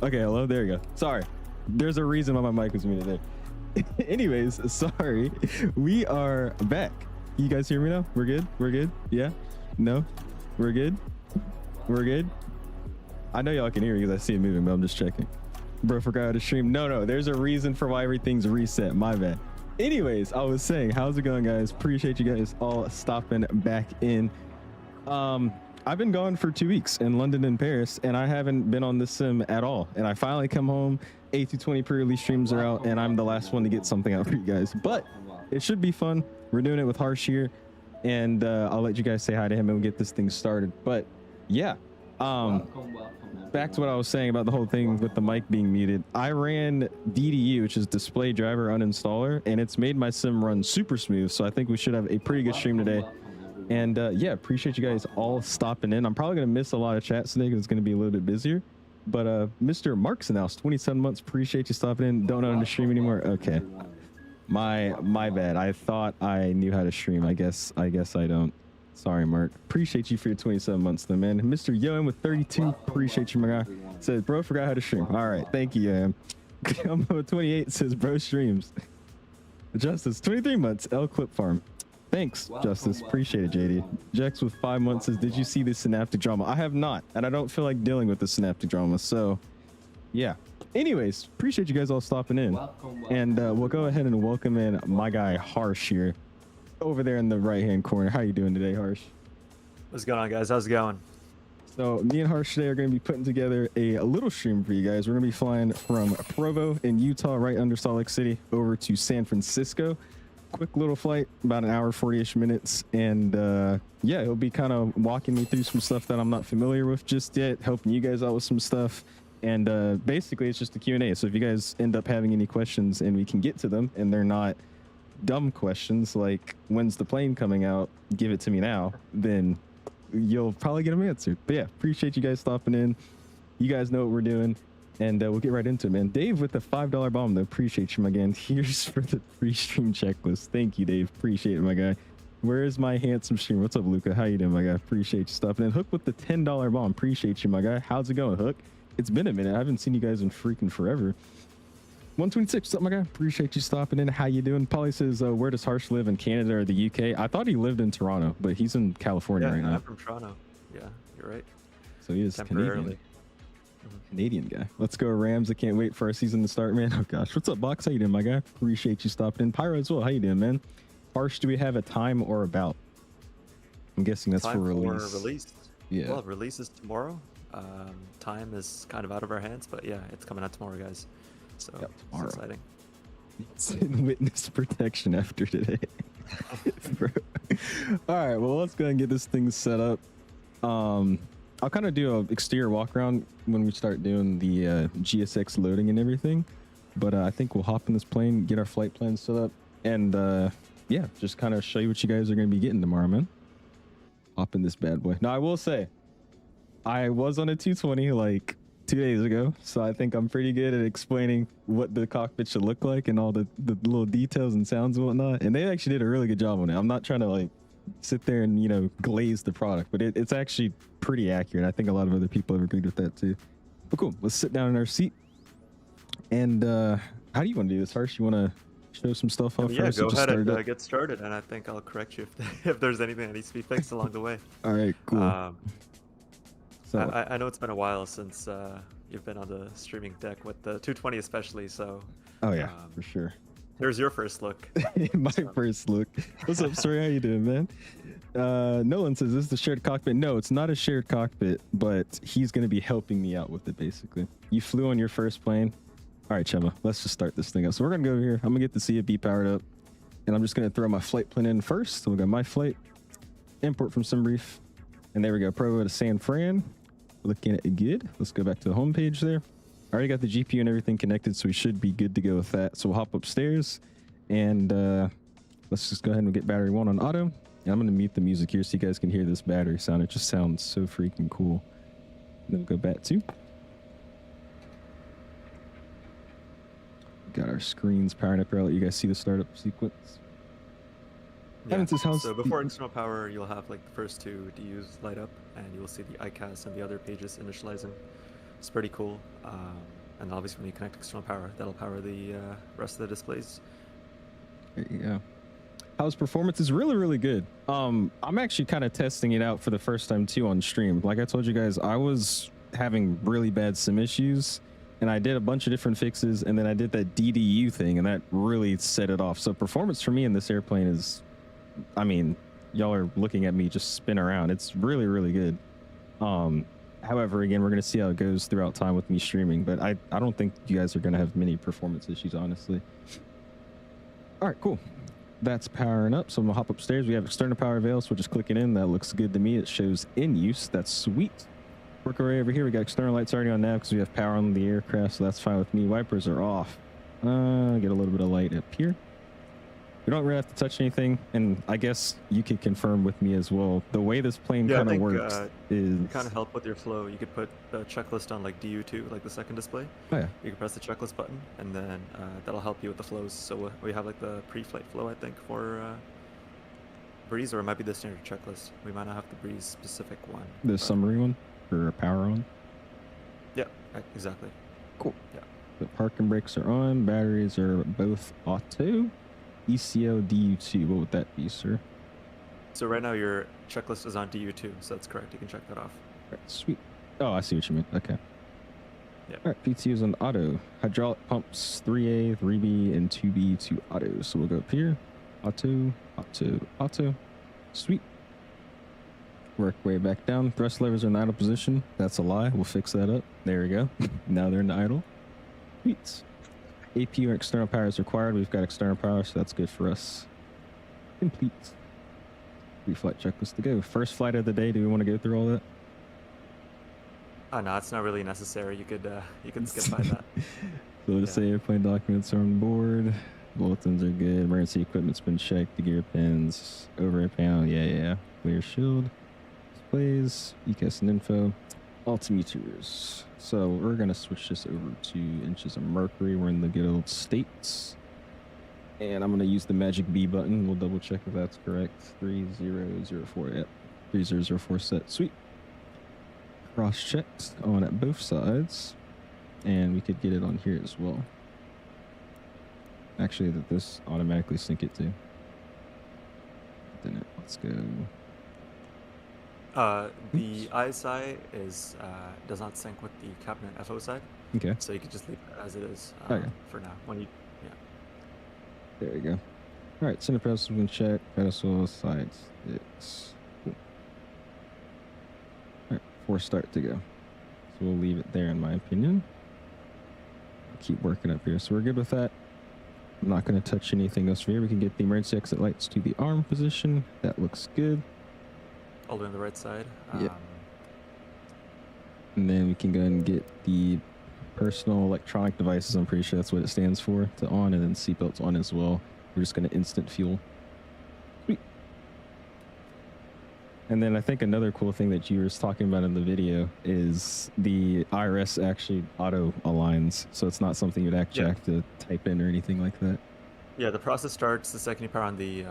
Okay, hello. There you go. Sorry. There's a reason why my mic was muted there. Anyways, sorry. We are back. You guys hear me now? We're good? We're good? Yeah? No? We're good? We're good? I know y'all can hear me because I see it moving, but I'm just checking. Bro, forgot how to stream. No, there's a reason for why everything's reset. My bad. Anyways, I was saying, how's it going, guys? Appreciate you guys all stopping back in. I've been gone for 2 weeks in London and Paris, and I haven't been on the sim at all. And I finally come home. A220 pre-release streams are out, and I'm the last one to get something out for you guys. But it should be fun. We're doing it with Harsh here, and I'll let you guys say hi to him and we'll get this thing started. But yeah, back to what I was saying about the whole thing with the mic being muted. I ran DDU, which is Display Driver Uninstaller, and it's made my sim run super smooth. So I think we should have a pretty good stream today. And yeah, appreciate you guys all stopping in. I'm probably going to miss a lot of chats today because it's going to be a little bit busier. But Mr. Mark's announced 27 months. Appreciate you stopping in. Don't know how to stream anymore. Okay. My bad. I thought I knew how to stream. I guess I don't. Sorry, Mark. Appreciate you for your 27 months, though, man. Mr. Yoam with 32. Appreciate you, my guy. Says, bro, forgot how to stream. All right. Thank you, Yoam. Gumbo 28 says, bro streams. Justice, 23 months. L Clip Farm. Thanks, Justice. Appreciate it, JD. Jex with 5 months says, did you see the synaptic drama? I have not, and I don't feel like dealing with the synaptic drama. So, yeah. Anyways, appreciate you guys all stopping in. And we'll go ahead and welcome in my guy, Harsh, here. Over there in the right-hand corner. How you doing today, Harsh? What's going on, guys? How's it going? So, me and Harsh today are going to be putting together a little stream for you guys. We're going to be flying from Provo in Utah, right under Salt Lake City, over to San Francisco. Quick little flight, about an hour, 40-ish minutes, and yeah, he'll be kind of walking me through some stuff that I'm not familiar with just yet, helping you guys out with some stuff, and basically it's just a Q&A. So if you guys end up having any questions and we can get to them and they're not dumb questions like when's the plane coming out, give it to me now, then you'll probably get them answered. But yeah, appreciate you guys stopping in. You guys know what we're doing. And we'll get right into it, man. Dave with the $5 bomb, though. Appreciate you, my guy. Here's for the free stream checklist. Thank you, Dave. Appreciate it, my guy. Where is my handsome stream? What's up, Luca? How you doing, my guy? Appreciate you stopping in. Hook with the $10 bomb. Appreciate you, my guy. How's it going, Hook? It's been a minute. I haven't seen you guys in freaking forever. 126, what's up, my guy? Appreciate you stopping in. How you doing? Polly says, where does Harsh live, in Canada or the UK? I thought he lived in Toronto, but he's in California right now. I'm from Toronto. Yeah, you're right. So he is Canadian. Canadian guy. Let's go Rams. I can't wait for our season to start, man. Oh gosh, what's up, Box? How you doing, my guy? Appreciate you stopping in. Pyro as well. How you doing, man? Harsh, do we have a time or about? I'm guessing that's time for release. For release. Yeah. Well, release is tomorrow. Time is kind of out of our hands, but yeah, it's coming out tomorrow, guys. So yep, tomorrow. It's exciting. It's in witness protection after today. All right, well, let's go ahead and get this thing set up. I'll kind of do an exterior walk around when we start doing the GSX loading and everything. But I think we'll hop in this plane, get our flight plans set up, and yeah, just kind of show you what you guys are going to be getting tomorrow, man. Hop in this bad boy. Now, I will say, I was on a 220 like 2 days ago, so I think I'm pretty good at explaining what the cockpit should look like and all the little details and sounds and whatnot. And they actually did a really good job on it. I'm not trying to like sit there and, you know, glaze the product, but it's actually pretty accurate. I think a lot of other people have agreed with that too. But cool, let's sit down in our seat. And how do you want to do this, Harsh? You want to show some stuff off yeah, first? Go ahead and get started, and I think I'll correct you if there's anything that needs to be fixed along the way. All right, cool. So I know it's been a while since you've been on the streaming deck with the 220 especially, so oh yeah, for sure. Here's your first look. My first look. What's up, Sorry? How you doing, man? Nolan says, this is the shared cockpit. No, it's not a shared cockpit, but he's going to be helping me out with it, basically. You flew on your first plane. All right, Chema, let's just start this thing up. So we're going to go over here. I'm going to get the CFB powered up, and I'm just going to throw my flight plan in first. So we got my flight, import from SimBrief, and there we go. Provo to San Fran. Looking at it good. Let's go back to the home page there. I already got the GPU and everything connected, so we should be good to go with that. So we'll hop upstairs, and let's just go ahead and get battery 1 on auto. And I'm going to mute the music here so you guys can hear this battery sound. It just sounds so freaking cool. Then we'll go back to. Got our screens powering up here. I'll let you guys see the startup sequence. Yeah. So before external power, you'll have like the first two DUs light up, and you will see the ICAS and the other pages initializing. It's pretty cool. And obviously when you connect external power, that'll power the rest of the displays. There you go. How's performance? Is really, really good. I'm actually kind of testing it out for the first time too on stream. Like I told you guys, I was having really bad sim issues, and I did a bunch of different fixes, and then I did that DDU thing, and that really set it off. So performance for me in this airplane is, I mean, y'all are looking at me just spin around. It's really, really good. However, again, we're going to see how it goes throughout time with me streaming, but I don't think you guys are going to have many performance issues, honestly. All right, cool. That's powering up. So I'm gonna hop upstairs. We have external power available, so we're just clicking in. That looks good to me. It shows in use. That's sweet. Work array over here. We got external lights already on nav because we have power on the aircraft, so that's fine with me. Wipers are off. Get a little bit of light up here. We don't really have to touch anything, and I guess you could confirm with me as well. The way this plane kind of works is... To kind of help with your flow, you could put a checklist on like DU2, like the second display. Oh, yeah. You can press the checklist button, and then that'll help you with the flows. So we have like the pre-flight flow, I think, for Breeze, or it might be the standard checklist. We might not have the Breeze specific one. The summary one for power on? Yeah, exactly. Cool. Yeah. The parking brakes are on. Batteries are both auto. ECO DU2, what would that be, sir? So right now your checklist is on DU2, so that's correct. You can check that off. All right, sweet. Oh, I see what you mean. Okay. Yeah. All right, PTU is on auto. Hydraulic pumps 3A, 3B, and 2B to auto. So we'll go up here. Auto, auto, auto. Sweet. Work way back down. Thrust levers are in idle position. That's a lie. We'll fix that up. There we go. Now they're in idle. Sweet. APU and external power is required. We've got external power, so that's good for us. Complete. Pre-flight checklist to go. First flight of the day. Do we want to go through all that? Oh no, it's not really necessary. You could skip by that. So let's say airplane documents are on board. Bulletins are good. Emergency equipment's been checked. The gear pins, overhead panel. Yeah. Clear shield. Displays. ECAS and info. Altimeters. So we're going to switch this over to inches of mercury. We're in the good old States. And I'm going to use the magic B button. We'll double check if that's correct. 3004. Yep. 3004 set. Sweet. Cross checked on at both sides. And we could get it on here as well. Actually, that this automatically sync it to. Then let's go. The ISI does not sync with the cabin and FO side. Okay. So you can just leave it as it is for now. There you go. All right, center pedestal has been checked. Pedestal, side sticks. Cool. All right, force start to go. So we'll leave it there in my opinion. Keep working up here. So we're good with that. I'm not going to touch anything else from here. We can get the emergency exit lights to the arm position. That looks good. All the way on the right side. Yeah. And then we can go and get the personal electronic devices. I'm pretty sure that's what it stands for. To on, and then seatbelts on as well. We're just going to instant fuel. Sweet. And then I think another cool thing that you were talking about in the video is the IRS actually auto aligns. So it's not something you'd actually have to type in or anything like that. Yeah, the process starts the second you power on the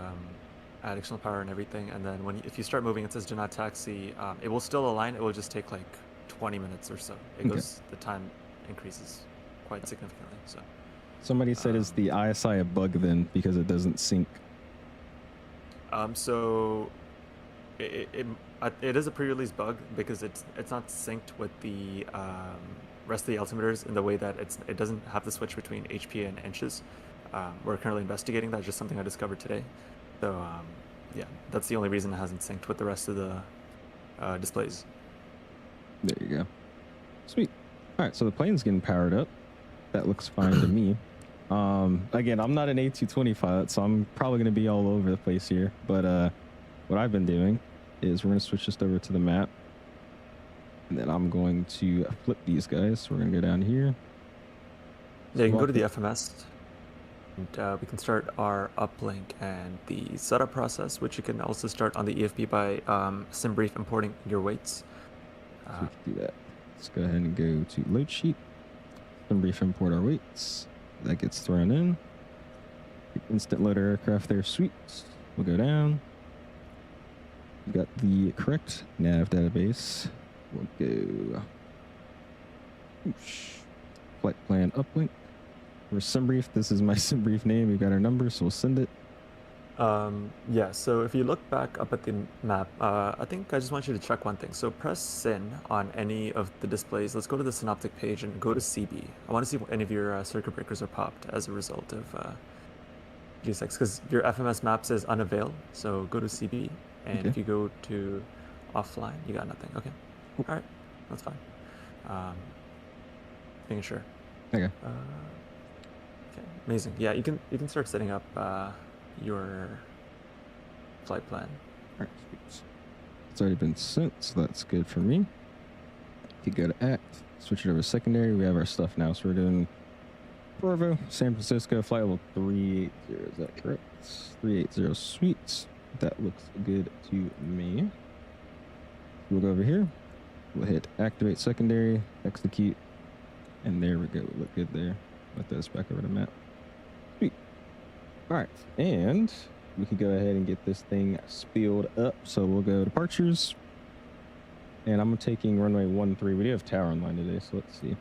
add external power and everything, and then if you start moving, it says do not taxi. It will still align. It will just take like 20 minutes or so. It goes. The time increases quite significantly. So somebody said, is the ISI a bug then because it doesn't sync? So it is a pre-release bug because it's not synced with the rest of the altimeters in the way that it doesn't have the switch between HP and inches. We're currently investigating. That's just something I discovered today. So yeah, that's the only reason it hasn't synced with the rest of the displays. There you go. Sweet. All right, so the plane's getting powered up. That looks fine to me. Again, I'm not an A220 pilot, so I'm probably going to be all over the place here. But what I've been doing is we're going to switch this over to the map. And then I'm going to flip these guys. So we're going to go down here. Yeah, you can go to the FMS. And we can start our uplink and the setup process, which you can also start on the EFB by sim brief importing your weights. So we can do that. Let's go ahead and go to load sheet. Sim brief import our weights. That gets thrown in. Instant loader aircraft there. Sweet. We'll go down. We got the correct nav database. We'll go Oosh. Flight plan uplink. For SimBrief, this is my SimBrief name. We've got our number, so we'll send it. Yeah, so if you look back up at the map, I think I just want you to check one thing. So press SYN on any of the displays. Let's go to the Synaptic page and go to CB. I want to see if any of your circuit breakers are popped as a result of G6, because your FMS map says unavail. So go to CB, and Okay. if you go to offline, you got nothing. Okay, all right, that's fine. Making sure. Okay. Okay, amazing. Yeah, you can start setting up your flight plan. All right. Sweet. It's already been sent, so that's good for me. You go to Act, switch it over to secondary. We have our stuff now, so we're doing Provo, San Francisco, flight level 380. Is that correct? 380 suites. That looks good to me. We'll go over here. We'll hit activate secondary, execute, and there we go. We look good there. Let this back over the map. Sweet. All right, and we can go ahead and get this thing speeded up. So we'll go departures, and I'm taking runway 13. We do have tower online today, so let's see.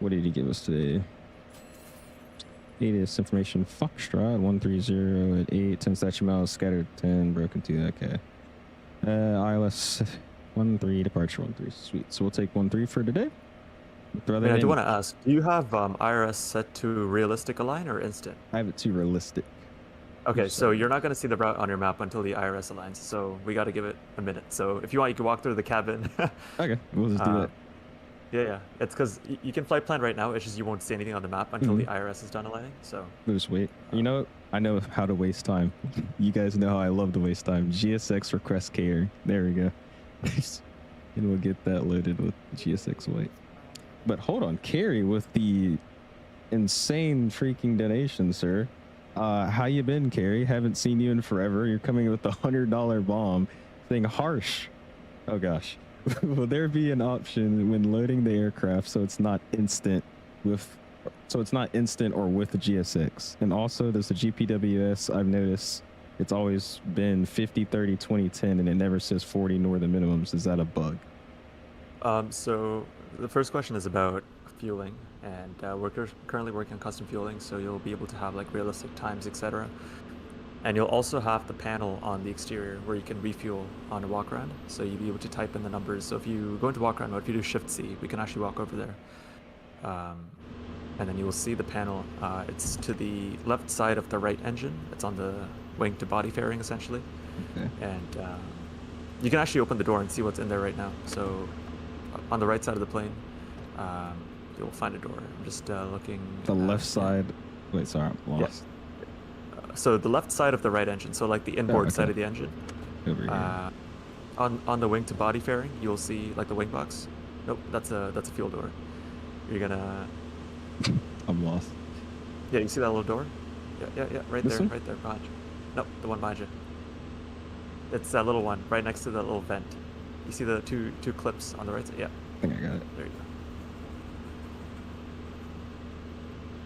What did he give us today? Latest information: Foxtrot 130 at 8, 10 statue miles, scattered 10, broken 2. Okay. ILS 13, departure 13. Sweet. So we'll take 13 for today. I mean, I do want to ask, do you have IRS set to realistic align or instant? I have it to realistic. Okay, so you're not going to see the route on your map until the IRS aligns, so we got to give it a minute. So if you want, you can walk through the cabin. Okay, we'll just do that. Yeah. It's because you can flight plan right now. It's just you won't see anything on the map until the IRS is done aligning. So we'll just wait. You know, I know how to waste time. You guys know how I love to waste time. GSX request care. There we go. And we'll get that loaded with GSX white. But hold on, Carrie, with the insane freaking donation, sir. How you been, Carrie? Haven't seen you in forever. You're coming with the $100 bomb thing. Harsh. Oh gosh. Will there be an option when loading the aircraft so it's not instant or with the GSX? And also there's the GPWS. I've noticed it's always been 50, 30, 20, 10, and it never says 40 nor the minimums. Is that a bug? So the first question is about fueling, and we're currently working on custom fueling, so you'll be able to have like realistic times, etc. And you'll also have the panel on the exterior where you can refuel on a walk around, so you'll be able to type in the numbers. So if you go into walk around mode, if you do Shift C, we can actually walk over there, and then you will see the panel. It's to the left side of the right engine. It's on the wing to body fairing essentially. Okay. And you can actually open the door and see what's in there right now. So on the right side of the plane, you'll find a door. I'm just looking. The left side. Wait, sorry, I'm lost. Yes. So the left side of the right engine, so like the inboard side of the engine. Over here. On the wing to body fairing, you'll see like the wing box. Nope, that's a fuel door. You're gonna. I'm lost. Yeah, you see that little door? Yeah, right This there, one? right there behind you. Nope, the one behind you. It's that little one right next to that little vent. You see the two clips on the right side? Yeah. I think I got it. There you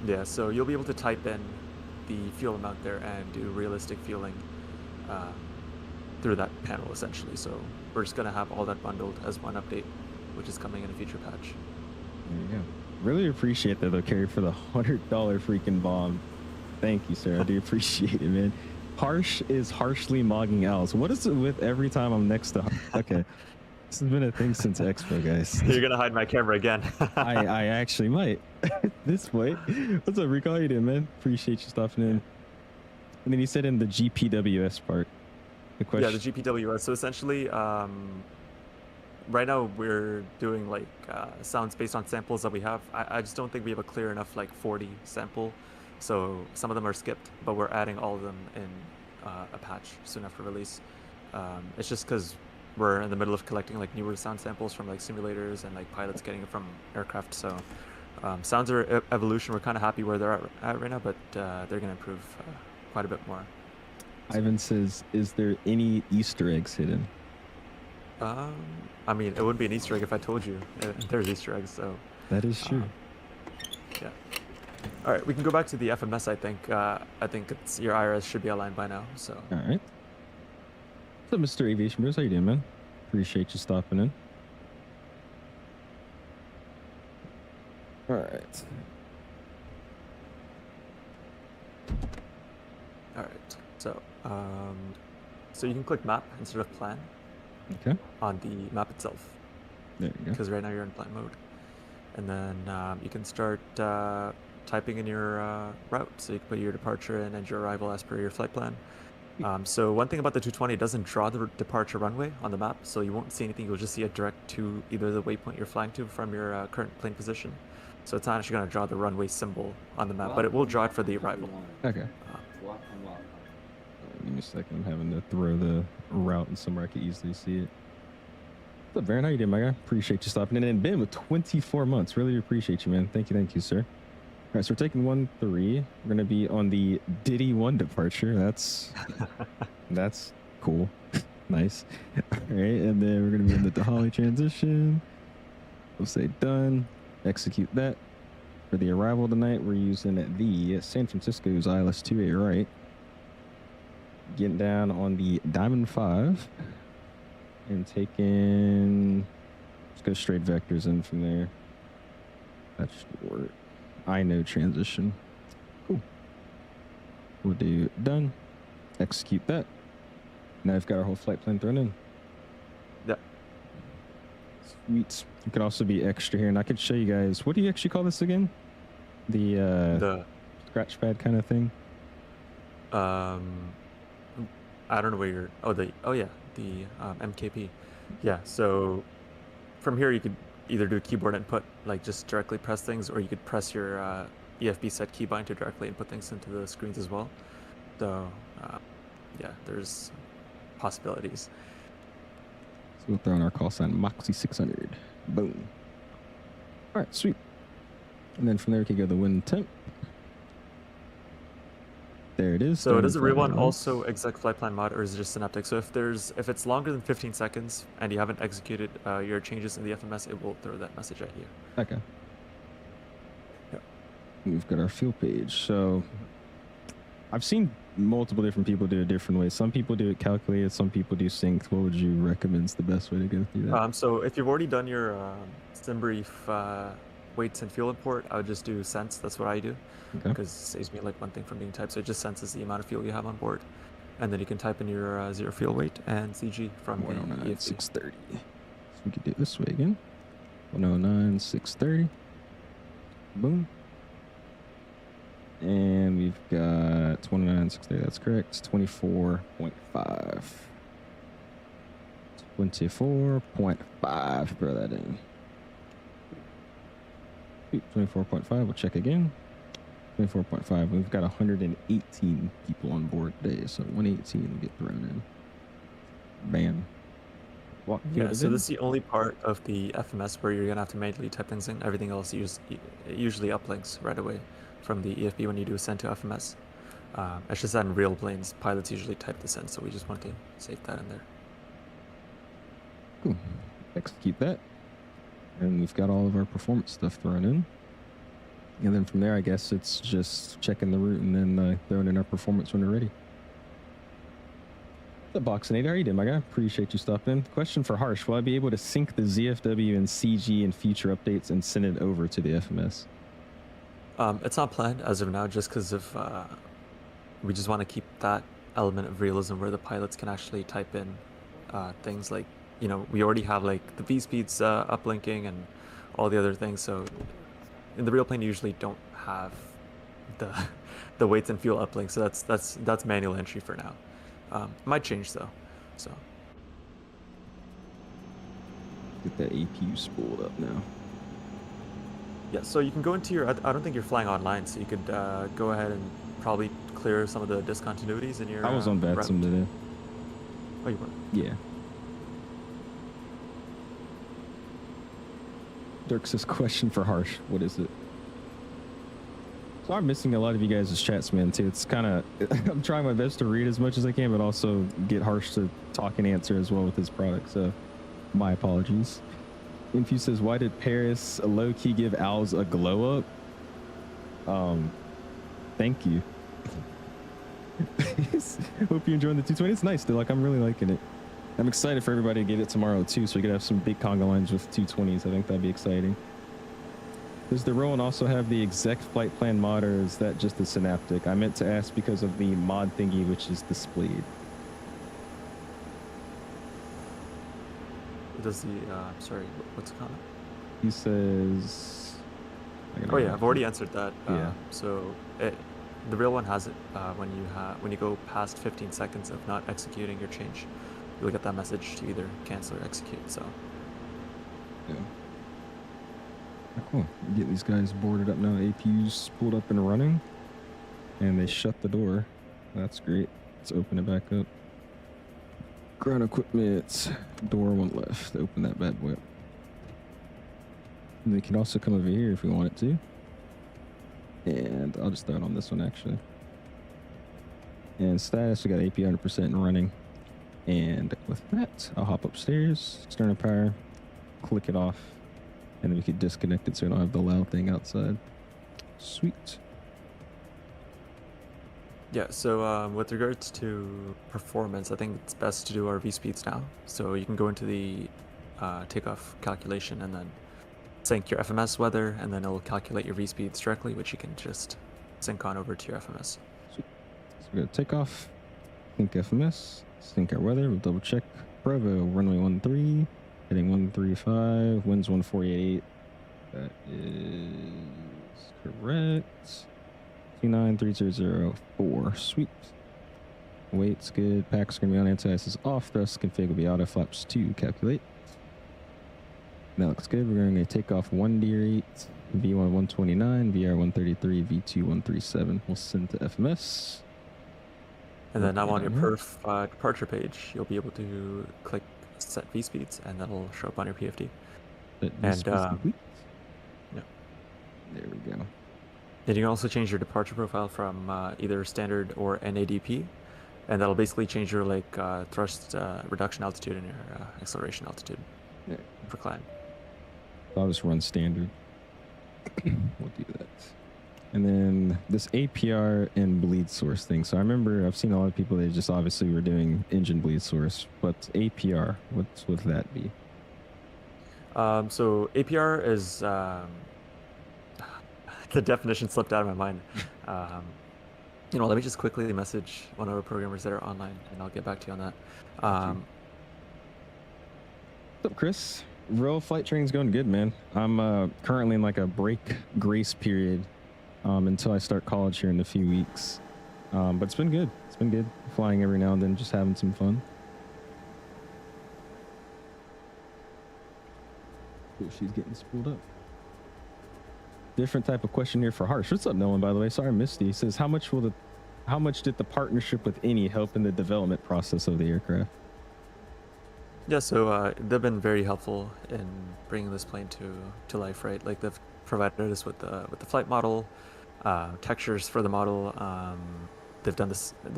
go. Yeah, so you'll be able to type in the fuel amount there and do realistic fueling through that panel essentially. So we're just gonna have all that bundled as one update, which is coming in a feature patch. There you go. Really appreciate that though, Carrie, for the $100 freaking bomb. Thank you, sir. I do appreciate it, man. Harsh is harshly mogging owls. What is it with every time I'm next to? Okay, this has been a thing since Expo, guys. You're gonna hide my camera again. I actually might. This way. What's up, Rico? How you doing, man? Appreciate you stopping in. And then you said in the GPWS part. The question. Yeah, the GPWS. So essentially, right now we're doing like sounds based on samples that we have. I just don't think we have a clear enough like 40 sample. So some of them are skipped, but we're adding all of them in a patch soon after release. It's just because we're in the middle of collecting like newer sound samples from like simulators and like pilots getting it from aircraft. So sounds are evolution. We're kind of happy where they're at right now, but they're going to improve quite a bit more. Ivan says, is there any Easter eggs hidden? I mean, it wouldn't be an Easter egg if I told you there's Easter eggs. So That is true. yeah. All right, we can go back to the FMS. I think it's your IRS should be aligned by now. So All right. What's up, Mr. Aviation Bros? How you doing, man? Appreciate you stopping in. All right. All right. So you can click map instead of plan Okay. on the map itself, There you go. because right now you're in plan mode. And then you can start typing in your route. So you can put your departure in and your arrival as per your flight plan. So one thing about the 220, it doesn't draw the departure runway on the map, so you won't see anything. You'll just see it direct to either the waypoint you're flying to from your current plane position. So it's not actually going to draw the runway symbol on the map, but it will draw it for the arrival. Okay. Give me a second. I'm having to throw the route in somewhere I could easily see it. What's up, Baron? How you doing, my guy? Appreciate you stopping in. And Ben with 24 months. Really appreciate you, man. Thank you, sir. All right, so we're taking 1-3. We're going to be on the Diddy 1 departure. That's cool. Nice. All right, and then we're going to be in the Dahali transition. We'll say done. Execute that. For the arrival tonight, we're using the San Francisco's ILS-2A right. Getting down on the Diamond 5 and taking, let's go straight vectors in from there. That should work. I know transition. Cool. We'll do done. Execute that. Now I've got our whole flight plan thrown in. Yeah. Sweet. It could also be extra here, and I could show you guys. What do you actually call this again? The scratch pad kind of thing. I don't know where you're. The MKP. Yeah. So from here you could either do keyboard input, like just directly press things, or you could press your EFB set keybind to directly input things into the screens as well. So yeah, there's possibilities. So we'll throw in our call sign Moxie 600. Boom. All right, sweet. And then from there we can go the wind temp. There it is. So does the real one also exec flight plan mod, or is it just Synaptic? So if it's longer than 15 seconds and you haven't executed your changes in the FMS, it will throw that message at you. Okay. Yeah. We've got our fuel page. So I've seen multiple different people do it different ways. Some people do it calculated, some people do synced. What would you recommend is the best way to go through that? So if you've already done your SimBrief weights and fuel import, I would just do sense. That's what I do. Okay. Because it saves me like one thing from being typed. So it just senses the amount of fuel you have on board. And then you can type in your zero fuel weight and CG from the 109, EFB. 630. So we could do it this way again. 109, 630. Boom. And we've got 29, 630. That's correct. 24.5. 24.5. Throw that in. 24.5. We'll check again. 24.5. We've got 118 people on board today, so 118 will get thrown in. Bam. Yeah, so this is the only part of the FMS where you're gonna have to manually type things in. Everything else usually uplinks right away from the EFB when you do a send to FMS. It's just that in real planes, pilots usually type this in, so we just want to save that in there. Cool. Execute that. And we've got all of our performance stuff thrown in. And then from there, I guess it's just checking the route and then throwing in our performance when we're ready. The Boxinator, how you doing, my guy? Appreciate you stopping in. Question for Harsh. Will I be able to sync the ZFW and CG in future updates and send it over to the FMS? It's not planned as of now, just because of we just want to keep that element of realism where the pilots can actually type in things like, you know, we already have like the V speeds uplinking and all the other things. So in the real plane, you usually don't have the weights and fuel uplink. So that's manual entry for now. Might change though. So get that APU spooled up now. yeah, so you can go into your. I don't think you're flying online, so you could go ahead and probably clear some of the discontinuities in your. I was on VATSIM today. Oh, you were? Yeah. Dirk says, question for Harsh. What is it? So I'm missing a lot of you guys' chats, man, too. It's kind of, I'm trying my best to read as much as I can, but also get Harsh to talk and answer as well with his product. So my apologies. Infu says, why did Paris low-key give owls a glow up? Thank you. Hope you're enjoying the 220. It's nice, dude. Like, I'm really liking it. I'm excited for everybody to get it tomorrow too, so we could have some big conga lines with 220s. I think that'd be exciting. Does the Rowan also have the exec flight plan mod, or is that just the Synaptic? I meant to ask because of the mod thingy which is displayed. Does the sorry, what's the comment? He says. Oh yeah, I've already answered that. Yeah. So the real one has it when you go past 15 seconds of not executing your change, you'll get that message to either cancel or execute. So. Yeah. Oh, cool. Get these guys boarded up now. APU's pulled up and running, and they shut the door. That's great. Let's open it back up. Ground equipment. Door one left. Open that bad boy up. And they can also come over here if we want it to. And I'll just throw it on this one actually. And status, we got AP 100% and running. And with that, I'll hop upstairs, stern power, click it off, and then we can disconnect it so we don't have the loud thing outside. Sweet. Yeah, so with regards to performance, I think it's best to do our V-speeds now. So you can go into the takeoff calculation and then sync your FMS weather, and then it'll calculate your V-speeds directly, which you can just sync on over to your FMS. Sweet. So we're gonna take off, sync FMS, sync our weather, we'll double check. Provo, runway 13, heading 135, winds 148. That is correct. 29304. Sweet. Weight's good. Pack's gonna be on. Anti-ice is off. Thrust config will be auto. Flaps 2. Calculate. That looks good. We're going to take off 1 Deer 8, V1 129, VR 133, V2 137. We'll send to FMS. And then now on your perf departure page, you'll be able to click set V speeds, and that'll show up on your PFD. And yeah. There we go. And you can also change your departure profile from either standard or NADP, and that'll basically change your thrust reduction altitude and your acceleration altitude for climb. I'll just run standard. We'll do that. And then this APR and bleed source thing. So I remember I've seen a lot of people, they just obviously were doing engine bleed source, but APR, what would that be? So APR is, the definition slipped out of my mind. Let me just quickly message one of our programmers that are online, and I'll get back to you on that. What's up, Chris? Real flight training's going good, man. I'm currently in like a break grace period until I start college here in a few weeks. But it's been good. It's been good. Flying every now and then, just having some fun. Oh, she's getting spooled up. Different type of question here for Harsh. What's up, Nolan, by the way? Sorry, I missed you. He says, how much did the partnership with INI help in the development process of the aircraft? Yeah, so they've been very helpful in bringing this plane to life, right? Like they've provided us with the flight model, textures for the model. They've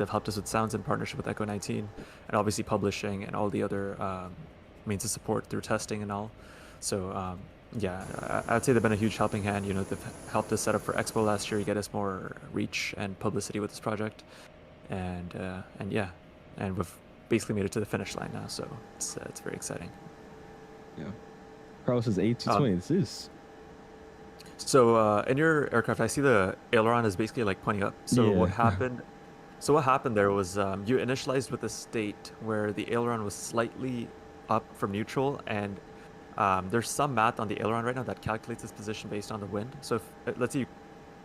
helped us with sounds in partnership with Echo 19, and obviously publishing and all the other means of support through testing and all. So yeah, I'd say they've been a huge helping hand. They've helped us set up for Expo last year, get us more reach and publicity with this project, and yeah, and we've basically made it to the finish line now, so it's very exciting. Yeah. Carlos says A220. This is. So in your aircraft, I see the aileron is basically like pointing up. So Yeah. what happened? So what happened there was you initialized with a state where the aileron was slightly up from neutral, and there's some math on the aileron right now that calculates its position based on the wind. So if, let's say you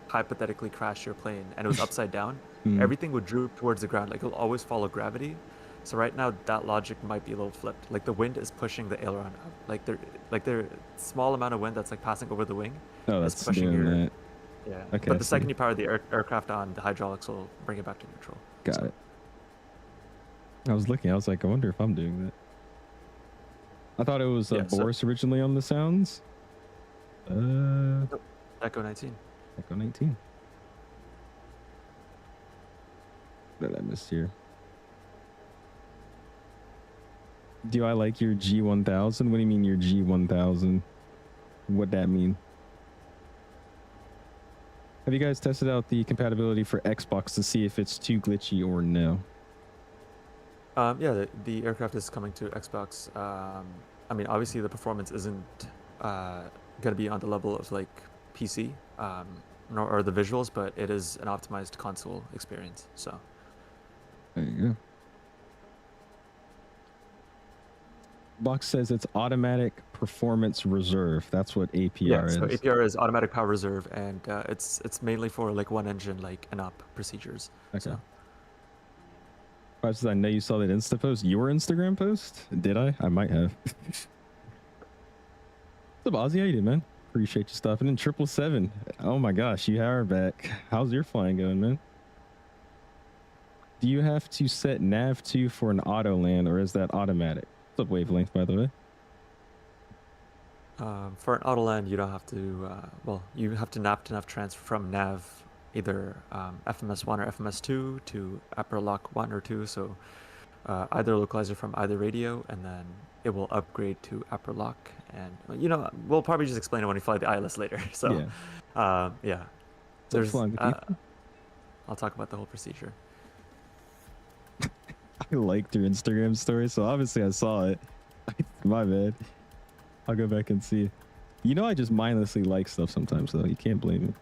hypothetically crashed your plane and it was upside down, everything would droop towards the ground. Like it'll always follow gravity. So right now that logic might be a little flipped. Like the wind is pushing the aileron up. Like there small amount of wind that's like passing over the wing. Oh, that's pushing that. Yeah. Okay, But the second you power the aircraft on, the hydraulics will bring it back to neutral. Got it. I was looking. I was like, I wonder if I'm doing that. I thought it was Boris originally on the sounds. Echo 19. Echo 19. That I missed here. Do I like your G1000? What do you mean your G1000? What'd that mean? Have you guys tested out the compatibility for Xbox to see if it's too glitchy or no? Yeah, the aircraft is coming to Xbox. I mean, obviously the performance isn't going to be on the level of like PC, nor are the visuals, but it is an optimized console experience. So there you go. Box says it's automatic performance reserve. That's what APR is. So APR is automatic power reserve, and it's mainly for like one engine, like ANOP procedures. Okay. So. I know you saw that Insta post. Your Instagram post? Did I? I might have. What's up, Ozzy? How you doing, man? Appreciate you stopping in. 777. Oh my gosh, you are back. How's your flying going, man? Do you have to set nav 2 for an auto land, or is that automatic? What's up, Wavelength, by the way? For an auto land, you don't have to. Well, you have to nav to nav transfer from nav either FMS1 or FMS2 to upper lock 1 or 2. So either localizer from either radio, and then it will upgrade to upper lock. And we'll probably just explain it when we fly the ILS later. So yeah, there's. I'll talk about the whole procedure. I liked your Instagram story, so obviously I saw it. My bad. I'll go back and see. I just mindlessly like stuff sometimes, though. You can't blame me.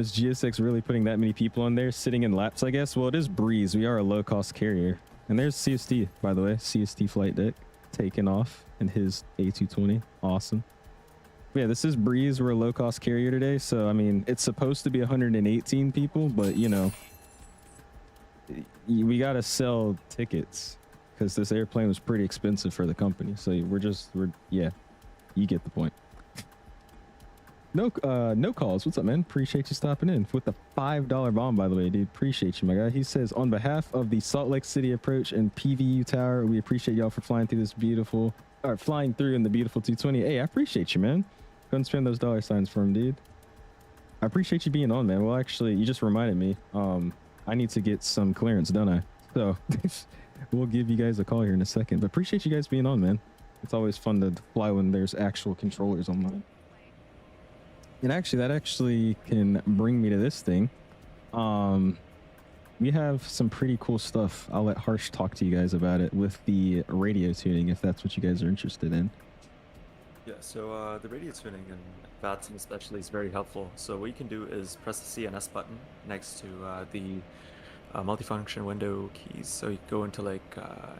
Is GSX really putting that many people on there, sitting in laps, I guess? Well, it is Breeze. We are a low-cost carrier. And there's CST, by the way. CST flight deck taking off in his A220. Awesome. But yeah, this is Breeze. We're a low-cost carrier today. So, I mean, it's supposed to be 118 people, but, we got to sell tickets because this airplane was pretty expensive for the company. So yeah, you get the point. No calls. What's up, man? Appreciate you stopping in with the $5 bomb, by the way, dude. Appreciate you, my guy. He says, on behalf of the Salt Lake City approach and PVU tower, we appreciate y'all for flying through flying through in the beautiful 220. Hey, I appreciate you, man. Go and spend those $ for him, dude. I appreciate you being on, man. Well, actually, you just reminded me. I need to get some clearance, don't I? So we'll give you guys a call here in a second. But appreciate you guys being on, man. It's always fun to fly when there's actual controllers online. And actually, that actually can bring me to this thing. We have some pretty cool stuff. I'll let Harsh talk to you guys about it with the radio tuning, if that's what you guys are interested in. Yeah, so the radio tuning and VATSIM especially is very helpful. So what you can do is press the CNS button next to the multifunction window keys. So you go into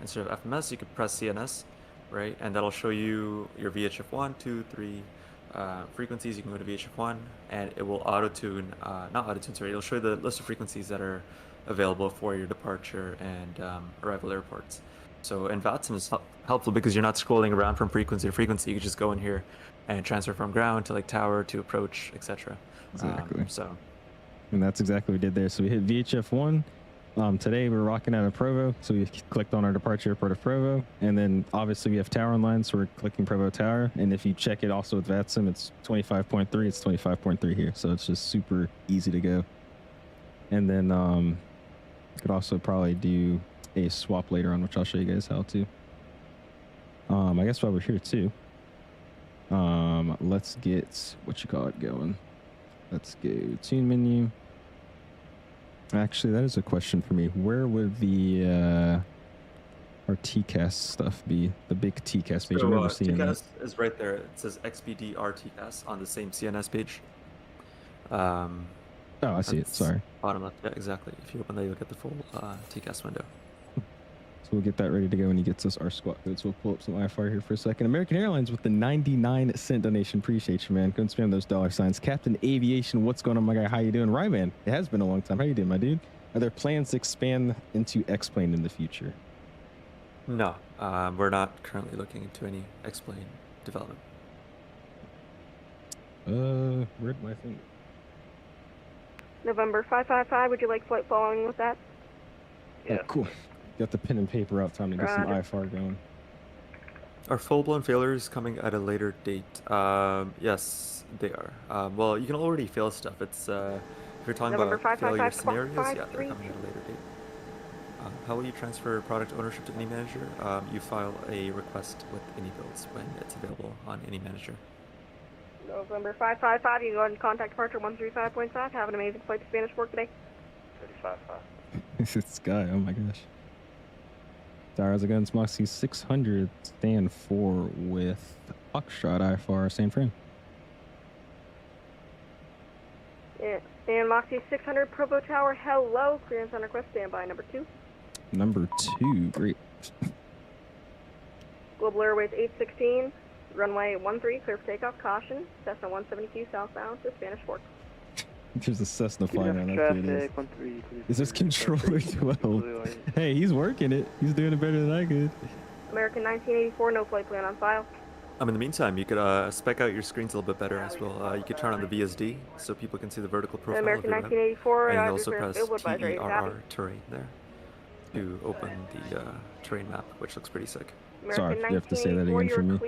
instead of FMS, you could press CNS, right? And that'll show you your VHF 1, 2, 3 frequencies. You can go to VHF 1 and it will auto-tune, not auto-tune, sorry, it'll show you the list of frequencies that are available for your departure and arrival airports. So in VATSIM is helpful because you're not scrolling around from frequency to frequency. You can just go in here and transfer from ground to tower to approach, etc. Exactly. And that's exactly what we did there. So we hit VHF 1. Today we're rocking out of Provo. So we clicked on our departure airport of Provo. And then obviously we have tower online. So we're clicking Provo Tower. And if you check it also with VATSIM, it's 25.3. It's 25.3 here. So it's just super easy to go. And then you could also probably do a swap later on, which I'll show you guys how to. I guess while we're here too, let's get going. Let's go tune menu. Actually, that is a question for me. Where would the our TCAS stuff be? The big TCAS page. So, I've never seen TCAS is right there. It says XBDR TCAS on the same CNS page. Oh, I see it. Sorry. Bottom left. Yeah, exactly. If you open that, you'll get the full TCAS window. So we'll get that ready to go when he gets us our squat codes. We'll pull up some IFR here for a second. American Airlines with the 99-cent donation. Appreciate you, man. Go and spam those $. Captain Aviation, what's going on, my guy? How you doing? Ryman, it has been a long time. How you doing, my dude? Are there plans to expand into X-Plane in the future? No, we're not currently looking into any X-Plane development. Where'd my thing? November 555, would you like flight following with that? Yeah. Oh, cool. Got the pen and paper out, time to get some IFR going. Are full-blown failures coming at a later date? Yes, they are. Well, you can already fail stuff. It's if you're talking November about failure scenarios, yeah, 553. they're coming at a later date. How will you transfer product ownership to any manager? You file a request with any builds when it's available on any manager. November 555, you can go ahead and contact departure 135.5. Have an amazing flight to Spanish Fork today. 35.5. This is Sky, oh my gosh. How's it going? Smoxy 600 stand 4 with Foxtrot IFR San Fran. Yeah. And Moxie 600 Provo Tower, hello. Clearance on request, standby number 2. Number 2, great. Global Airways 816, runway 13, clear for takeoff, caution. Cessna 172 southbound to Spanish Fork. There's a Cessna flying around. Is this controller 12? Hey, he's working it. He's doing it better than I could. American 1984, no flight plan on file. In the meantime, you could spec out your screens a little bit better as well. You could turn on the VSD so people can see the vertical profile American of your web. 1984, And you also press advisory, TERR terrain there to open the terrain map, which looks pretty sick. Sorry, you have to say that again for me.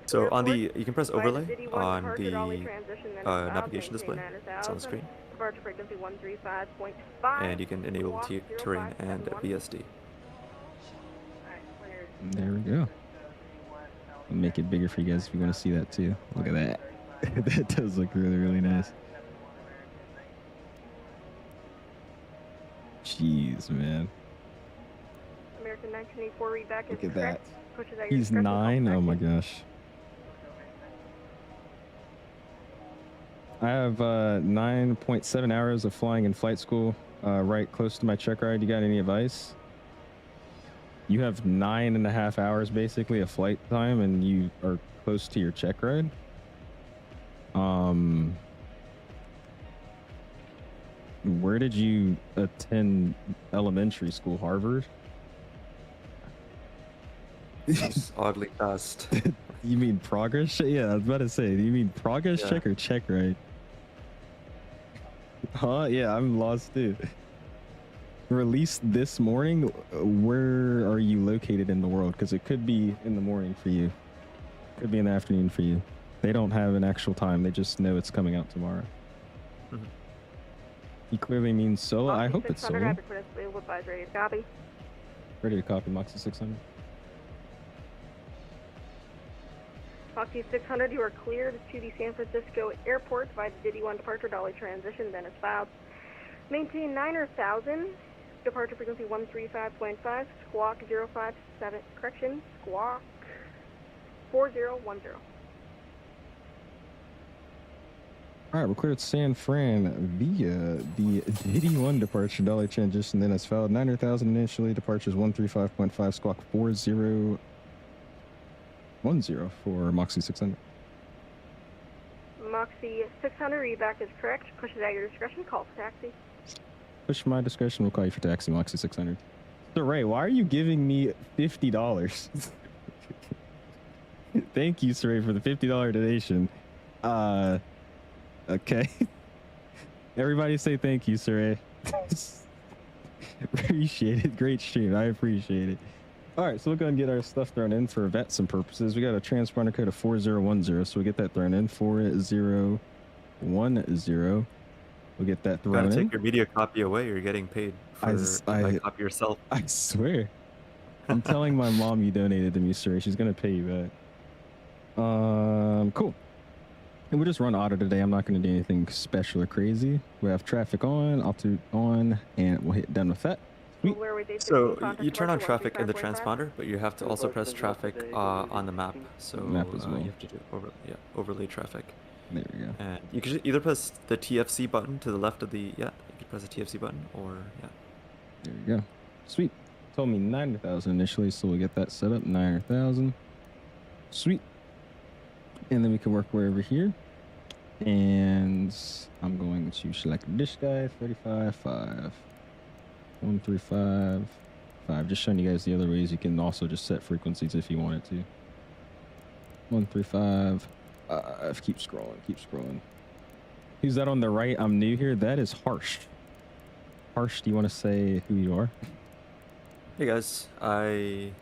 So on the, you can press overlay on the navigation display. It's on the screen. And you can enable terrain and VSD. There we go. I'll make it bigger for you guys if you want to see that too. Look at that. That does look really, really nice. Jeez, man. American 1984 readback Look is at correct. that. He's 9. Oh my gosh. I have 9.7 hours of flying in flight school right close to my check ride. You got any advice? You have 9.5 hours basically of flight time and you are close to your check ride. Where did you attend elementary school? Harvard? Oddly fast. You mean progress? Yeah, I was about to say, do you mean progress check or check ride? Huh? Yeah, I'm lost too. Released this morning. Where are you located in the world? Because it could be in the morning for you. Could be in the afternoon for you. They don't have an actual time. They just know it's coming out tomorrow. Mm-hmm. He clearly means solo. I hope it's solo. Copy. Ready to copy, Moxie 600. Moxie 600, you are cleared to the San Francisco airport by the Diddy 1 departure dolly transition, then as filed. Maintain 9,000, departure frequency 135.5, squawk 057, correction, squawk 4010. All right, we're cleared San Fran via the Diddy 1 departure dolly transition, then as filed. 9,000 initially, departures 135.5, squawk 4010 for Moxie 600. Moxie 600, readback is correct. Pushes at your discretion, call for taxi. Push my discretion, we'll call you for taxi, Moxie 600. So Ray, why are you giving me $50? Thank you, Saray, for the $50 donation. Okay. Everybody say thank you, Saray. Appreciate it. Great stream. I appreciate it. All right, so we'll go and get our stuff thrown in for VETS and purposes. We got a transponder code of 4010, so we get that thrown in. 4010. We'll get that thrown in. You gotta take your media copy away. You're getting paid for copy yourself. I swear. I'm telling my mom you donated to me, sir. She's gonna pay you back. Cool. And we'll just run auto today. I'm not gonna do anything special or crazy. We have traffic on, altitude on, and we'll hit done with that. Sweet. So you turn on traffic in the transponder, but you have to also press traffic on the map. So map as well. You have to do overlay traffic. There we go. And you can either press the TFC button to the left of the you could press the TFC button or There we go. Sweet. Told me 9,000 initially, so we'll get that set up. 9,000. Sweet. And then we can work wherever here. And I'm going to select this guy, 35.5. 135.5. Just showing you guys the other ways. You can also just set frequencies if you wanted to. 135. Keep scrolling. Who's that on the right? I'm new here. That is Harsh. Harsh, do you want to say who you are? Hey guys, I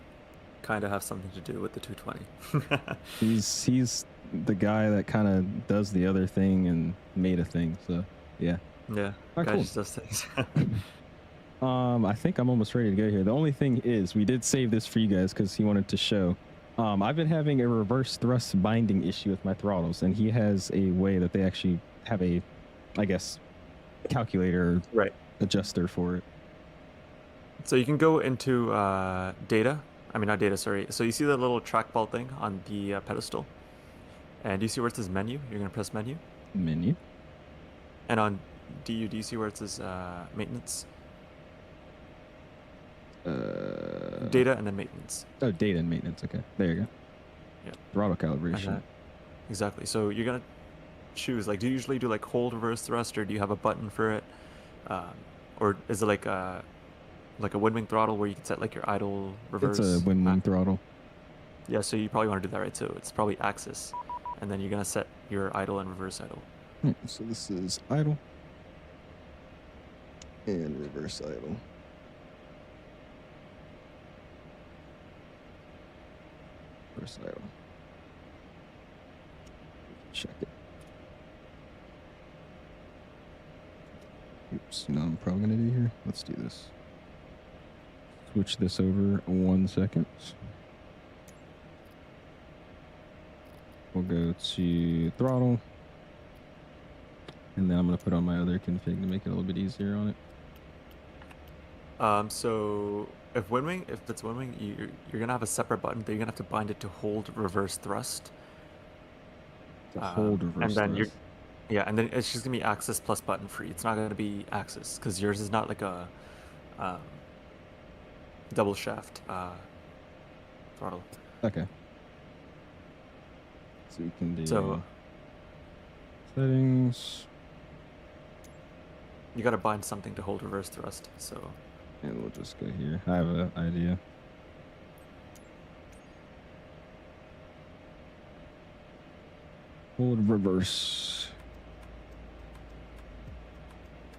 kind of have something to do with the 220. He's the guy that kind of does the other thing and made a thing. So yeah. Yeah. Right, guy cool. just does things. I think I'm almost ready to go here. The only thing is we did save this for you guys because he wanted to show. I've been having a reverse thrust binding issue with my throttles, and he has a way that they actually have a, I guess, calculator adjuster for it. So you can go into data. I mean, not data, sorry. So you see the little trackball thing on the pedestal? And you see where it says menu? You're going to press menu. Menu. And on DU, do you see where it says maintenance? Data and then maintenance. Oh, data and maintenance. Okay, there you go. Yeah. Throttle calibration. Exactly. So you're gonna choose, like, do you usually do like hold reverse thrust, or do you have a button for it, or is it like a wind wing throttle where you can set like your idle reverse? It's a wind wing throttle. Yeah, so you probably want to do that, right? So it's probably axis, and then you're gonna set your idle and reverse idle. So this is idle and reverse idle. Reverse idle. Check it. Oops, you know what I'm probably gonna do here? Let's do this. Switch this over 1 second. We'll go to throttle. And then I'm gonna put on my other config to make it a little bit easier on it. So if it's wind wing, you're gonna have a separate button that you're gonna have to bind it to hold reverse thrust. To hold reverse and then thrust. and then it's just gonna be axis plus button free. It's not gonna be axis because yours is not like a double shaft throttle. Okay. So we can do So settings. you gotta bind something to hold reverse thrust. So And we'll just go here. I have an idea. Hold reverse.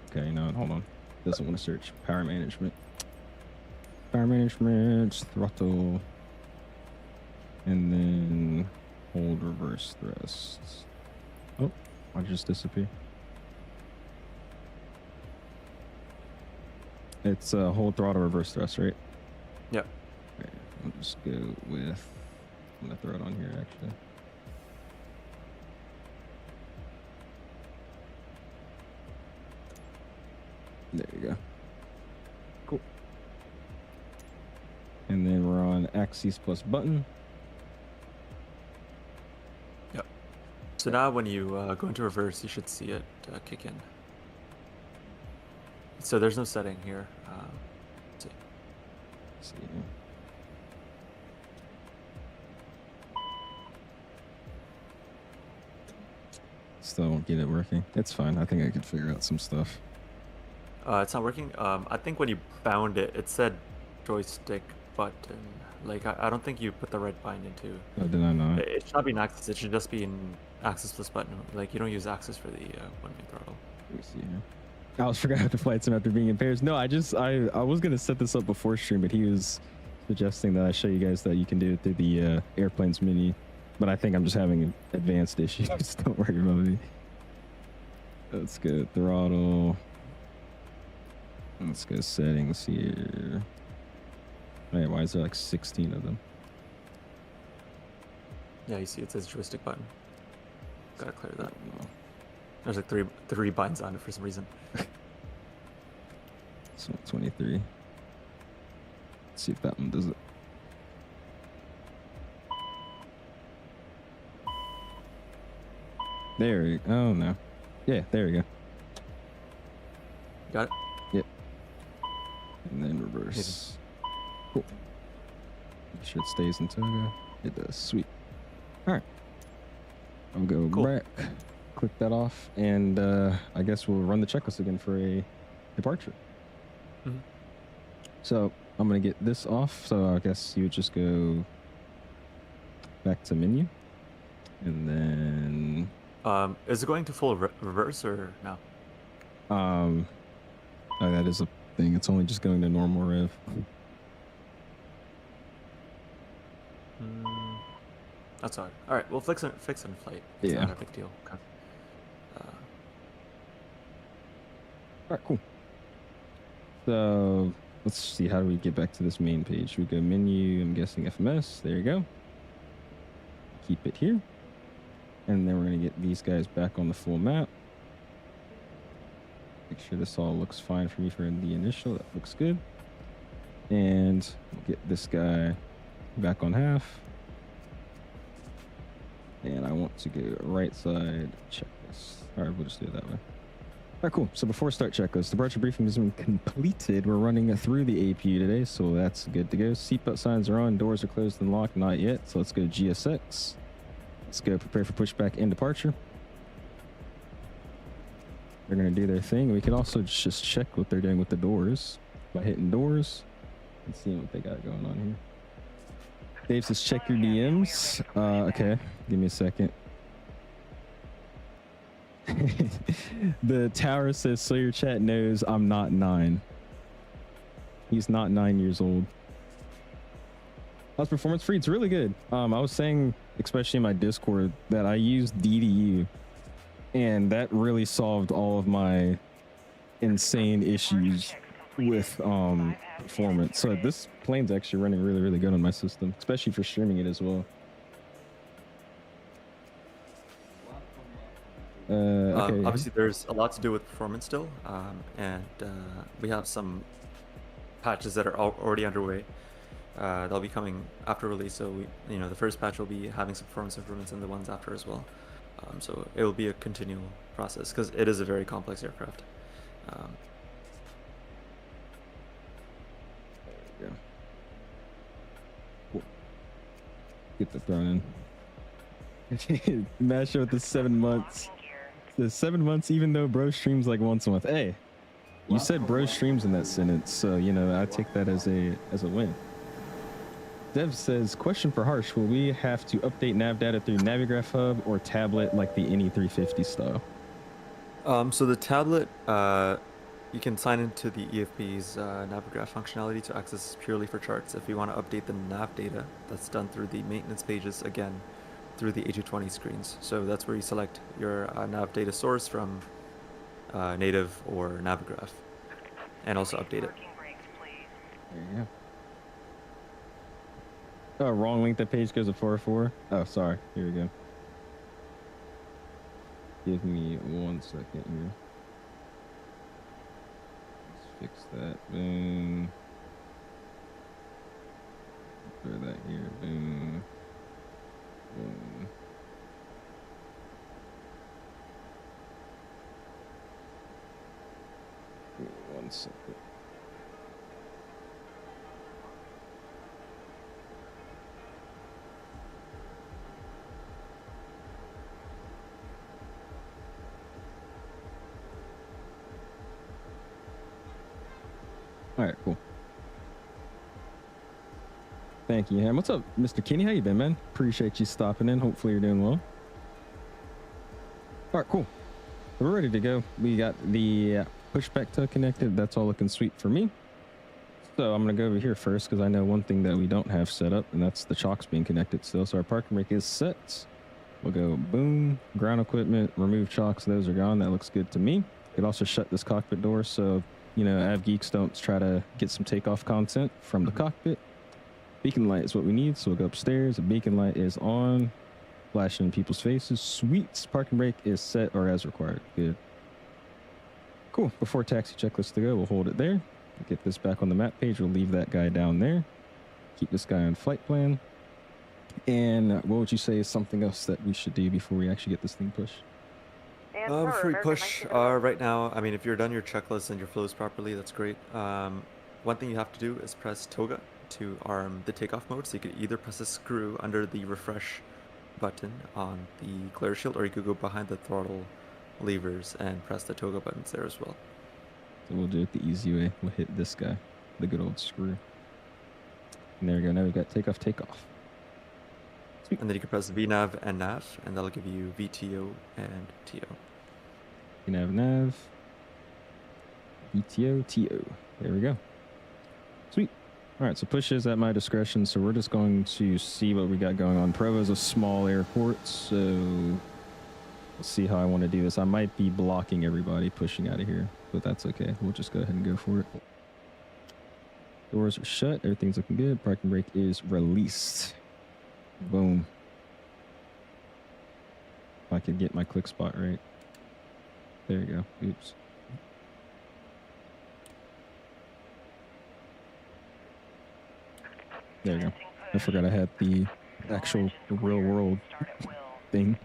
Okay, you know what? Hold on. Doesn't want to search power management. Power management, throttle, and then hold reverse thrust. Oh, I just disappeared. It's hold throttle reverse thrust, right? Yep. Okay, I'll just go with. I'm gonna throw it on here actually. There you go. Cool. And then we're on axis plus button. Yep. So now when you go into reverse, you should see it kick in. So there's no setting here. Let's see. Still won't get it working. It's fine. I think I could figure out some stuff. It's not working. I think when you bound it, it said joystick button. Like, I don't think you put the right bind into. Oh, did I not? It should not be in axis. It should just be in axis plus button. Like, you don't use axis for the one-wing throttle. Let me see here. I always forgot how to flight sim after being in pairs. No, I was gonna set this up before stream, but he was suggesting that I show you guys that you can do it through the airplanes menu. But I think I'm just having advanced issues. Don't worry about me. Let's go throttle. Let's go settings here. Hey, why is there like 16 of them? Yeah, you see it says joystick button. Gotta clear that. There's like three binds on it for some reason. So 23. Let's see if that one does it. There we go. Oh no. Yeah, there we go. Got it? Yep. And then reverse. Cool. Make sure it stays in toga. It does. Sweet. Alright. I'll go back. Click that off, and I guess we'll run the checklist again for a departure. Mm-hmm. So I'm gonna get this off. So I guess you would just go back to menu, and then is it going to full reverse or no? Oh, that is a thing. It's only just going to normal rev. That's odd. All right, we'll fix it in flight. It's not a big deal. Okay. All right, cool. So let's see, how do we get back to this main page? We go menu, I'm guessing FMS. There you go. Keep it here. And then we're going to get these guys back on the full map. Make sure this all looks fine for me for the initial. That looks good. And we'll get this guy back on half. And I want to go right side checklist. All right, we'll just do it that way. right, cool. So before start checklist, departure briefing has been completed. We're running through the APU today, so that's good to go. Seatbelt signs are on, doors are closed and locked, not yet. So let's go GSX. Let's go prepare for pushback and departure. They're gonna do their thing. We can also just check what they're doing with the doors by hitting doors and seeing what they got going on here. Dave says check your DMs. Okay, give me a second. The tower says, so your chat knows I'm not 9. He's not 9 years old. How's performance free? It's really good. I was saying, especially in my Discord, that I used DDU, and that really solved all of my insane issues with performance. So this plane's actually running really, really good on my system, especially for streaming it as well. Okay. Obviously, there's a lot to do with performance still, and we have some patches that are already underway. They'll be coming after release, so the first patch will be having some performance improvements, and the ones after as well. So it will be a continual process because it is a very complex aircraft. There we go. Cool. Get the thrown in. Mash with the 7 months. The 7 months, even though bro streams like once a month. Hey, you said bro streams in that sentence, so I take that as a win. Dev says, question for Harsh, will we have to update nav data through Navigraph Hub or tablet like the NE350 style? So the tablet, you can sign into the EFB's Navigraph functionality to access purely for charts. If you want to update the nav data, that's done through the maintenance pages, again, through the A220 screens. So that's where you select your nav data source from native or Navigraph, and also update it. There you go. Oh, wrong link. That page goes to 404. Oh, sorry. Here we go. Give me 1 second here. Let's fix that. Boom. Throw that here. Boom. Boom. Give me 1 second. All right, cool. Thank you, Ham. What's up, Mr. Kenny? How you been, man? Appreciate you stopping in. Hopefully you're doing well. All right, cool. We're ready to go. We got the pushback tug connected. That's all looking sweet for me. So I'm going to go over here first because I know one thing that we don't have set up, and that's the chocks being connected still. So our parking brake is set. We'll go boom, ground equipment, remove chocks. Those are gone. That looks good to me. You could also shut this cockpit door so AvGeeks don't try to get some takeoff content from the cockpit. Beacon light is what we need, so we'll go upstairs. The beacon light is on, flashing in people's faces. Sweet. Parking brake is set or as required. Good. Cool. Before taxi checklist to go, we'll hold it there. Get this back on the map page. We'll leave that guy down there. Keep this guy on flight plan. And what would you say is something else that we should do before we actually get this thing pushed? Before we push, right now, I mean, if you're done your checklist and your flows properly, that's great. One thing you have to do is press toga to arm the takeoff mode. So you could either press a screw under the refresh button on the glare shield, or you could go behind the throttle levers and press the toga buttons there as well. So we'll do it the easy way. We'll hit this guy, the good old screw. And there we go. Now we've got takeoff, takeoff. Sweet. And then you can press VNAV and NAV, and that'll give you VTO and TO. VNAV, VTO, TO. There we go. Sweet. All right, so push is at my discretion, so we're just going to see what we got going on. Provo is a small airport, so we'll see how I want to do this. I might be blocking everybody pushing out of here, but that's okay. We'll just go ahead and go for it. Doors are shut. Everything's looking good. Parking brake is released. Boom. If I could get my click spot right. There you go. Oops. There you go. I forgot I had the actual real world thing.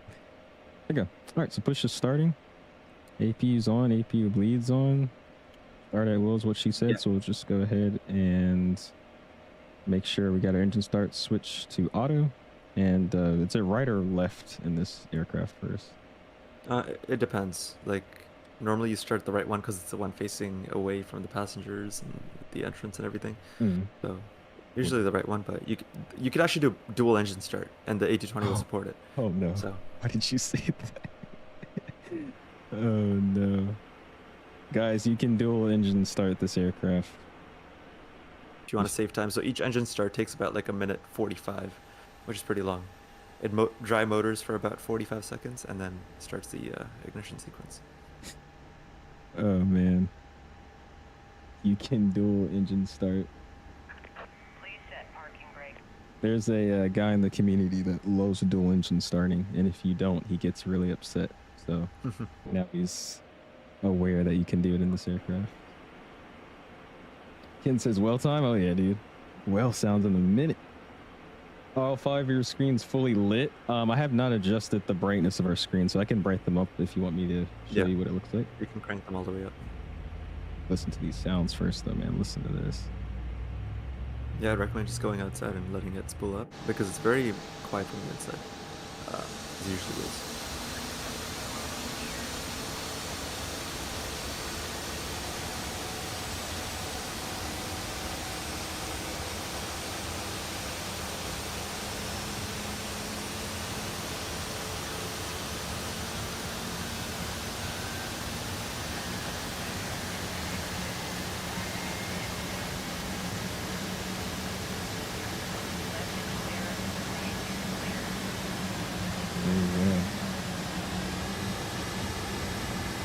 There you go. All right, so push is starting. APU's on, APU bleeds on. Start at will is what she said, Yeah. so we'll just go ahead and make sure we got our engine start switch to auto. And is it right or left in this aircraft first? It depends. Like, normally you start the right one because it's the one facing away from the passengers and the entrance and everything. So usually the right one, but you could actually do dual engine start, and the A220 will support it. Oh no! So Why did you say that? Oh no, guys, you can dual engine start this aircraft. if you want to save time, so each engine start takes about like 1:45, which is pretty long. It dry motors for about 45 seconds, and then starts the ignition sequence. Oh man, you can dual engine start. Please set parking brake. There's a guy in the community that loves dual engine starting, and if you don't, he gets really upset. So now he's aware that you can do it in this aircraft. Ken says, well time? Oh yeah, dude. Well sounds in a minute. All 5 of your screens fully lit. I have not adjusted the brightness of our screen, so I can brighten them up if you want me to show you what it looks like. You can crank them all the way up. Listen to these sounds first though, man. Listen to this. Yeah, I'd recommend just going outside and letting it spool up, because it's very quiet from the inside. It usually is.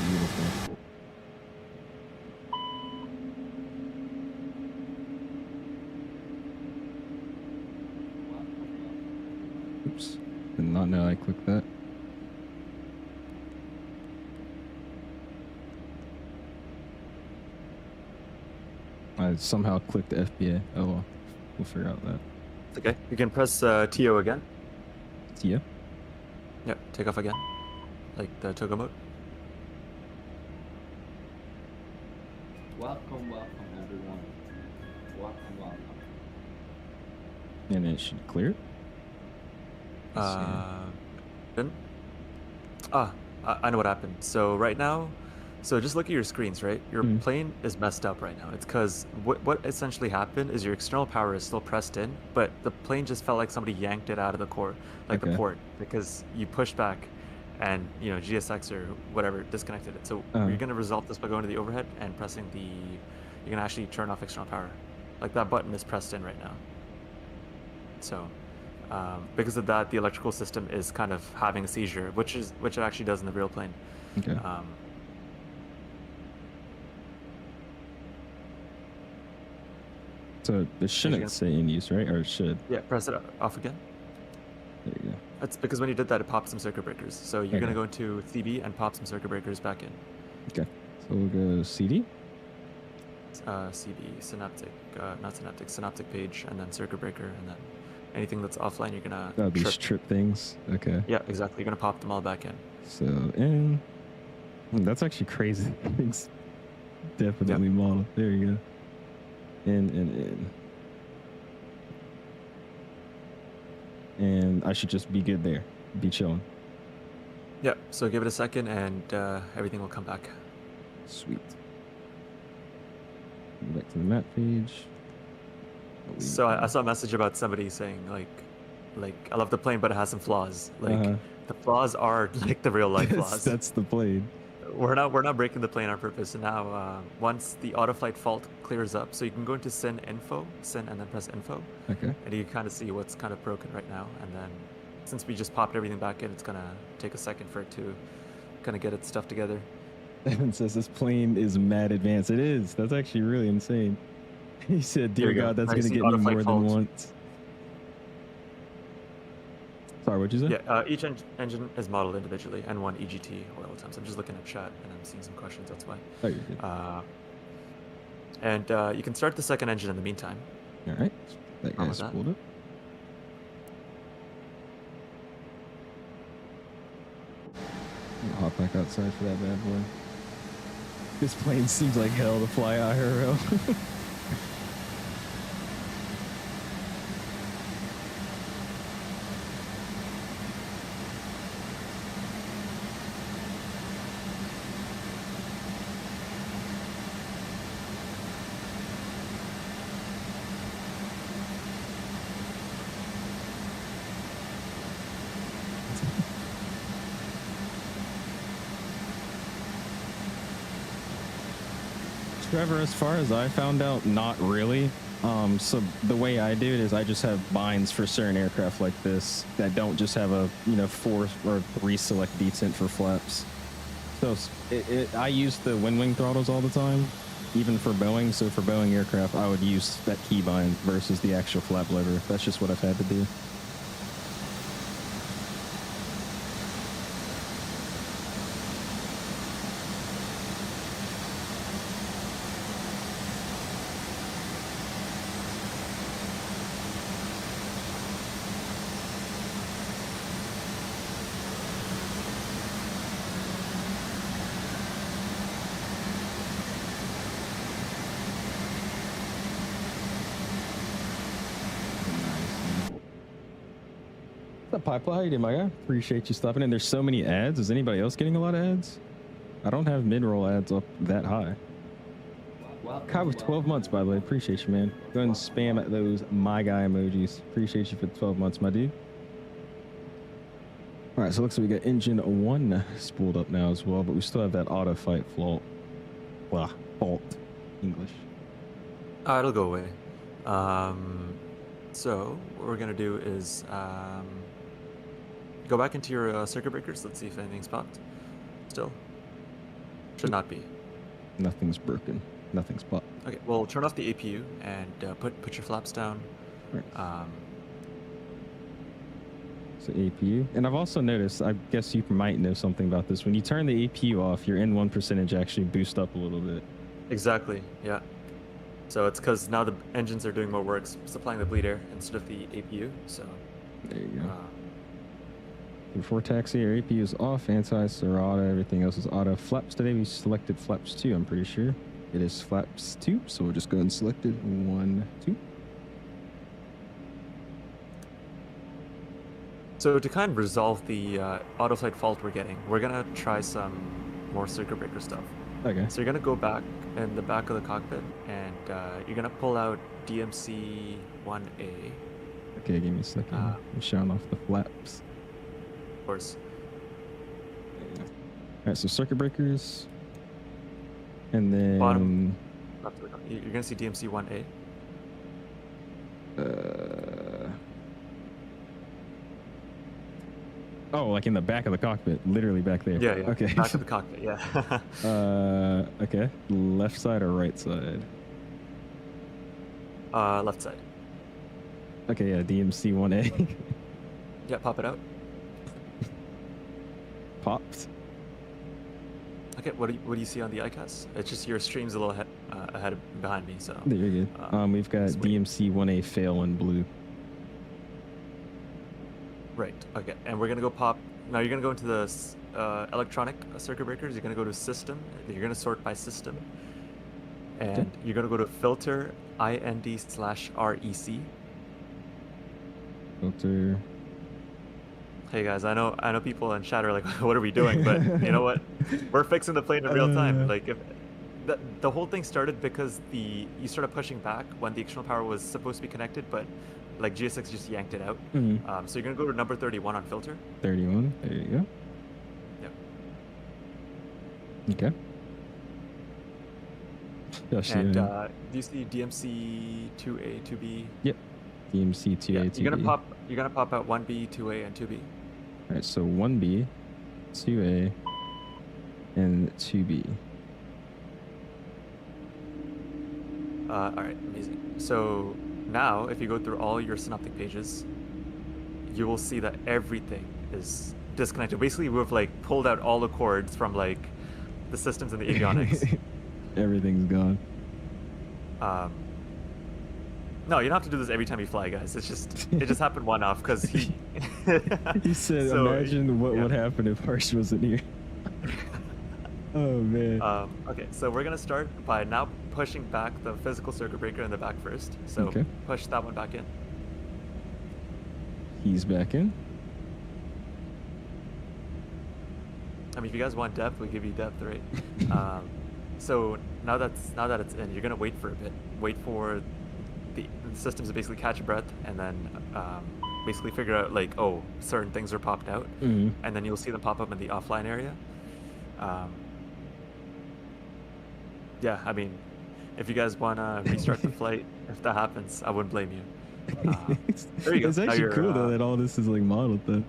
Beautiful. Oops. Did not know I clicked that. I somehow clicked FBA. Oh well. We'll figure out that. It's okay. You can press TO again. Yeah. Yep, take off again. Like the toggle mode. Welcome everyone. Welcome. And it should clear. Then? I know what happened. So right now, so just look at your screens, right? Your plane is messed up right now. It's because what essentially happened is your external power is still pressed in, but the plane just felt like somebody yanked it out of the core, like the port, because you pushed back, and you know GSX or whatever disconnected it. So you're gonna resolve this by going to the overhead and pressing the. You're gonna actually turn off external power, like that button is pressed in right now. So. Because of that, the electrical system is kind of having a seizure, which it actually does in the real plane. Okay. So it shouldn't say in use, right? Or it should? Yeah, press it off again. There you go. That's because when you did that, it popped some circuit breakers. So you're gonna go into CB and pop some circuit breakers back in. Okay. So we'll go CD. CB, Synaptic, not Synaptic, Synaptic page, and then circuit breaker, and then anything that's offline, you're gonna These trip things. Okay. Yeah, exactly. You're gonna pop them all back in. So in. That's actually crazy. Things definitely modeled. There you go. In. And I should just be good there. Be chilling. Yeah. So give it a second, and everything will come back. Sweet. Go back to the map page. So I saw a message about somebody saying like I love the plane, but it has some flaws. Like the flaws are like the real life flaws. That's the plane. We're not breaking the plane on purpose. And now once the auto flight fault clears up, so you can go into SYN info, SYN, and then press info. Okay. And you can kind of see what's kind of broken right now. And then since we just popped everything back in, it's gonna take a second for it to kind of get its stuff together. Evan says this plane is mad advanced. It is. That's actually really insane. He said, dear God, that's going to get me more than once. Sorry, what'd you say? Yeah, each engine is modeled individually, and one EGT oil temps. I'm just looking at chat, and I'm seeing some questions, that's why. Oh, you're good. And you can start the second engine in the meantime. All right. That guy's pulled up. Hop back outside for that bad boy. This plane seems like hell to fly IRL. Trevor, as far as I found out, not really. So the way I do it is I just have binds for certain aircraft like this that don't just have a 4 or 3 select detent for flaps. So I use the wind wing throttles all the time, even for Boeing. So for Boeing aircraft, I would use that key bind versus the actual flap lever. That's just what I've had to do. What's up, Pipeline? How you doing, my guy? Appreciate you stopping in. There's so many ads. Is anybody else getting a lot of ads? I don't have mid-roll ads up that high. Kai with 12 months, by the way. Appreciate you, man. Go ahead and spam those my guy emojis. Appreciate you for 12 months, my dude. All right, so it looks like we got engine 1 spooled up now as well, but we still have that auto fight fault. Well, fault. English. It'll go away. So what we're gonna do is go back into your circuit breakers. Let's see if anything's popped. Still, should not be. Nothing's broken. Nothing's popped. Okay, well, turn off the APU and put your flaps down. Right. So APU, and I've also noticed, I guess you might know something about this. When you turn the APU off, your N1 percentage actually boosts up a little bit. Exactly. Yeah. So it's because now the engines are doing more work supplying the bleed air instead of the APU. So there you go. Before taxi, our APU is off, anti-is auto, everything else is auto. Flaps today, we selected flaps 2, I'm pretty sure. It is flaps 2, so we'll just go and select it. 1, 2. So to kind of resolve the auto flight fault we're getting, we're gonna try some more circuit breaker stuff. Okay. So you're gonna go back in the back of the cockpit and you're gonna pull out DMC 1A. Okay, give me a second. I'm showing off the flaps. Of course. All right, so circuit breakers, and then Bottom left of the you're gonna see DMC 1A. Oh, like in the back of the cockpit, literally back there. Yeah, yeah. Okay. Back of the cockpit, yeah. Okay. Left side or right side? Left side. Okay, yeah, DMC 1A. Yeah, pop it out. Popped. Okay, what do you see on the ICAS? It's just your stream's a little ahead behind me, so. There you go. We've got sweet. DMC 1A fail in blue. Right. Okay, and we're gonna go pop. Now you're gonna go into the electronic circuit breakers. You're gonna go to system. You're gonna sort by system, and Okay. you're gonna go to filter IND/REC. Filter. Hey guys, I know people in chat are like, what are we doing? But you know what? We're fixing the plane in real time. Like if the whole thing started because you started pushing back when the external power was supposed to be connected, but like GSX just yanked it out. Mm-hmm. So you're gonna go to number 31 on filter. 31. There you go. Yep. Okay. Gosh, And yeah. do you see DMC 2A, 2B? Yep. DMC 2A, Yeah, 2B. you're gonna pop out 1B, 2A, and 2B. All right, so 1B, 2A, and 2B. All right, amazing. So now, if you go through all your Synaptic pages, you will see that everything is disconnected. Basically, we've like pulled out all the cords from like the systems and the avionics. Everything's gone. No, you don't have to do this every time you fly, guys. It just happened one off because he. He said, So, imagine what yeah. would happen if Harsh wasn't here. Oh man. Okay, so we're gonna start by now pushing back the physical circuit breaker in the back first. So Okay. push that one back in. He's back in. I mean, if you guys want depth, we give you depth, right? So now that it's in, you're gonna wait for a bit. Wait for the systems to basically catch a breath, and then basically figure out like, oh, certain things are popped out, Mhm. and then you'll see them pop up in the offline area. Yeah, I mean, if you guys wanna restart the flight, if that happens, I wouldn't blame you. There you go. It's Now actually you're, cool though that all this is like modeled though.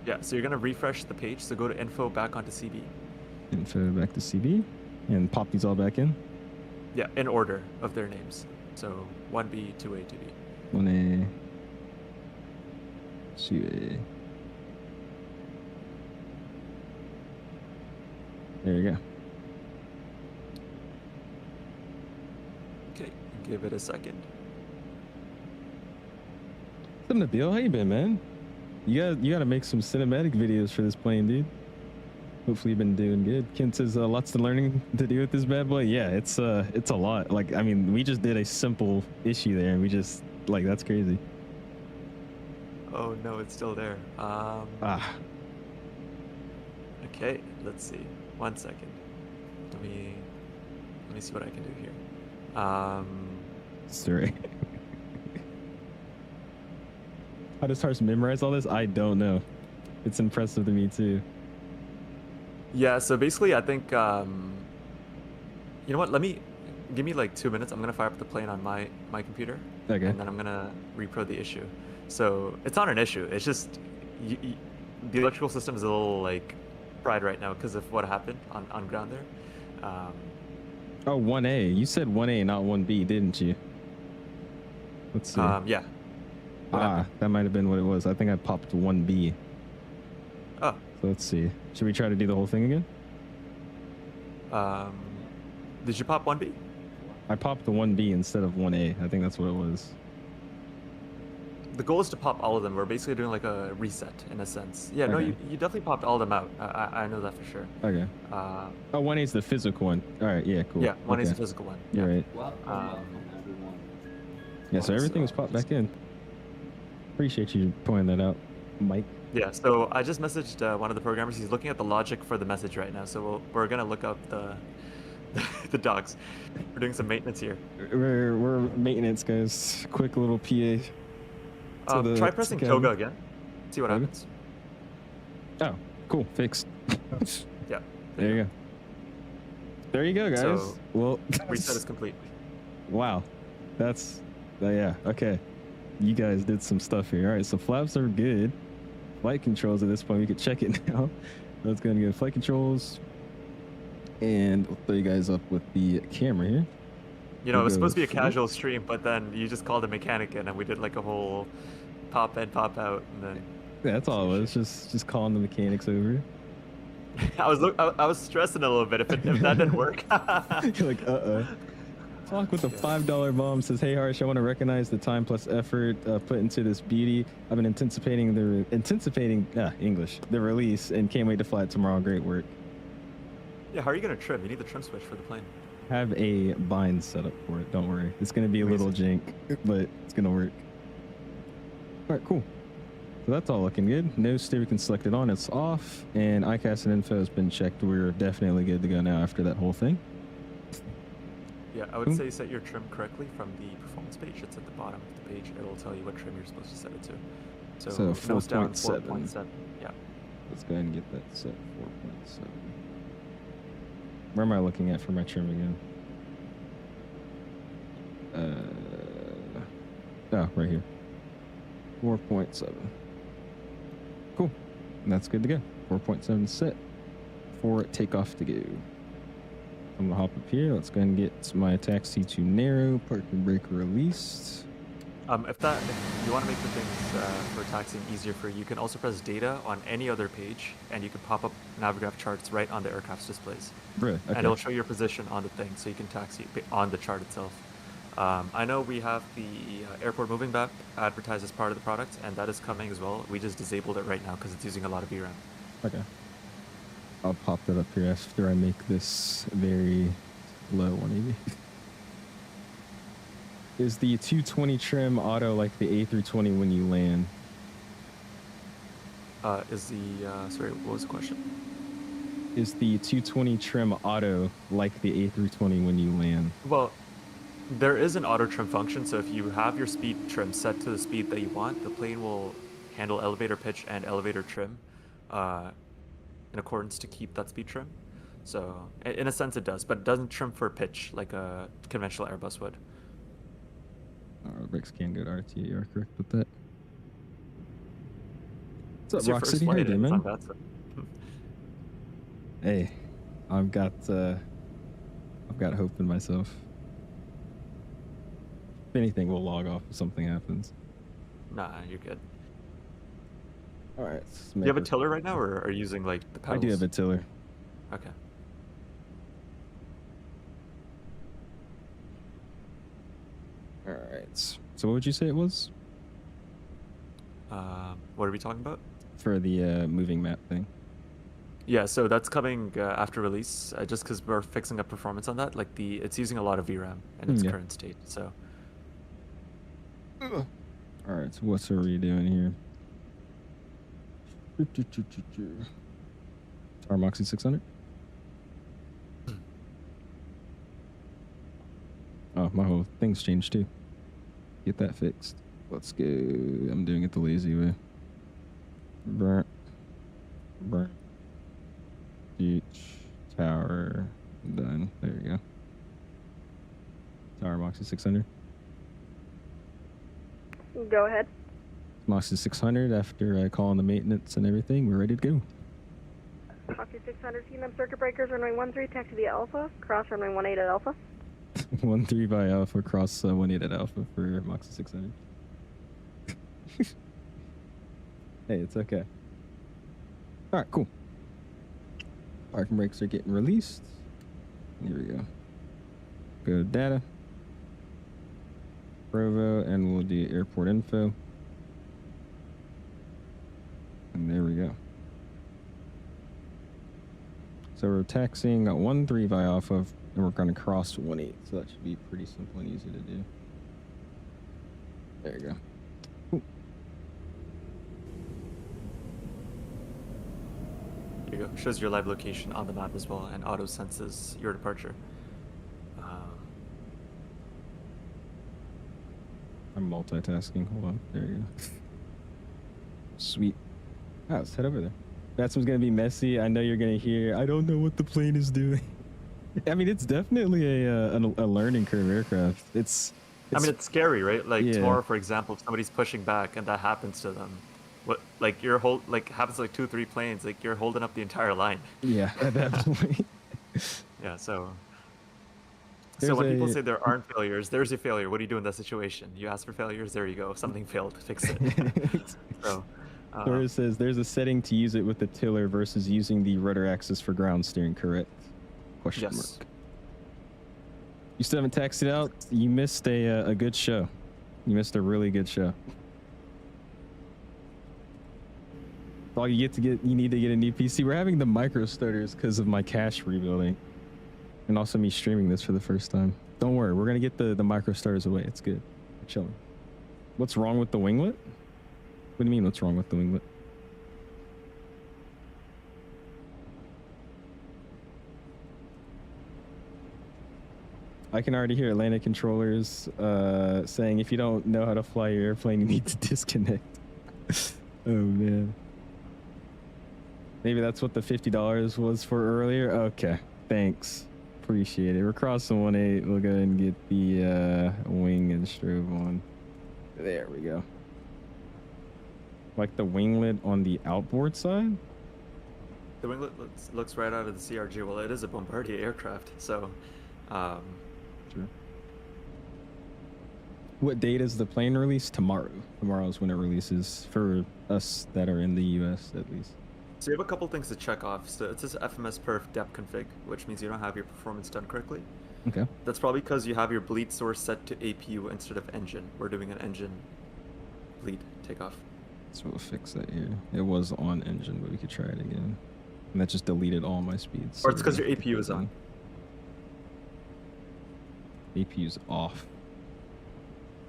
Yeah, so you're gonna refresh the page. So go to info, back onto CB. Info back to CB and pop these all back in. Yeah, in order of their names. So 1B, 2A, 2B. 1A, 2A. There you go. Okay, give it a second. What's up, Nabil? How you been, man? You gotta make some cinematic videos for this plane, dude. Hopefully you've been doing good. Kent says lots to learning to do with this bad boy. Yeah, it's a lot. Like, I mean, we just did a simple issue there, and we just like that's crazy. Oh no, it's still there. Okay, let's see. 1 second. Let me see what I can do here. Sorry. How does Hars memorize all this? I don't know. It's impressive to me too. Yeah, so basically I think you know what, give me like 2 minutes. I'm gonna fire up the plane on my computer. Okay. And then I'm gonna repro the issue. So it's not an issue, it's just the electrical system is a little like fried right now because of what happened on ground there. Oh, 1A. You said 1A, not 1B, didn't you? Let's see. Yeah. What happened? That might have been what it was. I think I popped 1B. Oh. So let's see. Should we try to do the whole thing again? Did you pop 1B? I popped the 1B instead of 1A. I think that's what it was. The goal is to pop all of them. We're basically doing like a reset in a sense. Yeah, no, Okay. you definitely popped all of them out. I know that for sure. Okay. Oh, 1A is the physical one. All right. Yeah, cool. Yeah, one is Okay. the physical one. You're Yeah. right. Welcome, everyone. Yeah, so everything was popped back in. Appreciate you pointing that out, Mike. Yeah, so I just messaged one of the programmers. He's looking at the logic for the message right now. So we're gonna look up the the dogs. We're doing some maintenance here. We're maintenance guys. Quick little PA. Try pressing KOGA again. See what KOGA? happens. Oh, cool. Fixed. Yeah. There you go. There you go, guys. So, well, Reset is complete. wow. That's, yeah, okay. You guys did some stuff here. All right, so flaps are good. Flight controls at this point, we could check it now. That's going to go flight controls. And we'll throw you guys up with the camera here. You know, it was We'll supposed to be a go through. casual stream, but then you just called a mechanic in and we did like a whole pop in, pop out, and then Yeah, that's all it was. Just calling the mechanics over. I was stressing a little bit if that didn't work. You're like, Talk with a $5 bomb says, "Hey Harsh, I want to recognize the time plus effort put into this beauty. I've been anticipating the release and can't wait to fly it tomorrow. Great work. Yeah, how are you gonna trim? You need the trim switch for the plane. Have a bind set up for it. Don't worry. It's gonna be a little jank, but it's gonna work. All right, cool. So that's all looking good. No stereocon selected on. It's off, and ICAS and info has been checked. We're definitely good to go now after that whole thing. Yeah, I would Cool. say set your trim correctly from the performance page. It's at the bottom of the page. It'll tell you what trim you're supposed to set it to. So nose down 4.7. 4.7. Yeah. Let's go ahead and get that set 4.7. Where am I looking at for my trim again? Oh, right here. 4.7. Cool. And that's good to go. 4.7 set for takeoff to go. I'm gonna hop up here. Let's go ahead and get my taxi to narrow, parking brake released. If you want to make the things for taxiing easier for you, you can also press data on any other page, and you can pop up Navigraph charts right on the aircraft's displays. Really? Okay. And it'll show your position on the thing, so you can taxi on the chart itself. I know we have the airport moving map advertised as part of the product, and that is coming as well. We just disabled it right now because it's using a lot of VRAM. Okay. I'll pop that up here after I make this very low 180. Is the 220 trim auto like the A320 when you land? Sorry, what was the question? Is the 220 trim auto like the A320 when you land? Well, there is an auto trim function, so if you have your speed trim set to the speed that you want, the plane will handle elevator pitch and elevator trim in accordance to keep that speed trim. So in a sense it does, but it doesn't trim for pitch like a conventional Airbus would. Rex can go to RT, you are correct with that. What's It's up, your Rock first City? How you flight, doing, it's man? not bad, so- Hey, I've got hope in myself. If anything, we'll log off if something happens. Nah, you're good. All right. Do you have a tiller right now, or are you using like the I pedals? do have a tiller. Okay. All right. So what would you say it was What are we talking about? for the moving map thing? Yeah, so that's coming after release, just because we're fixing up performance on that. Like it's using a lot of VRAM in its Yeah. current state. So All right. So what are we doing here? Moxie 600. Oh, my whole thing's changed too. Get that fixed. Let's go. I'm doing it the lazy way. Burnt. Beach. Tower. Done. There we go. Tower Moxie 600. Go ahead. Moxie 600 after calling the maintenance and everything. We're ready to go. Foxy 600, CNM circuit breakers, runway 13, taxi via Alpha, cross runway 18 at Alpha. 1-3 by Alpha, cross 1-8 at Alpha for Moxie 600. Hey, it's okay. All right, cool. Parking brakes are getting released. Here we go. Go to data. Provo, and we'll do airport info. And there we go. So we're taxiing at 1-3 by Alpha, and we're going to cross 1-8. So that should be pretty simple and easy to do. There you go. Cool. here you go. Shows your live location on the map as well, and auto senses your departure. I'm multitasking. Hold on. There you go. Sweet. Ah, let's head over there. That's what's going to be messy. I know you're going to hear, I don't know what the plane is doing. I mean, it's definitely a learning curve aircraft. I mean, it's scary, right? Like Yeah. tomorrow, for example, if somebody's pushing back and that happens to them, what, like happens to like 2 or 3 planes, like you're holding up the entire line. Yeah, at that point. Yeah, so There's when people a- say there aren't failures, there's a failure. What do you do in that situation? You ask for failures, there you go. Something failed, fix it. So, Where it says there's a setting to use it with the tiller versus using the rudder axis for ground steering, correct? Question yes. mark. You still haven't taxied out? You missed a good show. You missed a really good show. All you need to get a new PC. We're having the micro stutters because of my cache rebuilding. And also me streaming this for the first time. Don't worry, we're gonna get the micro starters away. It's good. We're chilling. What's wrong with the winglet? What do you mean what's wrong with the winglet? I can already hear Atlantic controllers saying if you don't know how to fly your airplane, you need to disconnect. Oh man. Maybe that's what the $50 was for earlier. Okay, thanks. Appreciate it. We're crossing 1-8. We'll go ahead and get the wing and strobe on. There we go. Like the winglet on the outboard side? The winglet looks right out of the CRG. Well, it is a Bombardier aircraft, so Sure. What date is the plane release? Tomorrow. Tomorrow is when it releases for us that are in the US at least. So you have a couple things to check off. So it says FMS perf dep config, which means you don't have your performance done correctly. Okay. That's probably because you have your bleed source set to APU instead of engine. We're doing an engine bleed takeoff. So we'll fix that here. It was on engine, but we could try it again. And that just deleted all my speeds. Or it's because your APU is on. APU's off.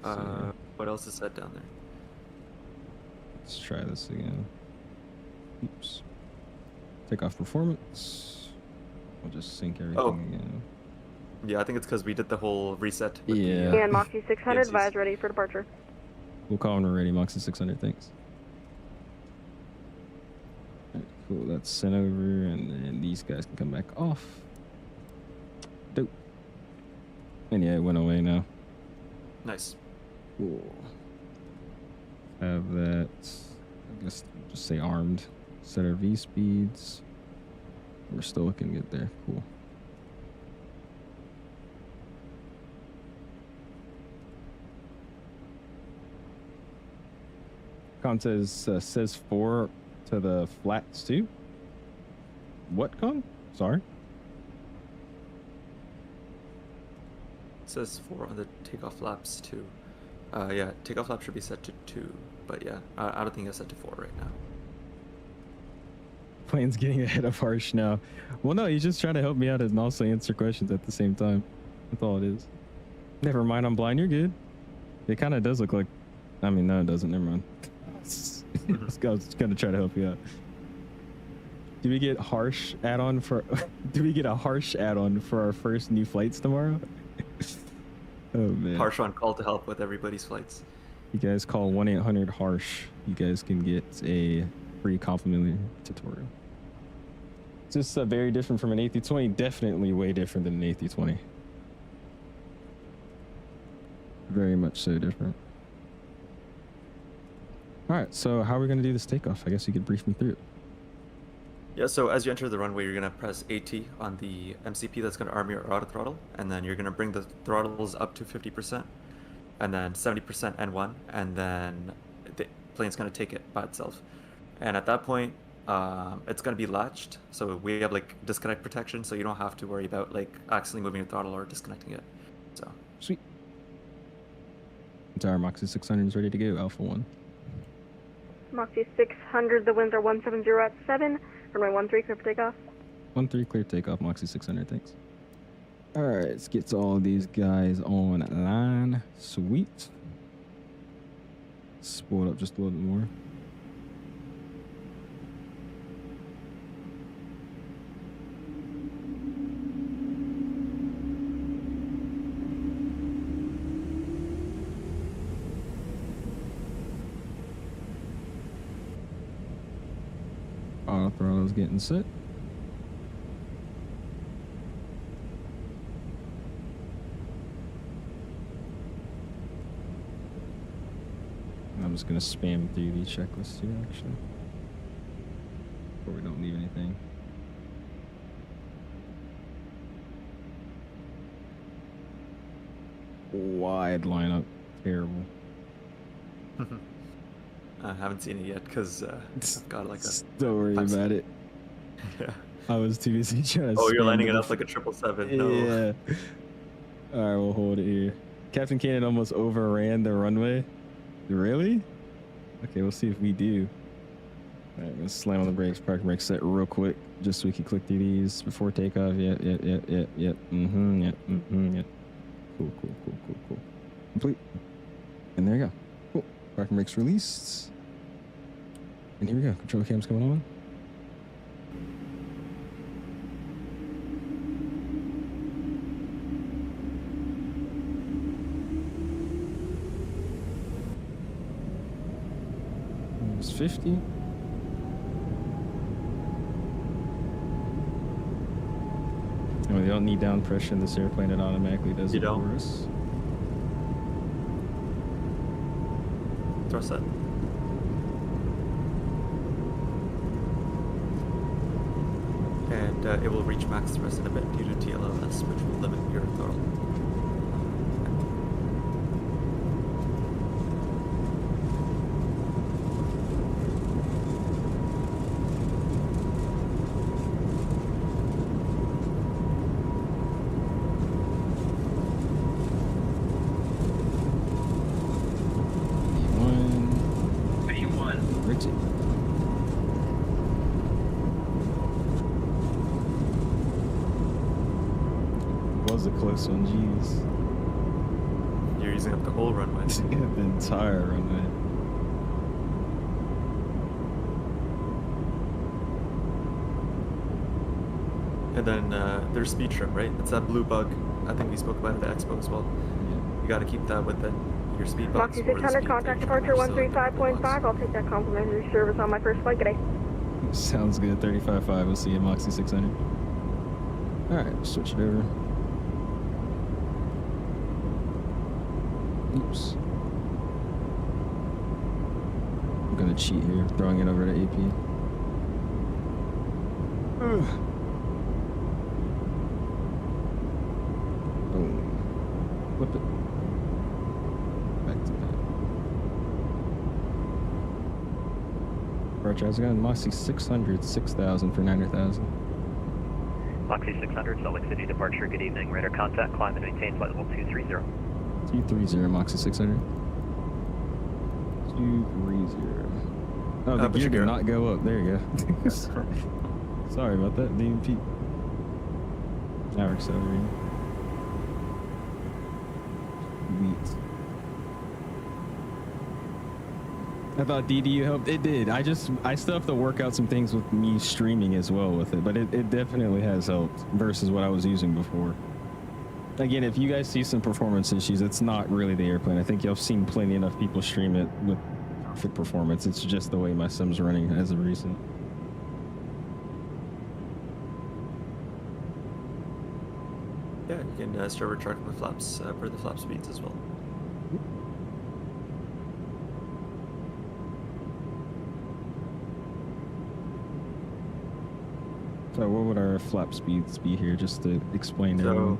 So, What else is set down there? let's try this again. Oops. Take off performance. We'll just sync everything again. Yeah, I think it's because we did the whole reset. With Yeah. The, And Moxie 600, PMCs. advise ready for departure. We'll call when we're ready. Moxie 600, thanks. Alright, cool. That's sent over, and then these guys can come back off. Dope. And yeah, it went away now. Nice. Cool. Have that. I guess just say armed. Set our V speeds. We're still looking good there. Cool. Con says 4 to the flats too. What, Con? Sorry. It says 4 on the takeoff flaps too. Yeah, takeoff flap should be set to 2, but yeah, I don't think it's set to 4 right now. Plane's getting ahead of Harsh now. Well, no, he's just trying to help me out and also answer questions at the same time. That's all it is. Never mind, I'm blind. You're good. It kind of does look like. I mean, no, it doesn't. Never mind. I was gonna try to help you out. Do we get Harsh add-on for? Do we get a Harsh add-on for our first new flights tomorrow? Oh man. Harsh on call to help with everybody's flights. You guys call 1-800-HARSH. You guys can get a free complimentary tutorial. It's just very different from an A320. Definitely way different than an A320. Very much so different. All right, so how are we going to do this takeoff? I guess you could brief me through it. Yeah, so as you enter the runway, you're going to press AT on the MCP that's going to arm your auto throttle, and then you're going to bring the throttles up to 50%, and then 70% N1, and then the plane's going to take it by itself. And at that point, it's going to be latched, so we have like disconnect protection, so you don't have to worry about like accidentally moving your throttle or disconnecting it. So Sweet. Entire Moxie 600 is ready to go, Alpha 1. Moxie 600, the winds are 170 at 7. Runway 13, clear for takeoff. 13, clear takeoff, Moxie 600, thanks. All right, let's get all these guys online. Sweet. Spoil up just a little bit more. Auto throttle's getting set. I'm just gonna spam through the checklist here, actually, before we don't leave anything. Wide lineup, terrible. I haven't seen it yet because I've got like a. Don't worry I've about it. Yeah. I was too busy trying to. Oh, you're spam lining it the up like a 777. No. Yeah. All right, we'll hold it here. Captain Cannon almost overran the runway. Really? Okay, we'll see if we do. All right, let's slam on the brakes, parking brake set real quick, just so we can click through these before takeoff. Yep. Cool. Complete. And there you go. Cool. Parking brakes released. And here we go. Control cam's coming on. It's 50. And we don't need down pressure in this airplane. It automatically does You it don't? for us. Thrust set. And it will reach max thrust in a bit due to TLLS, which will limit your throttle. B1. Richard. close one, jeez. You're using up the whole runway. The entire runway. And then there's speed trim, right? It's that blue bug. I think we spoke about it at Expo as well. Yeah. You got to keep that within your speed bugs. Foxy 600, contact departure 135.5. I'll take that complimentary service on my first flight today. Sounds good. 35.5. We'll see you, Moxie 600. All right, switch it over. Oops. I'm gonna cheat here, throwing it over to AP. Ugh. Boom. Flip it. Back to that. Roger, how's it going? Moxie 600, 6,000 for 9,000. Moxie 600, Salt Lake City departure. Good evening. Radar contact. Climb and maintain flight level 230. 230, Moxie 600. 230. Oh, the gear did not go up. There you go. Sorry about that, DMP. Now we're accelerating. Sweet. I thought DDU helped. It did. I still have to work out some things with me streaming as well with it, but it definitely has helped versus what I was using before. Again, if you guys see some performance issues, it's not really the airplane. I think y'all have seen plenty enough people stream it with perfect performance. It's just the way my sim's running as of recent. Yeah, you can start retracting the flaps for the flap speeds as well. So what would our flap speeds be here, just to explain to everyone?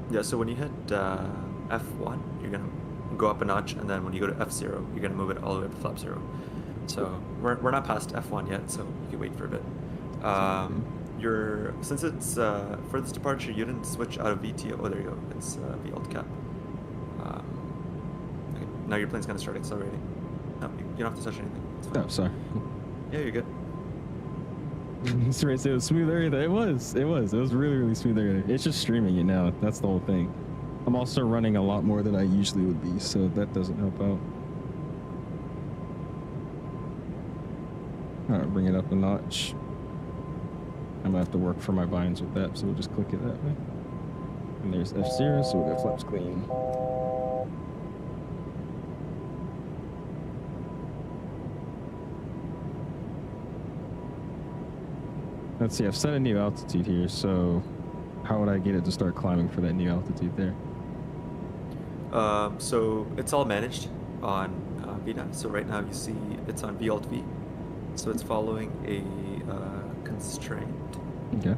Yeah, so when you hit F1, you're going to go up a notch, and then when you go to F0, you're going to move it all the way up to flap 0. So we're not past F1 yet, so you can wait for a bit. Since it's for this departure, you didn't switch out of VTO. Oh, there you go. It's VLT cap. Okay, now your plane's going to start accelerating. No, you don't have to touch anything. It's fine. Oh, sorry. Yeah, you're good. It was smooth everything. It was really, really smooth everything. It's just streaming it now. That's the whole thing. I'm also running a lot more than I usually would be, so that doesn't help out. All right, bring it up a notch. I'm gonna have to work for my binds with that, so we'll just click it that way. And there's F0, so we'll get flaps clean. Let's see, I've set a new altitude here, so how would I get it to start climbing for that new altitude there? So it's all managed on VNAV. So right now you see it's on VLT. So it's following a constraint. Okay.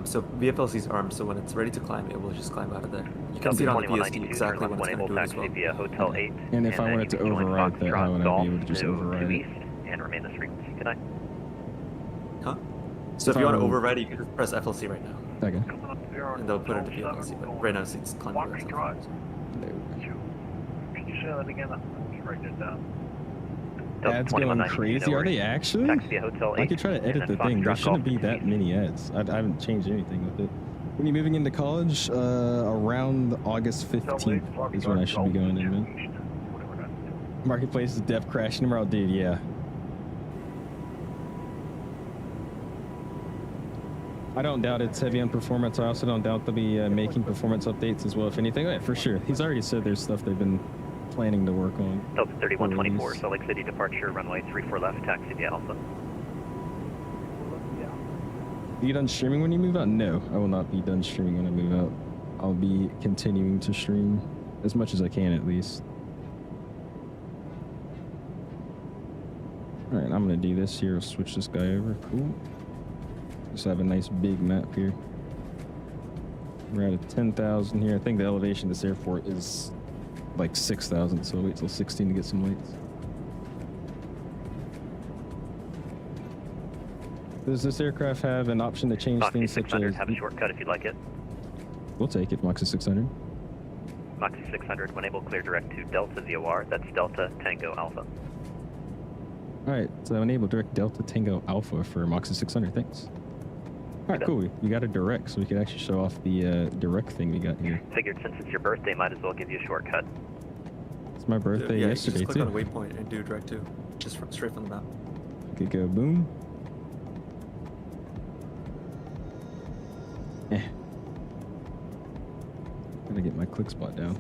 So VFLC's armed, so when it's ready to climb, it will just climb out of there. You can see it on the PSD exactly what it's going to do as well. Via Hotel 8. And if I wanted to override that, how would I be able to just override it? And remain this frequency. Good night. Huh? So if you want to override it, you can just press FLC right now. Okay. And they'll put it into VFLC, but right now it's climbing by itself. Can you say that again? I'm writing it down. Ads going crazy? Are they actually? I could try to edit the thing. There shouldn't be that many ads. I haven't changed anything with it. When you're moving into college, around August 15th is when I should be going in, man. Marketplace is depth crash tomorrow, dude, yeah. I don't doubt it's heavy on performance. I also don't doubt they'll be making performance updates as well, if anything. Oh, yeah, for sure. He's already said there's stuff they've been planning to work on. Delta 3124, Salt Lake City departure, runway 34 left, taxi via Alpha. Are you done streaming when you move out? No, I will not be done streaming when I move out. I'll be continuing to stream as much as I can, at least. All right, I'm gonna do this here. I'll switch this guy over. Cool. Just have a nice big map here. We're at 10,000 here. I think the elevation to this airport is like 6,000, so I'll wait till 16 to get some lights. Does this aircraft have an option to change Moxie things such 600, as... have a shortcut if you'd like it. We'll take it, Moxie 600. Moxie 600, when able, clear direct to Delta VOR. That's Delta Tango Alpha. All right, so enable direct Delta Tango Alpha for Moxie 600, thanks. right, cool. We got a direct, so we can actually show off the direct thing we got here. Figured since it's your birthday, might as well give you a shortcut. It's my birthday Yeah, yesterday you just click too. on a waypoint and do direct to, just straight from the map. Could go boom. Gotta get my click spot down.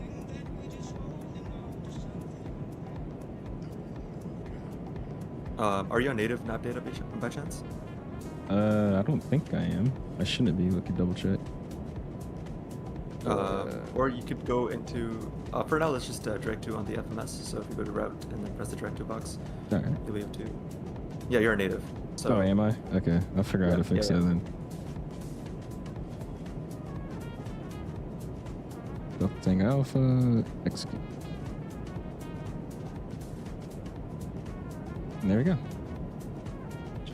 Are you on native nav data by chance? I don't think I am. I shouldn't be. We could double check. Or you could go into, for now, let's just direct to on the FMS. So if you go to route and then press the direct to box, All right. you'll be able to. Yeah, you're a native. So Oh, am I? Okay, I'll figure out how to fix that then. Thing alpha, execute. And there we go.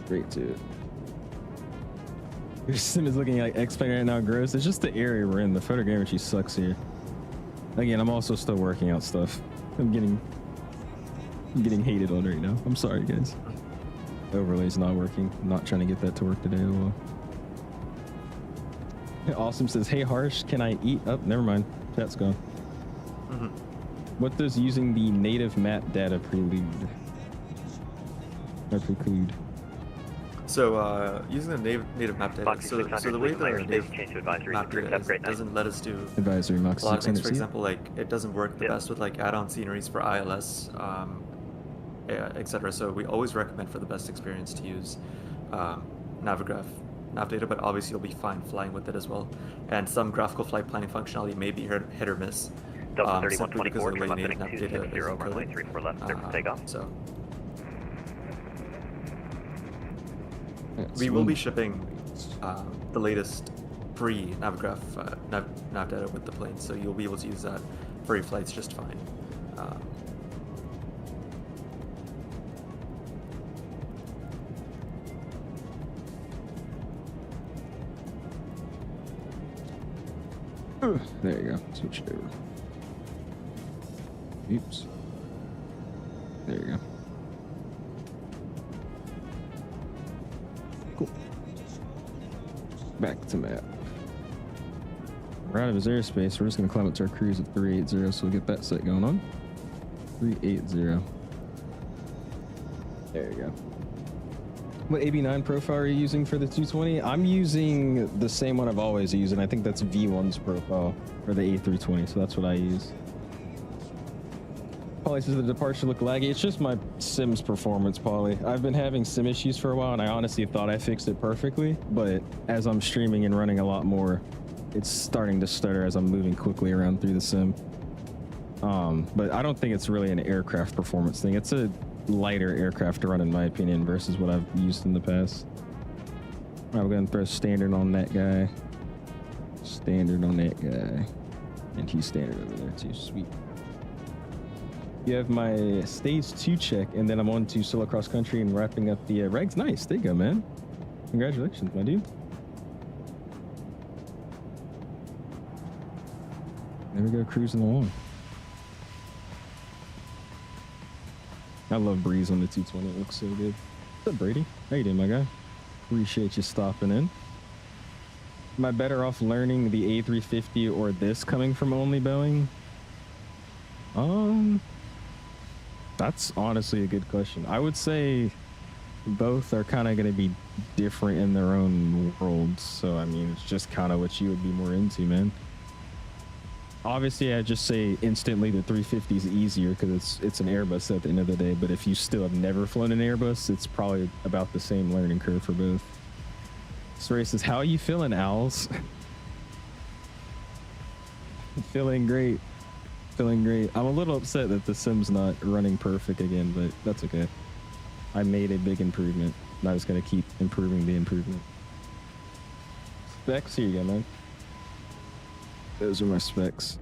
Straight to it. Your sim is looking like X-Plane right now, gross. It's just the area we're in. The photogrammetry sucks here. Again, I'm also still working out stuff. I'm getting hated on right now. I'm sorry, guys. Overlay's not working. I'm not trying to get that to work today at all. Awesome says, hey Harsh, can I eat? Oh, never mind. Chat's gone. What does using the native map data preclude? So using the native map data, Foxy so 600, the way please the declare native stage change to advisory. map data Have a is, great night. doesn't let us do Advisory a Max lot of things. For 600. example, like it doesn't work the best with like add-on sceneries for ILS, etc. So we always recommend for the best experience to use Navigraph nav data, but obviously you'll be fine flying with it as well. And some graphical flight planning functionality may be hit or miss. Delta Simply because 3124, of the way trim up native heading nav data is 260, runway encoded. 34 left, clear for takeoff. So That's we will one. be shipping the latest pre-Navigraph nav data with the plane, so you'll be able to use that for your flights just fine. There you go. Switch it over. Oops. There you go. Cool. Back to map. We're out of his airspace. We're just going to climb up to our cruise at 380, so we'll get that set going on. 380. There you go. What AB9 profile are you using for the 220? I'm using the same one I've always used, and I think that's V1's profile for the A320, so that's what I use. Polly says the departure looked laggy. It's just my sim's performance, Polly. I've been having sim issues for a while, and I honestly thought I fixed it perfectly, but as I'm streaming and running a lot more, it's starting to stutter as I'm moving quickly around through the sim. But I don't think it's really an aircraft performance thing. It's a lighter aircraft to run, in my opinion, versus what I've used in the past. All right, we're going to throw standard on that guy. Standard on that guy. And he's standard over there too. Sweet. You have my stage 2 check, and then I'm on to solo cross country and wrapping up the regs. Nice. There you go, man. Congratulations, my dude. There we go, cruising along. I love Breeze on the 220. It looks so good. What's up, Brady? How you doing, my guy? Appreciate you stopping in. Am I better off learning the A350 or this coming from only Boeing? That's honestly a good question. I would say both are kind of going to be different in their own worlds. So, I mean, it's just kind of what you would be more into, man. Obviously, I just say instantly the 350 is easier because it's an Airbus at the end of the day. But if you still have never flown an Airbus, it's probably about the same learning curve for both. Story says, how are you feeling, Owls? Feeling great. Feeling great. I'm a little upset that the sim's not running perfect again, but that's okay. I made a big improvement, and I'm just going to keep improving the improvement. Specs, here you go, man. Those are my specs.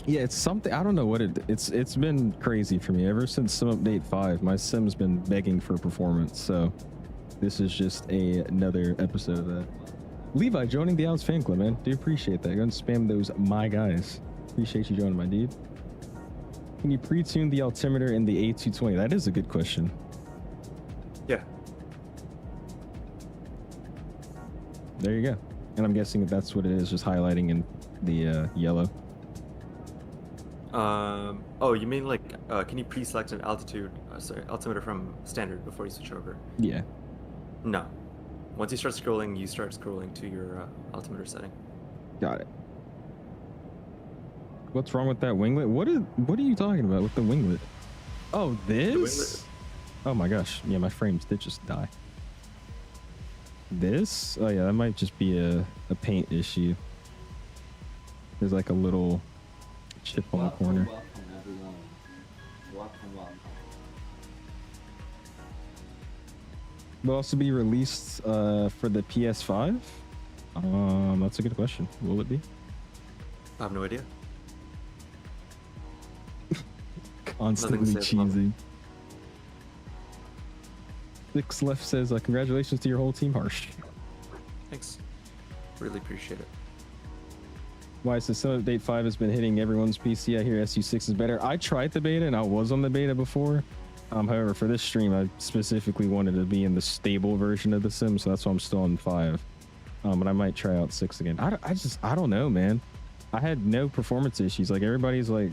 Yeah, it's something, I don't know what it's been crazy for me ever since sim update 5. My sim's been begging for performance, so this is just another episode of that. Levi joining the Owls fan club, man. Do appreciate that. Go and spam those my guys. Appreciate you joining, my dude. Can you pre-tune the altimeter in the A220? That is a good question. Yeah. there you go. And I'm guessing that's what it is, just highlighting in the yellow. Oh, you mean like, can you pre-select an altimeter from standard before you switch over? Yeah. No. Once you start scrolling, you start scrolling to your altimeter setting. Got it. What's wrong with that winglet? What are you talking about with the winglet? Oh, this? Oh my gosh. Yeah, my frames did just die. This? Oh yeah, that might just be a paint issue. There's like a little chip on the corner. Welcome, everyone. Welcome. Will also be released for the PS5? That's a good question. Will it be? I have no idea. Constantly cheesy. Six Left says, congratulations to your whole team, Harsh. Thanks. Really appreciate it. Why says some update 5 has been hitting everyone's PC. I hear SU6 is better. I tried the beta and I was on the beta before. However, for this stream, I specifically wanted to be in the stable version of the sim, so that's why I'm still on 5. But I might try out 6 again. I don't know, man. I had no performance issues. Like, everybody's like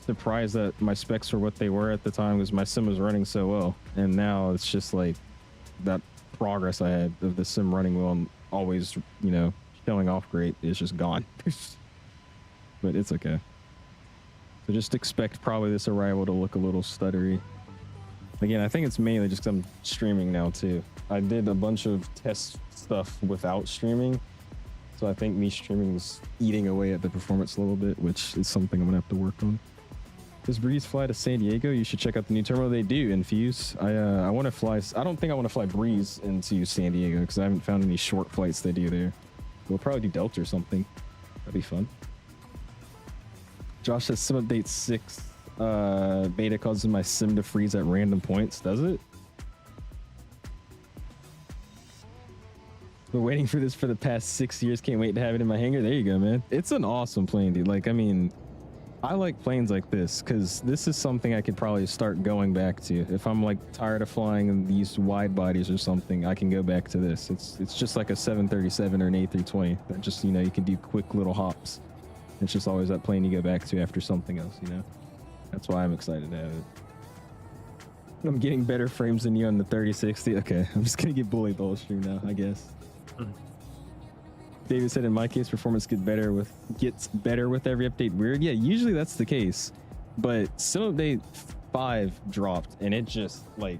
surprised that my specs were what they were at the time because my sim was running so well. And now it's just like that progress I had of the sim running well and always, you know, showing off great is just gone. But it's okay. So just expect probably this arrival to look a little stuttery. Again, I think it's mainly just because I'm streaming now too. I did a bunch of test stuff without streaming. So I think me streaming is eating away at the performance a little bit, which is something I'm gonna have to work on. Does Breeze fly to San Diego? You should check out the new terminal. They do, Infuse. I want to fly. I don't think I want to fly Breeze into San Diego because I haven't found any short flights they do there. We'll probably do Delta or something. That'd be fun. Josh says sim update 6 beta causes my sim to freeze at random points. Does it? Been waiting for this for the past 6 years. Can't wait to have it in my hangar. There you go, man. It's an awesome plane, dude. Like, I mean, I like planes like this because this is something I could probably start going back to. If I'm like tired of flying in these wide bodies or something, I can go back to this. It's just like a 737 or an A320 that just, you know, you can do quick little hops. It's just always that plane you go back to after something else, you know? That's why I'm excited to have it. I'm getting better frames than you on the 3060. Okay, I'm just gonna get bullied the whole stream now, I guess. David said, in my case, performance gets better with every update. Weird. Yeah, usually that's the case. But sim update 5 dropped and it just like,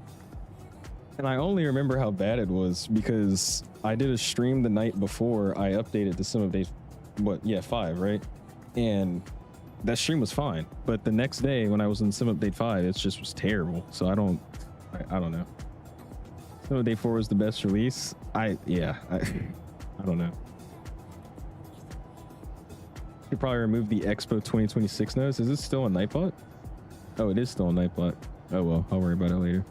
and I only remember how bad it was because I did a stream the night before I updated the sim update, 5, right? And that stream was fine. But the next day when I was in sim update 5, it just was terrible. So I don't know. Sim update 4 was the best release. I don't know. Could probably remove the Expo 2026 notice. Is it still on Nightbot? Oh, it is still on Nightbot. Oh well, I'll worry about it later.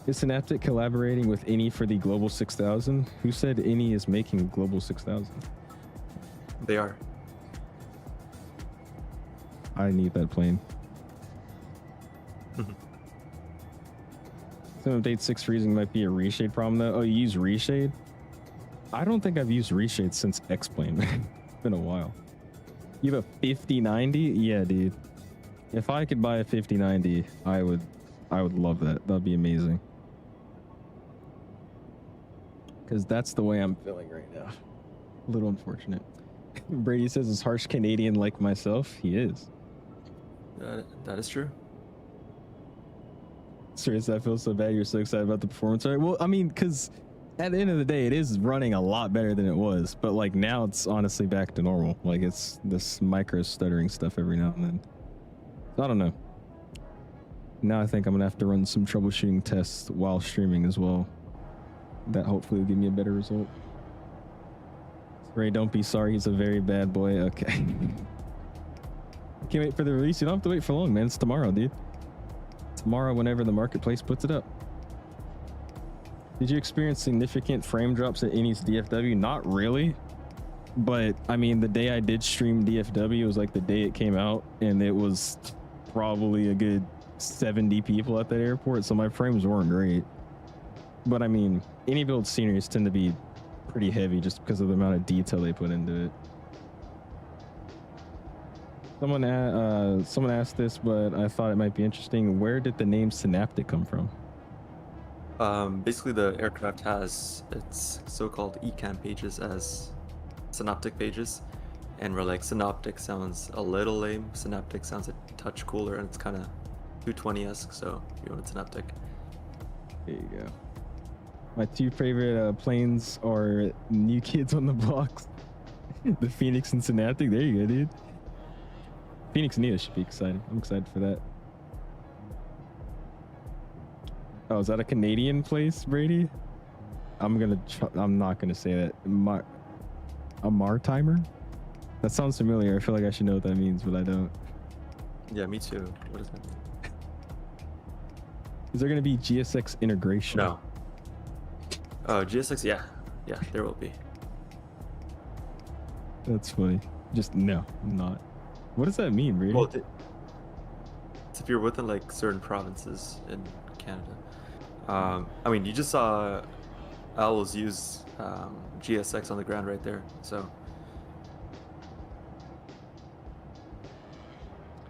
Is Synaptic collaborating with any for the Global 6000? Who said any is making Global 6000? They are. I need that plane. Some update 6 freezing might be a reshade problem though. Oh, you use reshade? I don't think I've used reshade since X-Plane. It's been a while. You have a 5090? Yeah, dude. If I could buy a 5090, I would love that. That'd be amazing. Because that's the way I'm feeling right now. A little unfortunate. Brady says, is Harsh Canadian like myself? He is. That is true. Seriously, I feel so bad you're so excited about the performance. All right, well, I mean, because at the end of the day, it is running a lot better than it was. But like now it's honestly back to normal. Like it's this micro stuttering stuff every now and then. So I don't know. Now I think I'm going to have to run some troubleshooting tests while streaming as well. That hopefully will give me a better result. Ray, don't be sorry. He's a very bad boy. Okay. Can't wait for the release. You don't have to wait for long, man. It's tomorrow, dude. Tomorrow, whenever the marketplace puts it up. Did you experience significant frame drops at any's DFW? Not really. But, I mean, the day I did stream DFW was like the day it came out. And it was probably a good 70 people at that airport. So my frames weren't great. But, I mean, any build sceneries tend to be pretty heavy just because of the amount of detail they put into it. Someone asked this, but I thought it might be interesting. Where did the name SYNAPTIC come from? Basically, the aircraft has its so-called ECAM pages as synoptic pages, and we're like, synoptic sounds a little lame. Synaptic sounds a touch cooler, and it's kind of 220-esque, so we wanted synaptic. There you go. My two favorite planes are New Kids on the Block, the Phoenix and Synaptic. There you go, dude. Phoenix and Neo should be exciting. I'm excited for that. Oh, is that a Canadian place, Brady? I'm not gonna say that. A Martimer? That sounds familiar. I feel like I should know what that means, but I don't. Yeah, me too. What does that mean? Is there gonna be GSX integration? No. Oh, GSX, yeah, there will be. That's funny. Just no, I'm not. What does that mean, Brady? Well, it's if you're within like certain provinces in Canada. I mean, you just saw owls use GSX on the ground right there. So,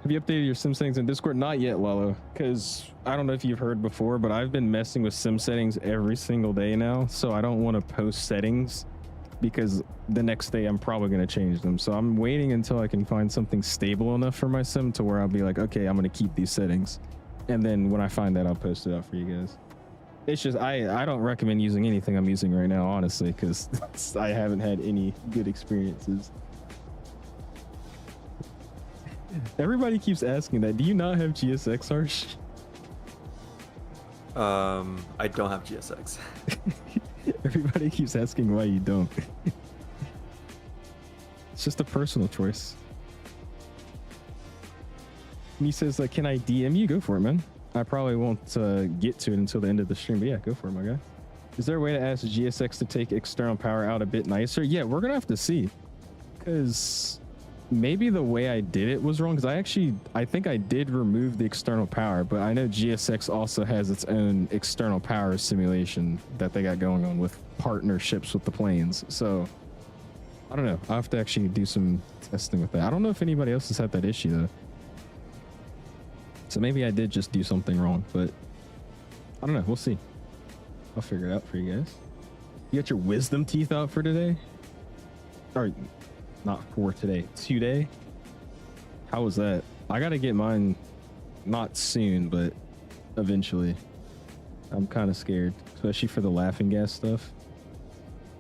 have you updated your sim settings in Discord? Not yet, Lalo, because I don't know if you've heard before, but I've been messing with sim settings every single day now, so I don't want to post settings because the next day I'm probably going to change them. So I'm waiting until I can find something stable enough for my sim to where I'll be like, okay, I'm going to keep these settings. And then when I find that, I'll post it out for you guys. It's just, I don't recommend using anything I'm using right now, honestly, because I haven't had any good experiences. Everybody keeps asking that. Do you not have GSX, Harsh? I don't have GSX. Everybody keeps asking why you don't. It's just a personal choice. He says, can I DM you? Go for it, man. I probably won't get to it until the end of the stream, but yeah, go for it, my guy. Is there a way to ask GSX to take external power out a bit nicer? Yeah, we're gonna have to see, because maybe the way I did it was wrong, because I think I did remove the external power, but I know GSX also has its own external power simulation that they got going on with partnerships with the planes. So I don't know. I'll have to actually do some testing with that. I don't know if anybody else has had that issue though. So maybe I did just do something wrong, but I don't know. We'll see. I'll figure it out for you guys. You got your wisdom teeth out for today? Or not for today, today? How was that? I gotta get mine, not soon, but eventually. I'm kind of scared, especially for the laughing gas stuff.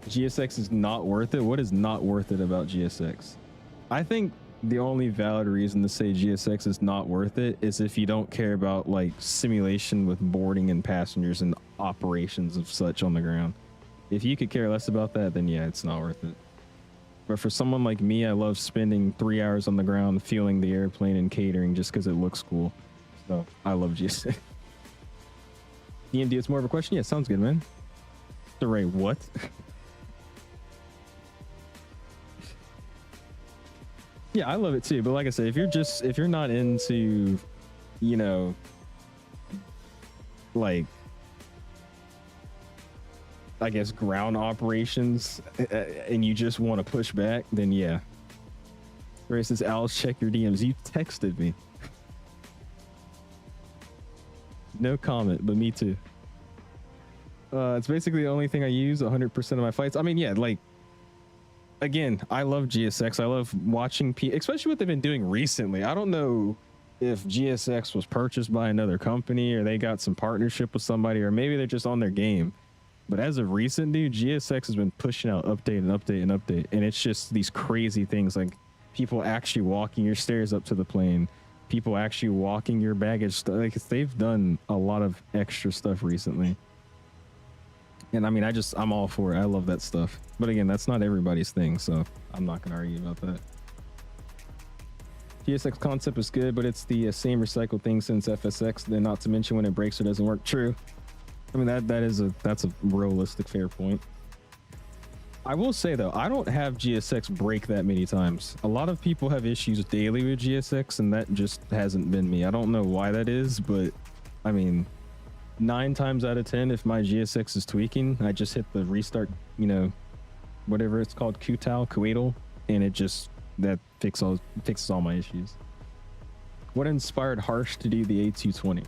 GSX is not worth it. What is not worth it about GSX? I think the only valid reason to say GSX is not worth it is if you don't care about like simulation with boarding and passengers and operations of such on the ground. If you could care less about that, then yeah, it's not worth it. But for someone like me, I love spending 3 hours on the ground fueling the airplane and catering just because it looks cool. So I love GSX. DMD, it's more of a question. Yeah, sounds good, man. DeRay, what? Yeah, I love it too. But like I said, if you're not into, you know, like, I guess ground operations and you just want to push back, then yeah. Ray says, Alice, check your DMs. You texted me. No comment, but me too. It's basically the only thing I use 100% of my flights. I mean, yeah, like, again, I love GSX. I love watching especially what they've been doing recently. I don't know if GSX was purchased by another company or they got some partnership with somebody, or maybe they're just on their game. But as of recent, dude, GSX has been pushing out update and update and update. And it's just these crazy things, like people actually walking your stairs up to the plane, people actually walking your baggage. Like, they've done a lot of extra stuff recently. And I mean, I'm all for it. I love that stuff. But again, that's not everybody's thing, so I'm not going to argue about that. GSX concept is good, but it's the same recycled thing since FSX, then not to mention when it breaks or doesn't work. True. I mean, that's a realistic, fair point. I will say though, I don't have GSX break that many times. A lot of people have issues daily with GSX, and that just hasn't been me. I don't know why that is, but I mean, 9 times out of 10, if my GSX is tweaking, I just hit the restart, you know, whatever it's called, 𝐂𝐫𝐚𝐢𝐳, and it just that fixes all my issues. What inspired Harsh to do the A220?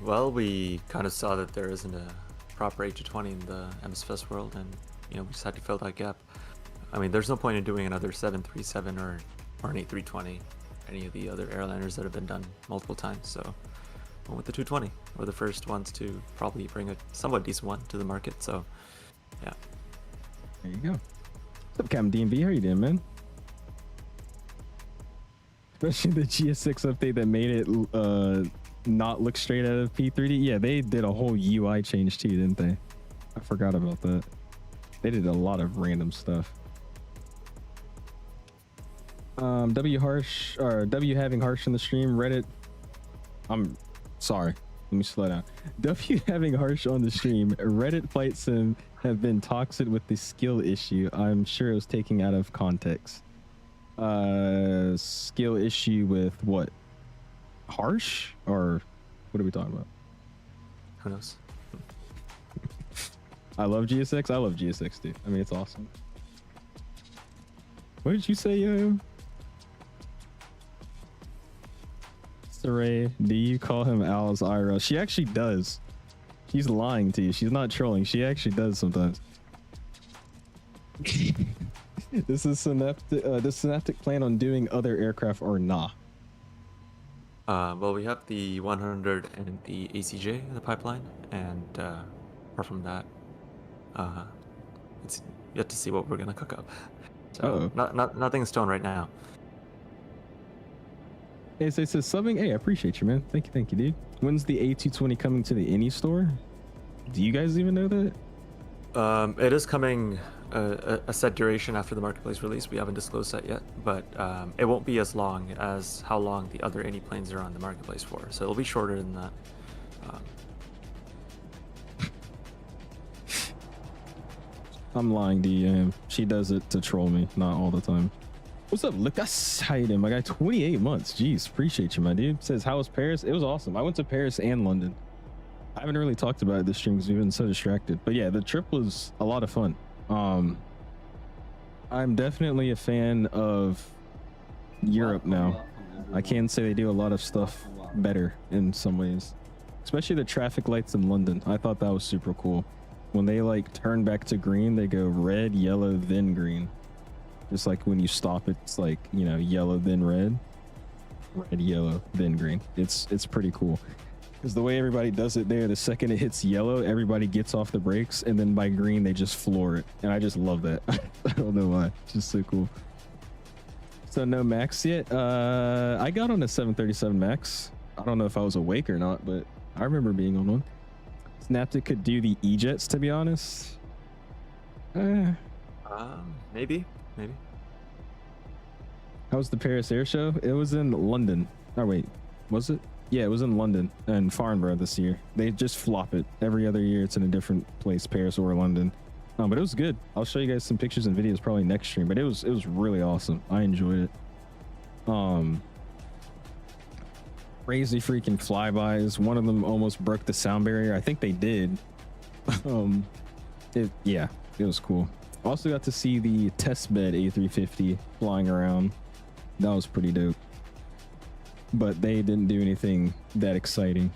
Well, we kind of saw that there isn't a proper A220 in the MSFS world, and we just had to fill that gap. I mean, there's no point in doing another 737 or an A320, any of the other airliners that have been done multiple times. So went with the 220. We're the first ones to probably bring a somewhat decent one to the market. So yeah. There you go. What's up, Captain DMV? How you doing, man? Especially the GS6 update that made it not look straight out of P3D. Yeah, they did a whole UI change too, didn't they? I forgot about that. They did a lot of random stuff. W having Harsh in the stream. Reddit. I'm sorry. Let me slow down. W having Harsh on the stream. Reddit flight sim have been toxic with the skill issue. I'm sure it was taken out of context. Skill issue with what? Harsh, or what are we talking about? Who knows? I love GSX. I love GSX, dude. I mean, it's awesome. What did you say, yo? Saray, do you call him 𝐂𝐳𝐢𝐲? She actually does. She's lying to you. She's not trolling. She actually does sometimes. This is Synaptic. Does Synaptic plan on doing other aircraft or nah? Well, we have the 100 and the ACJ in the pipeline, and apart from that, it's yet to see what we're gonna cook up. So nothing in stone right now. Hey, so it says subbing. Hey, I appreciate you, man. Thank you, dude. When's the A220 coming to the any store? Do you guys even know that? It is coming a set duration after the marketplace release. We haven't disclosed that yet, but it won't be as long as how long the other any planes are on the marketplace for. So it'll be shorter than that. I'm lying to you. She does it to troll me, not all the time. What's up, Lucas? How you doing, my guy? 28 months. Jeez, appreciate you, my dude. Says, how was Paris? It was awesome. I went to Paris and London. I haven't really talked about it this stream because we've been so distracted. But yeah, the trip was a lot of fun. I'm definitely a fan of Europe now. I can say they do a lot of stuff better in some ways, especially the traffic lights in London. I thought that was super cool. When they like turn back to green, they go red, yellow, then green. Just like when you stop, it's like, you know, yellow, then red, red, yellow, then green. It's pretty cool. Because the way everybody does it there, the second it hits yellow, everybody gets off the brakes, and then by green, they just floor it. And I just love that. I don't know why. It's just so cool. So no Max yet. I got on a 737 Max. I don't know if I was awake or not, but I remember being on one. Synaptic could do the E-Jets, to be honest. Maybe. How was the Paris Air Show? It was in London. Oh, wait. Was it? Yeah, it was in London and Farnborough this year. They just flop it. Every other year, it's in a different place, Paris or London. But it was good. I'll show you guys some pictures and videos probably next stream. But it was really awesome. I enjoyed it. Crazy freaking flybys. One of them almost broke the sound barrier. I think they did. Yeah, it was cool. Also got to see the test bed A350 flying around. That was pretty dope. But they didn't do anything that exciting.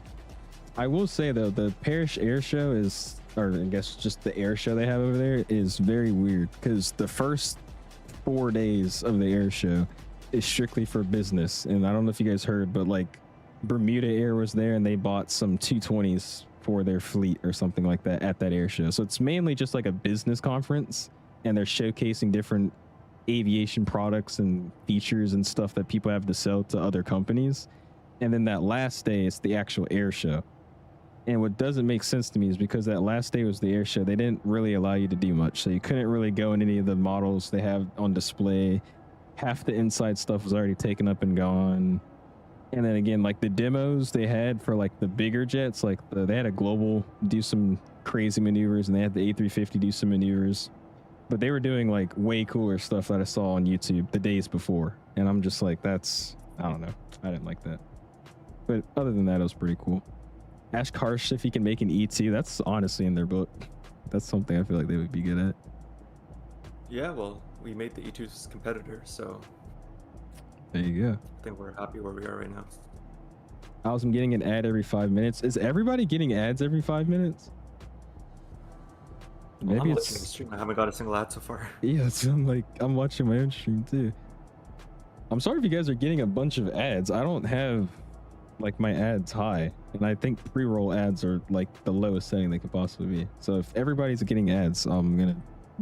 I will say though, the Paris Air Show is, or I guess just the air show they have over there is very weird, because the first 4 days of the air show is strictly for business. And I don't know if you guys heard, but like Bermuda Air was there and they bought some 220s for their fleet or something like that at that air show. So it's mainly just like a business conference, and they're showcasing different aviation products and features and stuff that people have to sell to other companies. And then that last day, it's the actual air show. And what doesn't make sense to me is because that last day was the air show, they didn't really allow you to do much. So you couldn't really go in any of the models they have on display. Half the inside stuff was already taken up and gone. And then again, like the demos they had for like the bigger jets, like they had a Global do some crazy maneuvers, and they had the A350 do some maneuvers. But they were doing like way cooler stuff that I saw on YouTube the days before. And I'm just like, that's, I don't know. I didn't like that. But other than that, it was pretty cool. Ask Harsh if he can make an E2. That's honestly in their book. That's something I feel like they would be good at. Yeah, well, we made the E2's competitor, so There you go. I think we're happy where we are right now. I'm getting an ad every 5 minutes. Is everybody getting ads every 5 minutes? Well, Maybe I'm it's watching the stream. I haven't got a single ad so far. yeah. So I'm watching my own stream too. I'm sorry if you guys are getting a bunch of ads. I don't have like my ads high, and I think pre-roll ads are like the lowest setting they could possibly be. So if everybody's getting ads, I'm gonna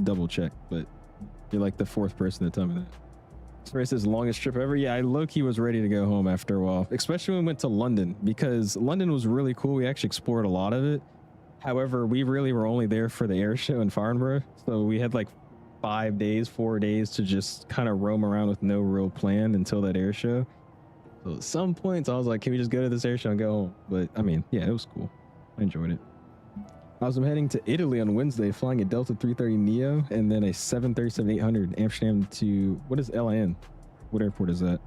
double check. But you're like the fourth person to tell me that. This race is the longest trip ever. Yeah, I low-key was ready to go home after a while, especially when we went to London, because London was really cool. We actually explored a lot of it. However, we really were only there for the air show in Farnborough, so we had like 4 days to just kind of roam around with no real plan until that air show. So at some points I was like, can we just go to this air show and go home? But I mean, yeah, it was cool. I enjoyed it. I'm heading to Italy on Wednesday, flying a Delta 330 Neo and then a 737-800 Amsterdam to, what is LIN? What airport is that?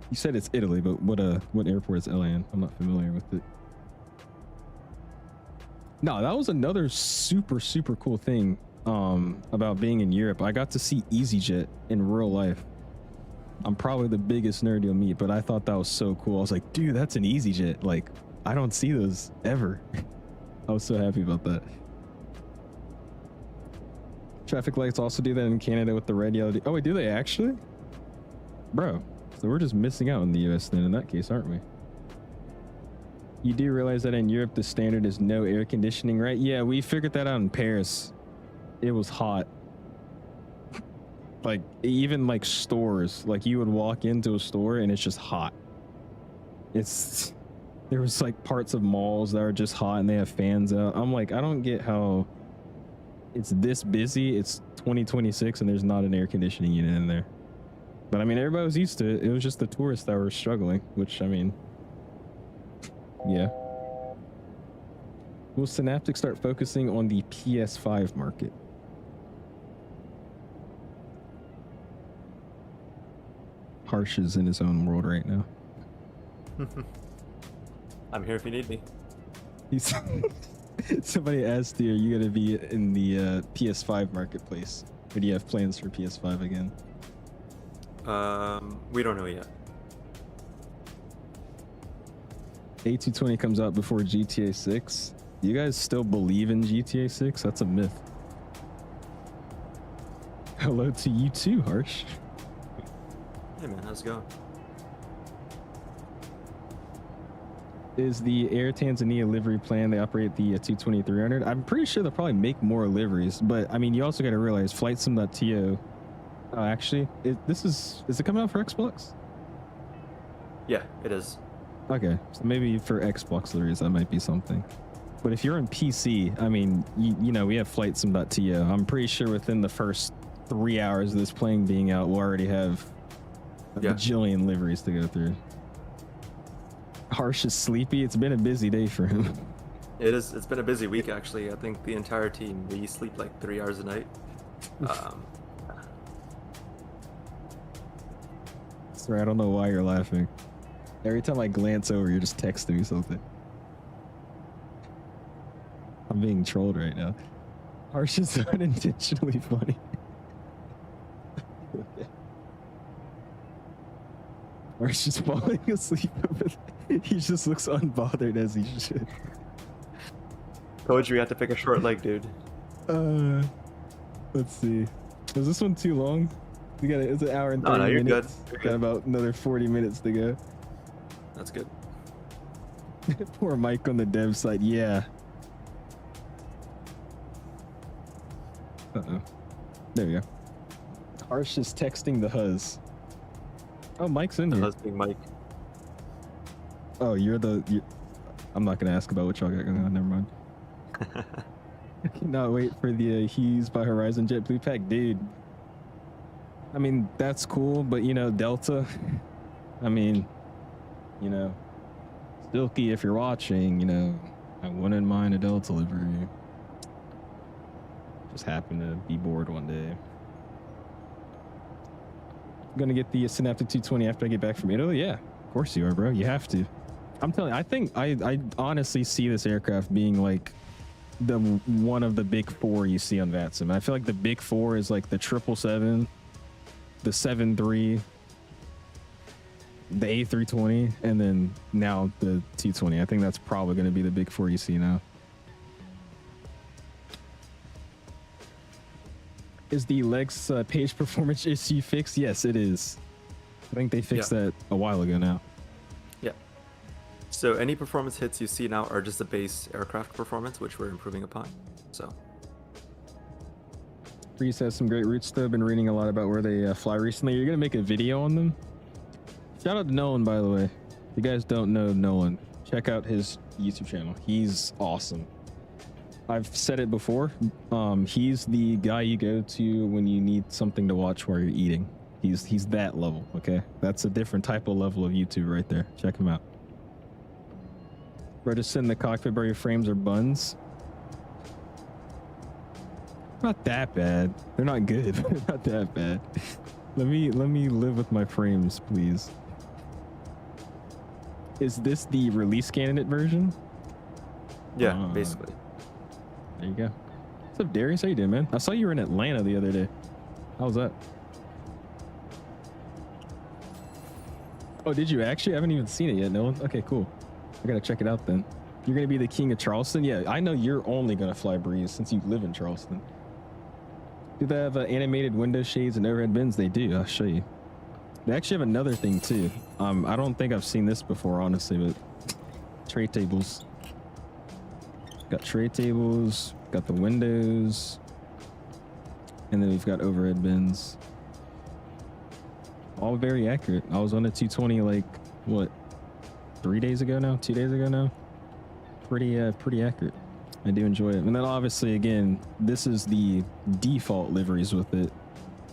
You said it's Italy, but what airport is LIN? I'm not familiar with it. No, that was another super cool thing about being in Europe. I got to see EasyJet in real life. I'm probably the biggest nerd you'll meet, but I thought that was so cool. I was like, dude, that's an EasyJet. Like, I don't see those ever. I was so happy about that. Traffic lights also do that in Canada with the red, yellow. Oh, wait, do they actually? Bro, so we're just missing out in the US then in that case, aren't we? You do realize that in Europe, the standard is no air conditioning, right? Yeah, we figured that out in Paris. It was hot. Like, even like stores, like you would walk into a store and it's just hot. There was like parts of malls that are just hot and they have fans out. I'm like, I don't get how it's this busy. It's 2026 and there's not an air conditioning unit in there. But I mean, everybody was used to it. It was just the tourists that were struggling, which I mean, yeah. Will Synaptic start focusing on the PS5 market? Harsh is in his own world right now. I'm here if you need me. He's somebody asked you, are you going to be in the PS5 marketplace? Or do you have plans for PS5 again? We don't know yet. A220 comes out before GTA 6. Do you guys still believe in GTA 6? That's a myth. Hello to you too, Harsh. Hey man, how's it going? Is the Air Tanzania livery plan, they operate the 220-300? I'm pretty sure they'll probably make more liveries, but I mean, you also got to realize FlightSim.to, actually, is it coming out for Xbox? Yeah, it is. Okay, so maybe for Xbox liveries, that might be something. But if you're on PC, I mean, you know, we have FlightSim.to. I'm pretty sure within the first 3 hours of this plane being out, we'll already have a bajillion liveries to go through. Harsh is sleepy. It's been a busy day for him. It is. It's been a busy week actually. I think the entire team, we sleep like 3 hours a night. Sorry, I don't know why you're laughing. Every time I glance over, you're just texting me something. I'm being trolled right now. Harsh is unintentionally funny. Harsh is falling asleep over there. He just looks unbothered as he should. Told you we had to pick a short leg, dude. Let's see. Is this one too long? It's an hour and 30 no, you're minutes. good. You're Got good. about another 40 minutes to go. That's good. Poor Mike on the dev side. Yeah. Uh-oh. There we go. Harsh is texting the Huzz. Oh, Mike's in The here. husband Mike. Oh, I'm not going to ask about what y'all got going on. Never mind. I cannot wait for the Hughes by Horizon JetBlue pack. Dude. I mean, that's cool, but, you know, Delta, I mean, you know, Silky, if you're watching, you know, I wouldn't mind a Delta livery. Just happened to be bored one day. I'm gonna get the Synaptic 220 after I get back from Italy. Yeah, of course you are, bro. You have to. I'm telling you, I think I honestly see this aircraft being like the one of the big four you see on VATSIM. I feel like the big four is like the 777, the 73, the A320, and then now the 220. I think that's probably going to be the big four you see now. Is the Lex page performance issue fixed? Yes, it is. I think they fixed that a while ago now. Yeah. So any performance hits you see now are just the base aircraft performance, which we're improving upon. So. Reese has some great routes though. Been reading a lot about where they fly recently. You're gonna make a video on them. Shout out to Nolan, by the way. If you guys don't know Nolan, check out his YouTube channel. He's awesome. I've said it before. He's the guy you go to when you need something to watch while you're eating. He's that level. Okay, that's a different type of level of YouTube right there. Check him out. Bro, just sit in the cockpit where your frames are buns. Not that bad. They're not good. They're not that bad. Let me live with my frames, please. Is this the release candidate version? Yeah, basically. There you go. What's up, Darius? How you doing, man? I saw you were in Atlanta the other day. How was that? Oh, did you actually? I haven't even seen it yet, Nolan. Okay, cool. I gotta check it out then. You're gonna be the king of Charleston? Yeah, I know you're only gonna fly Breeze since you live in Charleston. Do they have animated window shades and overhead bins? They do. I'll show you. They actually have another thing too. I don't think I've seen this before, honestly, but tray tables. Got tray tables, got the windows, and then we've got overhead bins. All very accurate. I was on a 220 like, what, 3 days ago now? 2 days ago now? Pretty accurate. I do enjoy it. And then obviously, again, this is the default liveries with it.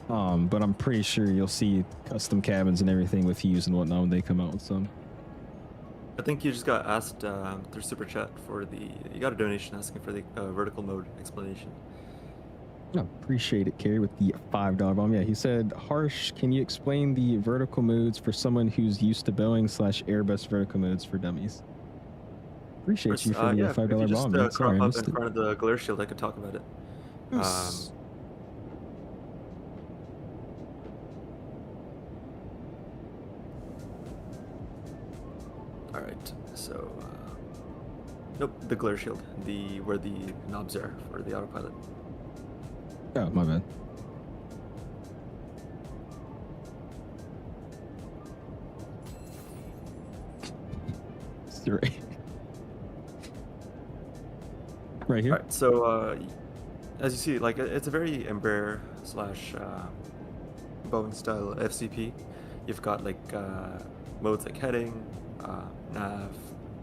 But I'm pretty sure you'll see custom cabins and everything with hues and whatnot when they come out with some. I think you just got asked through Super Chat for you got a donation asking for the vertical mode explanation. I appreciate it, Kerry, with the $5 bomb. Yeah, he said, Harsh, can you explain the vertical modes for someone who's used to Boeing/Airbus vertical modes for dummies? Appreciate you for the $5 bomb. Just crop up in front of the glare shield, I could talk about it. Yes. All right, so nope, the glare shield, where the knobs are for the autopilot. Oh, my bad. Right. Right here. All right, so as you see, like it's a very Embraer / Boeing style FCP. You've got like modes like heading, nav,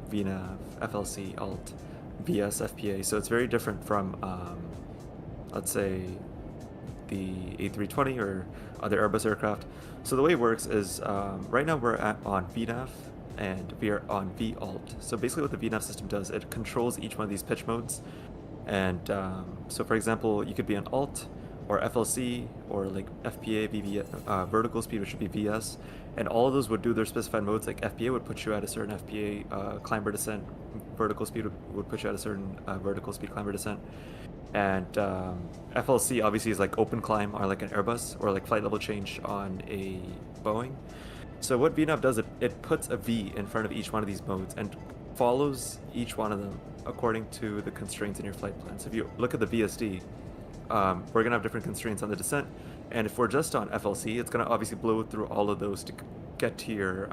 VNAV, FLC, alt, VS, FPA. So it's very different from, let's say, the A320 or other Airbus aircraft. So the way it works is right now we're on VNAV and we are on VALT. So basically what the VNAV system does, it controls each one of these pitch modes. And so for example, you could be on alt or FLC or like FPA, vertical speed, which would be VS. And all of those would do their specified modes. Like FPA would put you at a certain FPA climber descent. Vertical speed would put you at a certain vertical speed climber descent. And FLC obviously is like open climb or like an Airbus or like flight level change on a Boeing. So what VNAV does, it puts a V in front of each one of these modes and follows each one of them according to the constraints in your flight plan. So if you look at the VSD, we're gonna have different constraints on the descent. And if we're just on FLC, it's gonna obviously blow through all of those to get to your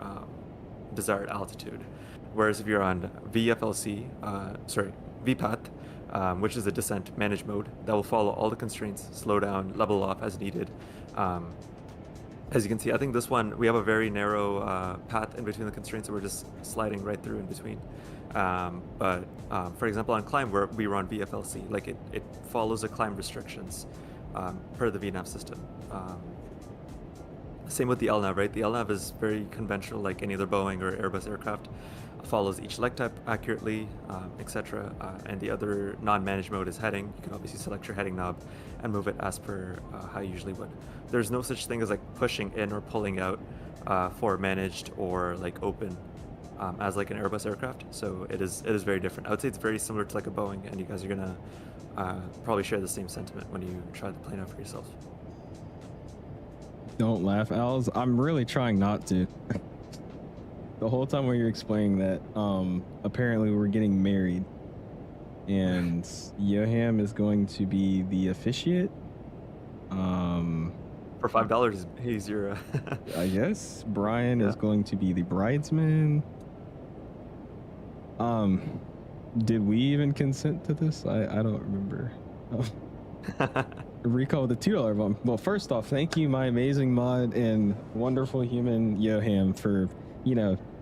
desired altitude. Whereas if you're on VPAT, which is a descent managed mode, that will follow all the constraints, slow down, level off as needed. As you can see, I think this one, we have a very narrow path in between the constraints, so we're just sliding right through in between. But for example, on climb, we run VFLC, like it follows the climb restrictions per the VNAV system. Same with the LNAV, right? The LNAV is very conventional, like any other Boeing or Airbus aircraft, follows each leg type accurately, etc. And the other non-managed mode is heading. You can obviously select your heading knob and move it as per how you usually would. There's no such thing as like pushing in or pulling out for managed or like open as like an Airbus aircraft. So it is very different. I would say it's very similar to like a Boeing, and you guys are gonna probably share the same sentiment when you try the plane out for yourself. Don't laugh, Als. I'm really trying not to. The whole time when you're explaining that, apparently we're getting married, and 𝐢𝐻𝐻𝐻 is going to be the officiate. For $5, he's your. I guess Brian Yeah. is going to be the bridesman. Did we even consent to this? I don't remember. Recall the $2 bomb. Well, first off, thank you, my amazing mod and wonderful human 𝐢𝐻𝐻𝐻, for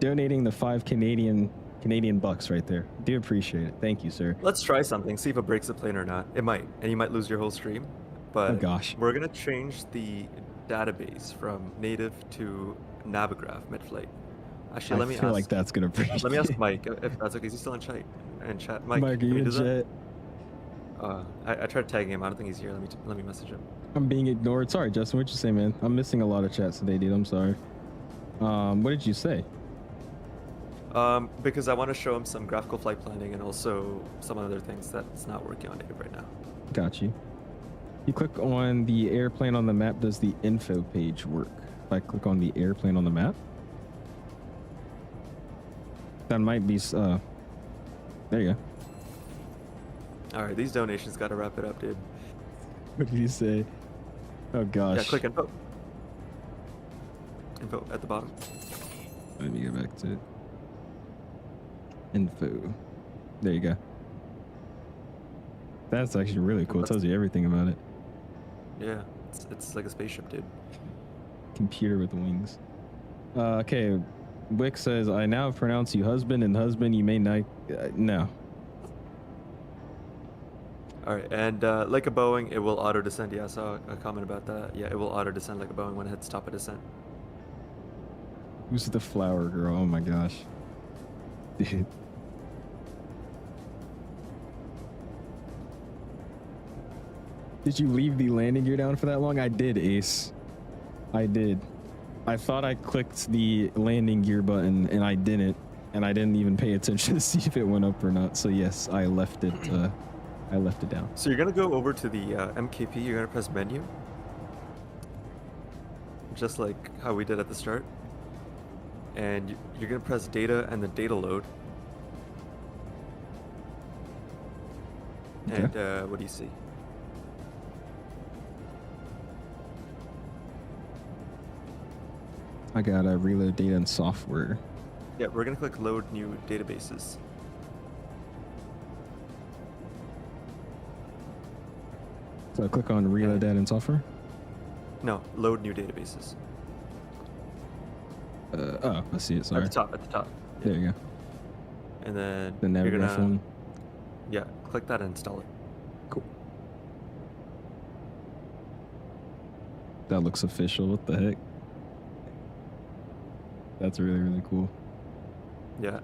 donating the 5 Canadian bucks right there. Do appreciate it. Thank you, sir. Let's try something. See if it breaks the plane or not. It might, and you might lose your whole stream. But Oh gosh. we're gonna change the database from native to Navigraph mid-flight. Actually, let me I feel ask. like that's gonna break. Let me ask Mike if that's okay. Is he still in chat? Mike, Mike, are can you we in do that? chat? I tried tagging him. I don't think he's here. Let me message him. I'm being ignored. Sorry, Justin. What you say, man? I'm missing a lot of chats today, dude. I'm sorry. What did you say? Because I want to show him some graphical flight planning and also some other things that's not working on native right now. Got you. You click on the airplane on the map. Does the info page work? If I click on the airplane on the map, that might be. There you go. All right, these donations got to wrap it up, dude. What did you say? Oh gosh. Yeah, click info. Info at the bottom. Let me get back to it. Info. There you go. That's actually really cool. It tells you everything about it. Yeah, it's like a spaceship, dude. Computer with wings. Okay. Wick says, I now pronounce you husband, and husband you may not. No. All right, and like a Boeing, it will auto descend. Yeah, I saw a comment about that. Yeah, it will auto descend like a Boeing when it hits stop a descent. Who's the flower girl? Oh my gosh. Dude. Did you leave the landing gear down for that long? I did, Ace. I did. I thought I clicked the landing gear button and I didn't. And I didn't even pay attention to see if it went up or not. So yes, I left it down. So you're gonna go over to the MKP. You're gonna press menu, just like how we did at the start. And you're gonna press data and the data load. Okay. And what do you see? I got a reload data and software. Yeah, we're gonna click load new databases. So I click on reload data and software. No, load new databases. Oh, I see it. Sorry. At the top. Yeah. There you go. And then The you're Navigraph gonna, one. yeah, click that and install it. Cool. That looks official. What the heck? That's really, really cool. Yeah.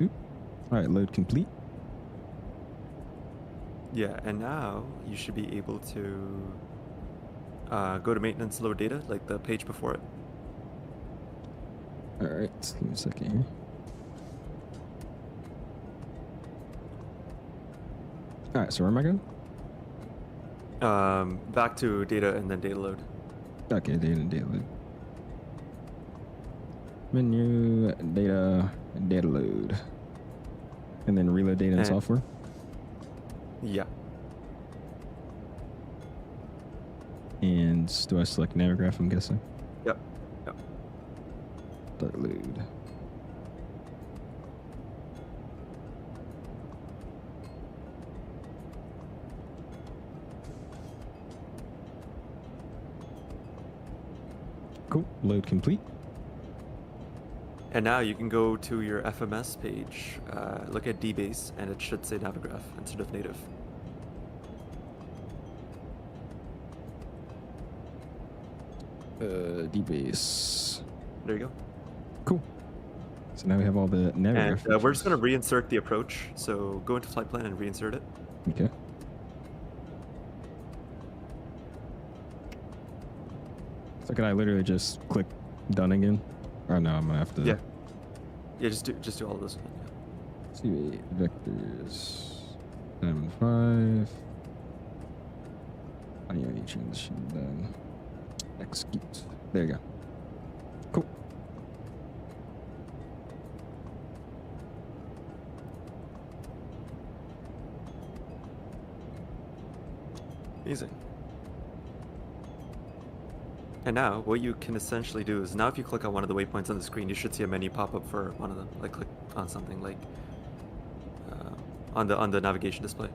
Oop. All right, load complete. Yeah, and now you should be able to go to maintenance load data, like the page before it. All right, give me a second here. All right, so where am I going? Back to data and then data load. Okay, data and data load. Menu, data, and data load. And then reload data and And- software. Yeah. And do I select Navigraph, I'm guessing? Yep. Yep. Start load. Cool. Load complete. And now you can go to your FMS page, look at DBase, and it should say Navigraph instead of native. DBase. There you go. Cool. So now we have all the Navigraph. And we're just features. going to reinsert the approach. So go into flight plan and reinsert it. Okay. So can I literally just click done again? Or no, I'm gonna have to. Yeah. Yeah, just do all of this. CV vectors. 5. I need to transition then. Execute. There you go. Cool. Amazing. And now, what you can essentially do is now if you click on one of the waypoints on the screen, you should see a menu pop up for one of them. Like click on something like on the navigation display.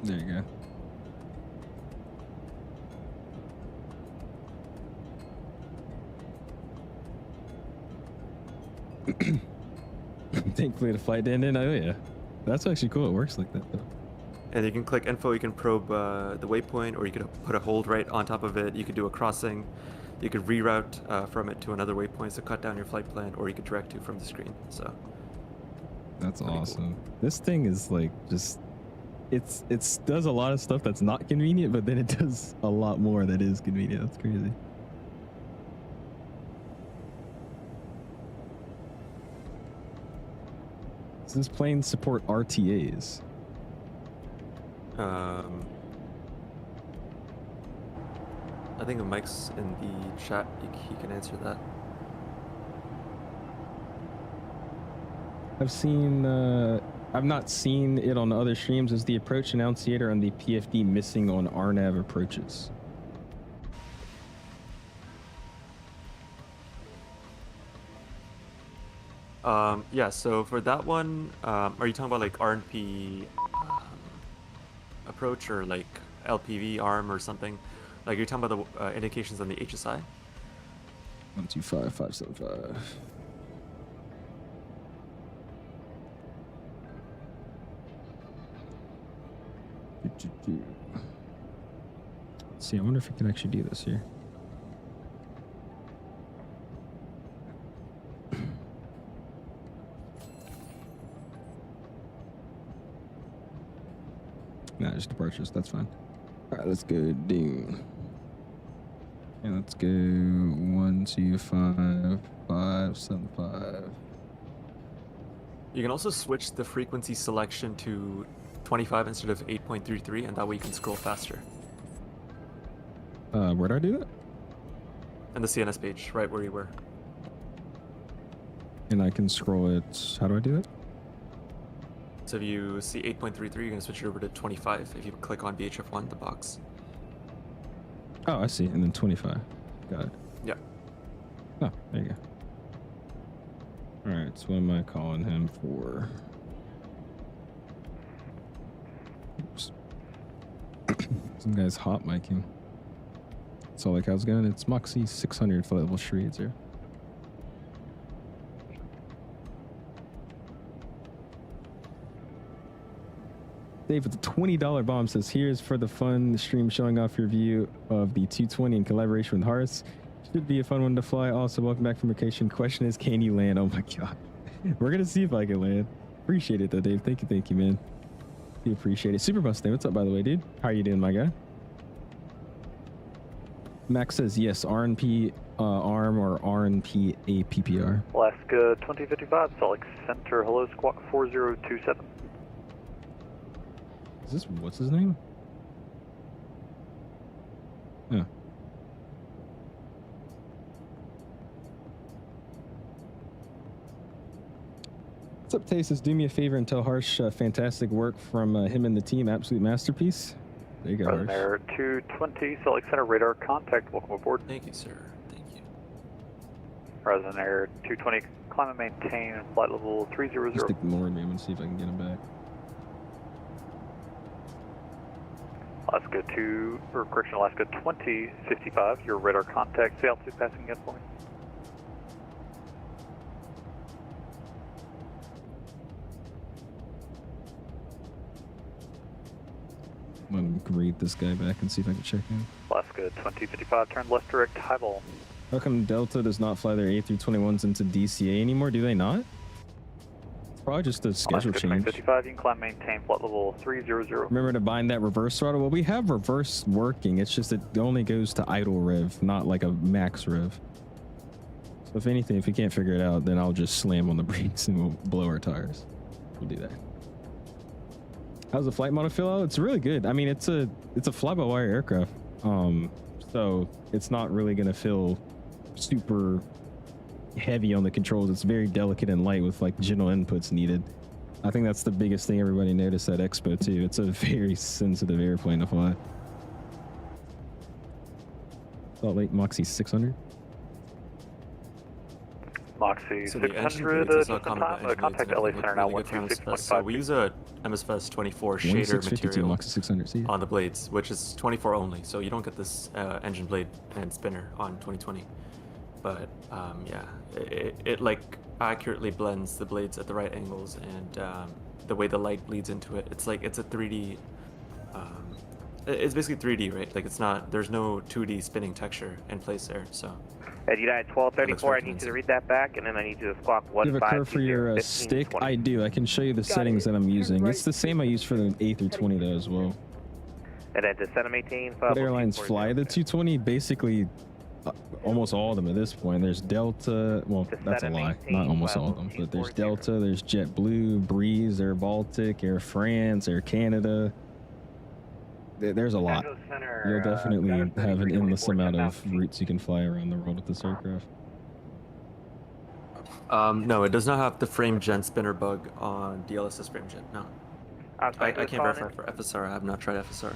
There you go. Thankfully the flight didn't end. Oh yeah. That's actually cool. It works like that though. And you can click info, you can probe the waypoint, or you could put a hold right on top of it. You could do a crossing. You could reroute from it to another waypoint to cut down your flight plan, or you could direct to from the screen. So that's pretty awesome. cool. This thing is like just it's does a lot of stuff that's not convenient, but then it does a lot more that is convenient. That's crazy. Does this plane support RTAs? I think the mic's in the chat. He can answer that. I've not seen it on other streams. Is the approach annunciator on the PFD missing on RNAV approaches? Yeah, so for that one, are you talking about like RNP approach or like LPV arm or something? Like you're talking about the indications on the HSI? 125.575. Let's see, I wonder if we can actually do this here. Nah, just departures. That's fine. All right, let's go Dune. And let's go 125.575. You can also switch the frequency selection to 25 instead of 8.33, and that way you can scroll faster. Where do I do that? And the CNS page, right where you were. And I can scroll it. How do I do that? So if you see 8.33, you're going to switch it over to 25 if you click on VHF1, the box. Oh, I see. And then 25. Got it. Yeah. Oh, there you go. All right, so what am I calling him for? Oops. Some guy's hot micing. So like how's it going? It's Moxie 600 flight level Shree 0. Dave with the $20 bomb says, here's for the fun stream showing off your view of the 220 in collaboration with Horace. Should be a fun one to fly. Also, welcome back from vacation. Question is, can you land? Oh my God. We're going to see if I can land. Appreciate it though, Dave. Thank you, man. We appreciate it. Super Mustang, what's up by the way, dude? How are you doing, my guy? Max says, yes, RNP ARM or RNP APPR. Alaska 2055, Salt Lake Center, hello, squawk 4027. Is this, what's his name? Yeah. What's up, Tay? Says, do me a favor and tell Harsh fantastic work from him and the team. Absolute masterpiece. There you go, Harsh. Air 220, Salt Lake Center, radar contact. Welcome aboard. Thank you, sir. Thank you. Horizon Air 220, climb and maintain flight level 300. Just ignore me. I'm gonna see if I can get him back. Alaska 2, or correction, Alaska 2055, your radar contact. Say altitude passing again for me. I'm gonna greet this guy back and see if I can check in. Alaska 2055, turn left direct highball. How come Delta does not fly their A321s into DCA anymore? Do they not? Probably just a schedule change. 55, you can climb maintain flight level 300. Remember to bind that reverse throttle? Well, we have reverse working. It's just it only goes to idle rev, not like a max rev. So if anything, if you can't figure it out, then I'll just slam on the brakes and we'll blow our tires. We'll do that. How's the flight model feel out? It's really good. I mean, it's a fly-by-wire aircraft. So it's not really gonna feel super heavy on the controls. It's very delicate and light with like gentle inputs needed. I think that's the biggest thing everybody noticed at Expo too. It's a very sensitive airplane to fly. Salt Lake Moxie 600. Moxie So the engine 600, blades is just not in common, time. Contact LA Center now, really good for MSFS. 126.5. So we use a MSFS 24 shader 1652 material Moxie 600. See? on the blades, which is 24 only. So you don't get this engine blade and spinner on 2020. But yeah, it like accurately blends the blades at the right angles, and the way the light bleeds into it, it's like it's a 3D. It's basically 3D, right? Like it's not. There's no 2D spinning texture in place there. So. At United 1234, I need you to read that back, and then I need you to squawk Do you have a curve for your 1520. stick? I do. I can show you the settings that I'm using. It's the same I use for the A320 though as well. And then descent of 18. What airlines fly the 220? Basically, almost all of them at this point. There's Delta. Well, that's a lie. Not almost all of them, but there's Delta. There's JetBlue, Breeze, Air Baltic, Air France, Air Canada. There's a lot. You'll definitely have an endless amount of routes you can fly around the world with this aircraft. No, it does not have the frame gen spinner bug on DLSS frame gen. No. I can't verify for FSR. I have not tried FSR.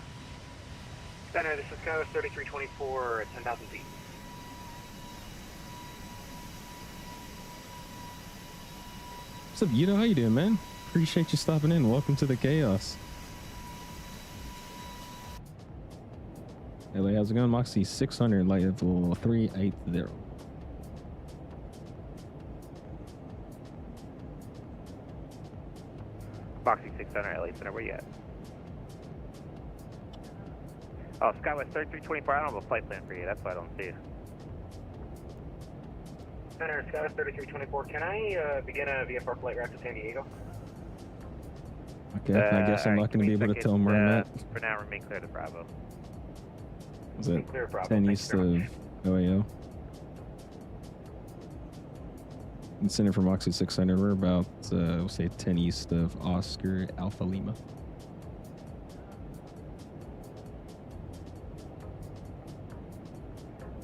Center, this is Coast 3324 at 10,000 feet. What's up, Yuto? How you doing, man? Appreciate you stopping in. Welcome to the chaos. LA, how's it going? Moxie 600, light level 380. Moxie 600, LA Center, where you at? Oh, Skywest 3324, I don't have a flight plan for you, that's why I don't see you. Center, Skywest 3324, can I begin a VFR flight route to San Diego? Okay, I guess I'm not going to be able to tell them where I'm at. For now, remain clear to Bravo. Is it Clear, Bravo. 10 Thanks east very of much. OAO? And center for Moxie 600, we're about, we'll say 10 east of Oscar Alpha Lima.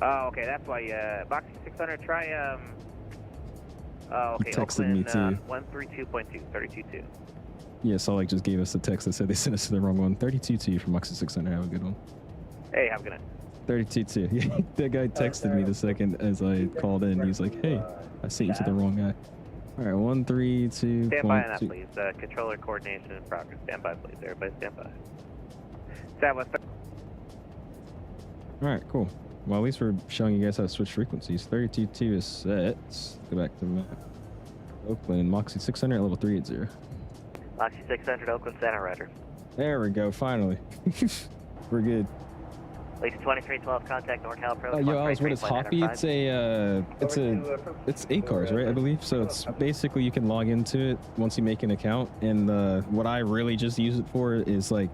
Oh, okay, that's why, Moxie 600, try, oh, okay, He texted me too. 132.2, 32.2. Yeah, Salt Lake just gave us a text that said they sent us to the wrong one. 32-2 for Moxie 600, have a good one. Hey, have a good night. 32-2. Yeah, that guy texted me the second as I called in. He's like, hey, I sent you to the wrong guy. All right, 132.2. Stand by on that, please. Controller coordination in progress. Stand by, please. Everybody stand by. Southwest. All right, cool. Well, at least we're showing you guys how to switch frequencies. 32.2 is set. Let's go back to map. Oakland, Moxie 600, level 380. Moxie 600, Oakland Center, roger. There we go, finally. We're good. Lisa 2312, contact NorCal Approach. Yo, I was with Hoppy. It's it's 8 cars, right? I believe. So it's basically you can log into it once you make an account. And what I really just use it for is like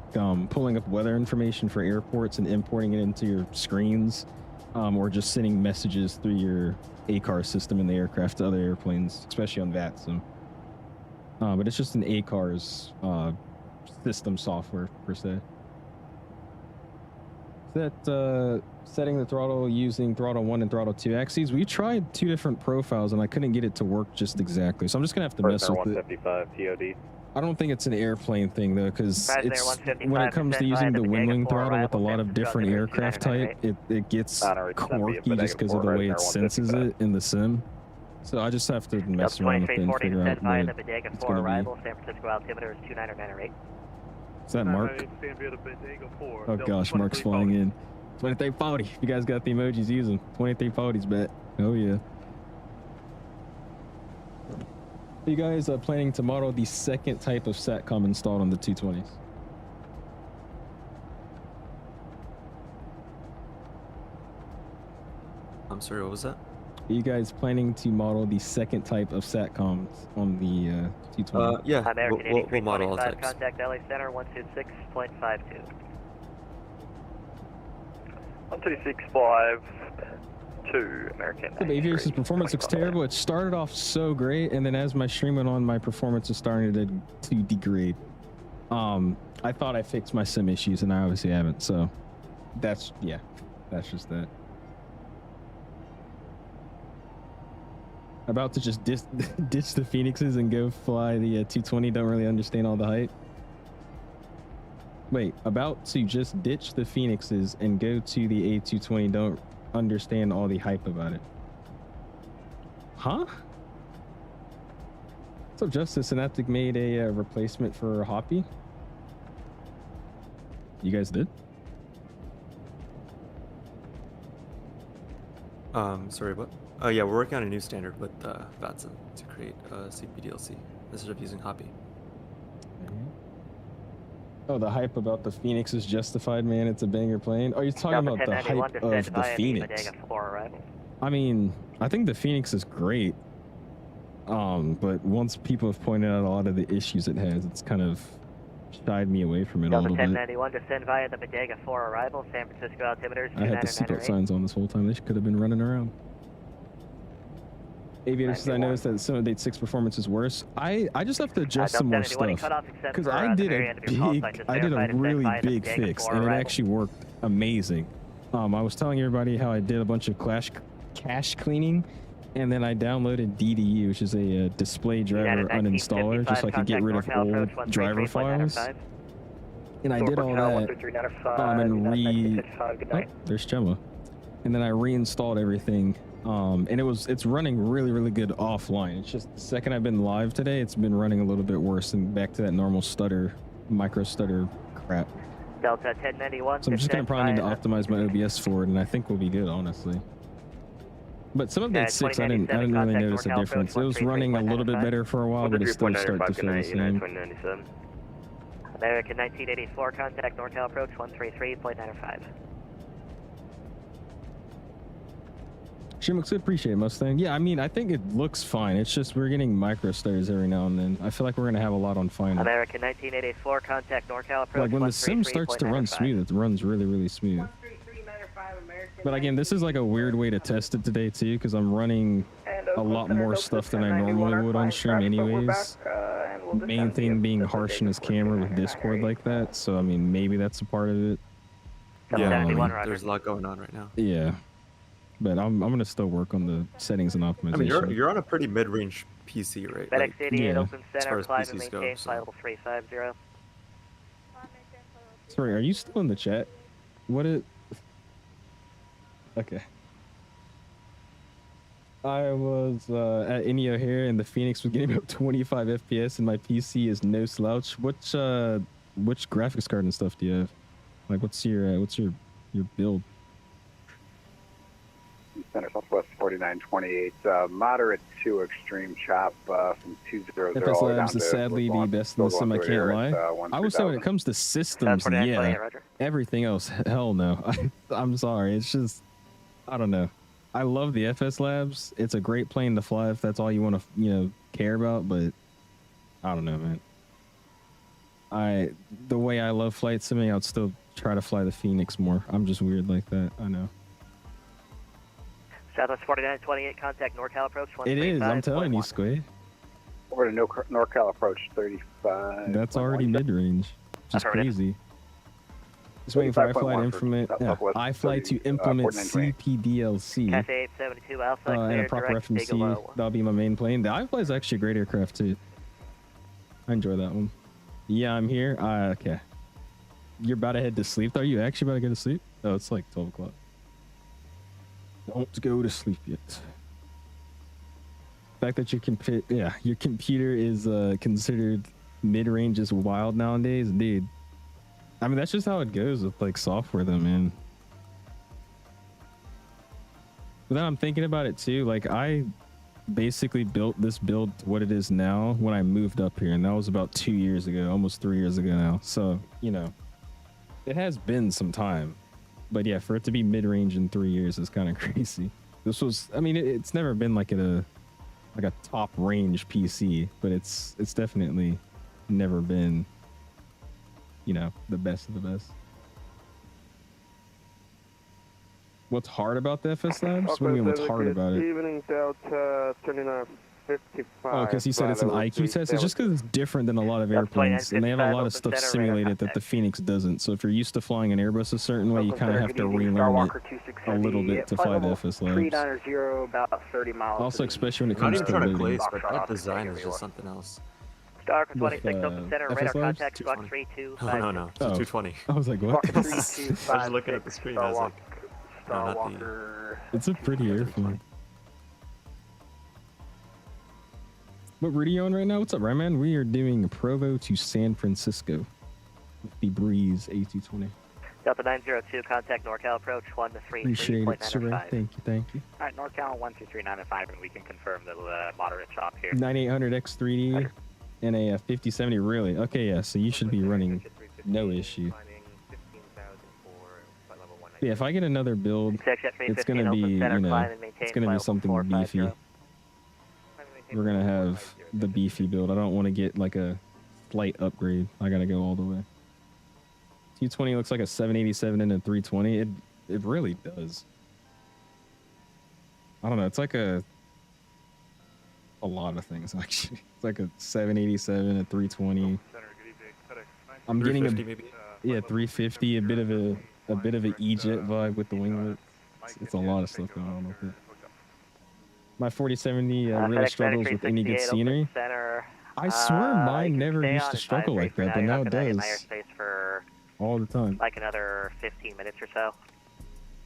pulling up weather information for airports and importing it into your screens, or just sending messages through your ACAR system in the aircraft to other airplanes, especially on VATSIM. But it's just an ACAR's system software per se. That setting the throttle using throttle 1 and throttle 2 axes. We tried 2 different profiles and I couldn't get it to work just exactly. So I'm just gonna have to mess with it. 155 TOD. I don't think it's an airplane thing though, because it's when it comes to using the wing throttle with a lot of different aircraft type, it gets quirky just because of the way it senses it in the sim. So I just have to mess around with it and figure out what it's gonna be. San Francisco altimeter is 29908. Is that Mark? Oh gosh, Mark's flying in. 2340. If you guys got the emojis, use them. 2340's bet. Oh yeah. You guys are planning to model the second type of SATCOM installed on the 220s. I'm sorry, what was that? Are you guys planning to model the second type of SATCOMs on the 220? Yeah, American we'll model all 8325, types. contact LA Center 126.52. 126.52, American. The aviation's performance looks terrible. It started off so great, and then as my stream went on, my performance is starting to degrade. I thought I fixed my sim issues, and I obviously haven't. So that's just that. About to just ditch the Phoenixes and go fly the 220. Don't really understand all the hype. Wait, about to just ditch the Phoenixes and go to the A220. Don't understand all the hype about it. Huh? So Justice Synaptic made a replacement for Hoppy. You guys did? Sorry, what? Oh yeah, we're working on a new standard with VATSA to create CPDLC instead of using Hoppy. Oh, the hype about the Phoenix is justified, man. It's a banger plane. Are you talking about the hype of the Phoenix? I mean, I think the Phoenix is great. But once people have pointed out a lot of the issues it has, it's kind of shied me away from it a little bit. 1091, descend via the Bodega 4 arrival, San Francisco altimeter. I had the seatbelt signs on this whole time. They could have been running around. Aviator says, I noticed that some of Date 6 performance is worse. I just have to adjust some more stuff. Because I did a really big fix, and it actually worked amazing. I was telling everybody how I did a bunch of cache cleaning, and then I downloaded DDU, which is a display driver uninstaller, just so I could get rid of old driver files. And I did all that, and there's Gemma. And then I reinstalled everything. And it's running really good offline. It's just the second I've been live today, it's been running a little bit worse and back to that normal micro stutter crap. Delta 1091. So I'm just gonna probably need to optimize my OBS for it, and I think we'll be good, honestly. But some of that 6, I didn't really notice a difference. It was running a little bit better for a while, but it still started to feel the same. American 1984, contact NorCal approach 133.95. Jim looks good. Appreciate it, Mustang. Yeah, I mean, I think it looks fine. It's just we're getting micro stutters every now and then. I feel like we're gonna have a lot on final. American 1984, contact NorCal approach. Like when the sim starts to run smooth, it runs really smooth. But again, this is like a weird way to test it today too, because I'm running a lot more stuff than I normally would on stream anyways. Main thing being harshing his camera with Discord like that. So I mean, maybe that's a part of it. Yeah, there's a lot going on right now. Yeah. But I'm gonna still work on the settings and optimization. I mean, you're on a pretty mid-range PC, right? FedEx 88 Open as Center, far as climb and PCs go, maintain so. flight level 350. Sorry, are you still in the chat? Okay. I was at Indio here, and the Phoenix was getting about 25 FPS, and my PC is no slouch. Which graphics card and stuff do you have? Like, what's your build? Center Southwest 4928, moderate to extreme chop from 200 FS all Labs is sadly the best in the sim, I can't lie. I would say when it comes to systems, yeah. Everything else, hell no. I'm sorry, it's just, I don't know. I love the FS Labs. It's a great plane to fly if that's all you want to, care about, but I don't know, man. The way I love flight simming, I would still try to fly the Phoenix more. I'm just weird like that, I know. Southwest 4928, contact NorCal approach 135.1. It is, I'm telling you, Squid. Over to NorCal approach 35. That's already mid-range, which is crazy. Just waiting for iFly to implement, iFly to implement CPDLC Cafe 872 Alpha, and a proper FMC. That'll be my main plane. The iFly is actually a great aircraft too. I enjoy that one. Yeah, I'm here. Okay. You're about to head to sleep. Are you actually about to go to sleep? Oh, it's like 12 o'clock. Don't go to sleep yet. The fact that your computer is considered mid-range is wild nowadays, dude. I mean, that's just how it goes with like software though, man. But then I'm thinking about it too, like I basically built this build to what it is now when I moved up here, and that was about 2 years ago, almost 3 years ago now. So, it has been some time. But yeah, for it to be mid-range in 3 years is kind of crazy. This was, I mean, it's never been like a top range PC, but it's definitely never been, you know, the best of the best. What's hard about the FS Labs? What do you mean what's hard about it? Evening Delta 2955. Oh, because he said it's an IQ test. It's just because it's different than a lot of airplanes, and they have a lot of stuff simulated that the Phoenix doesn't. So if you're used to flying an Airbus a certain way, you kind of have to relearn it a little bit to fly the FS Labs. 390 about 30 miles. Also, especially when it I'm comes not to even trying to loading. glaze, but that design is just something else. Star 26 Open Center, radar FS Labs? contact, squawk 32. No, it's a 220. I was like, what? I was just looking at the screen. I was like, no, not the... It's a pretty airplane. What route are you on right now? What's up, right, man? We are doing Provo to San Francisco with the Breeze A220. Delta 902, contact NorCal approach 133.95. Appreciate it, sir. Thank you. Alright, NorCal 123.95, and we can confirm the moderate chop here. 9800 X3D and a 5070, really? Okay, yeah, so you should be running no issue. Yeah, if I get another build, it's gonna be, you know, it's gonna be something beefy. We're gonna have the beefy build. I don't want to get like a slight upgrade. I gotta go all the way. 220 looks like a 787 and a 320. It really does. I don't know. It's like a lot of things actually. It's like a 787, a 320. I'm getting a 350, a bit of a 𝐂𝐸 vibe with the winglet. It's a lot of stuff going on with it. My 4070 really struggles with any good scenery. I swear mine never used to struggle like that, but now it does. All the time. Like another 15 minutes or so.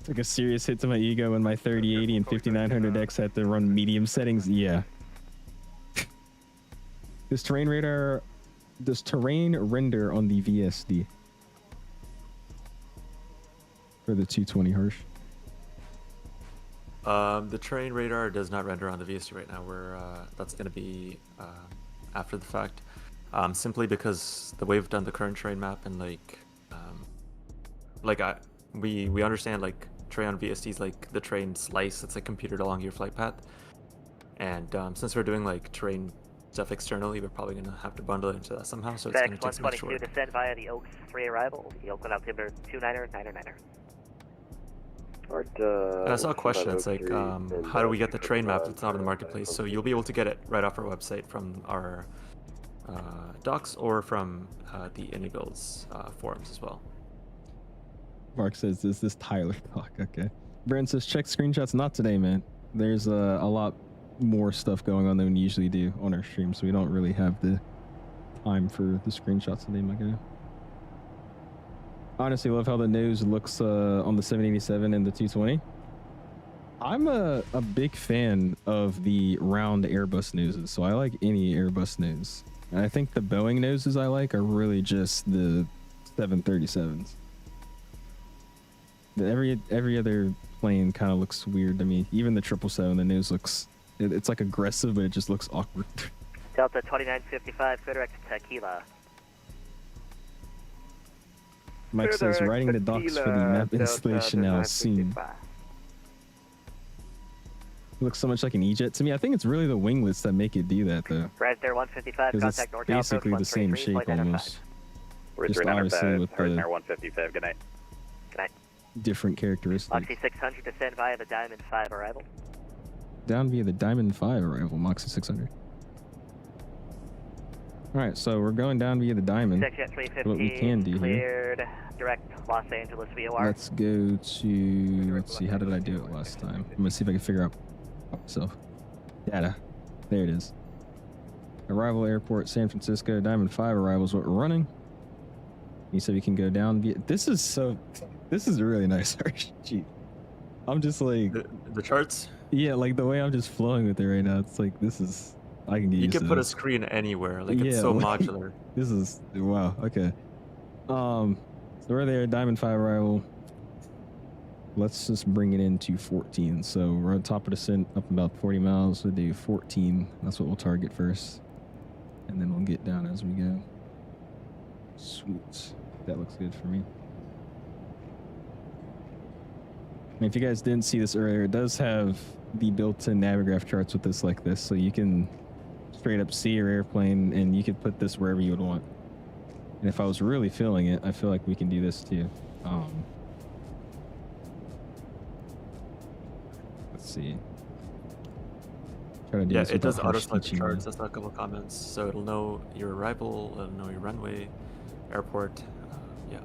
Took a serious hit to my ego when my 3080 and 5900X had to run medium settings. Yeah. Does terrain render on the VSD? For the 220 harsh. The terrain radar does not render on the VSD right now. That's going to be after the fact, simply because the way we've done the current terrain map and we understand like terrain on VSD is like the terrain slice that's like computed along your flight path, and since we're doing like terrain stuff externally, we're probably going to have to bundle it into that somehow. So it's going to take some extra work. Descend via the Oaks 3 arrival, the Oakland altimeter 29er. And I saw a question. It's like, how do we get the terrain map that's not in the marketplace? So you'll be able to get it right off our website from our docs or from the AnyBuilds forums as well. Mark says, "Is this Tyler talk?" Okay. Brandon says, "Check screenshots." Not today, man. There's a lot more stuff going on than we usually do on our stream, so we don't really have the time for the screenshots today, my guy. Honestly, love how the nose looks on the 787 and the 220. I'm a big fan of the round Airbus noses, so I like any Airbus nose. And I think the Boeing noses I like are really just the 737s. Every other plane kind of looks weird to me. Even the 777, the nose looks, it's like aggressive, but it just looks awkward. Delta 2955, FedEx Tequila. Mike says, writing the docs for the map installation now soon. It looks so much like an 𝐂𝐸 to me. I think it's really the winglets that make it do that, though. Right there, 155, because it's basically the same shape almost. Just obviously with the 155, good night. Good night. Different characteristics. Moxie 600, descend via the Diamond 5 arrival. Down via the Diamond 5 arrival, Moxie 600. Alright, so we're going down via the Diamond. Section 315, what we can do cleared, here. direct Los Angeles VOR. Let's go to, let's see, how did I do it last time? I'm gonna see if I can figure out myself. Data. There it is. Arrival airport, San Francisco, Diamond 5 arrival is what we're running. He said we can go down via, this is really nice. Gee. I'm just like... The charts? Yeah, like the way I'm just flowing with it right now, it's like, this is... I can get you can put a screen anywhere, like it's so modular. This is wow. Okay. So we're there, Diamond 5 arrival. Let's just bring it into 14. So we're on top of descent, up about 40 miles. We'll do 14. That's what we'll target first, and then we'll get down as we go. Sweet. That looks good for me. If you guys didn't see this earlier, it does have the built-in Navigraph charts with this like this, so you can straight up see your airplane and you could put this wherever you would want. And if I was really feeling it, I feel like we can do this too. Let's see. Try to do Yeah, this it does without auto select the teaching charts. you. I saw a couple comments, so it'll know your arrival, it'll know your runway, airport. Yeah.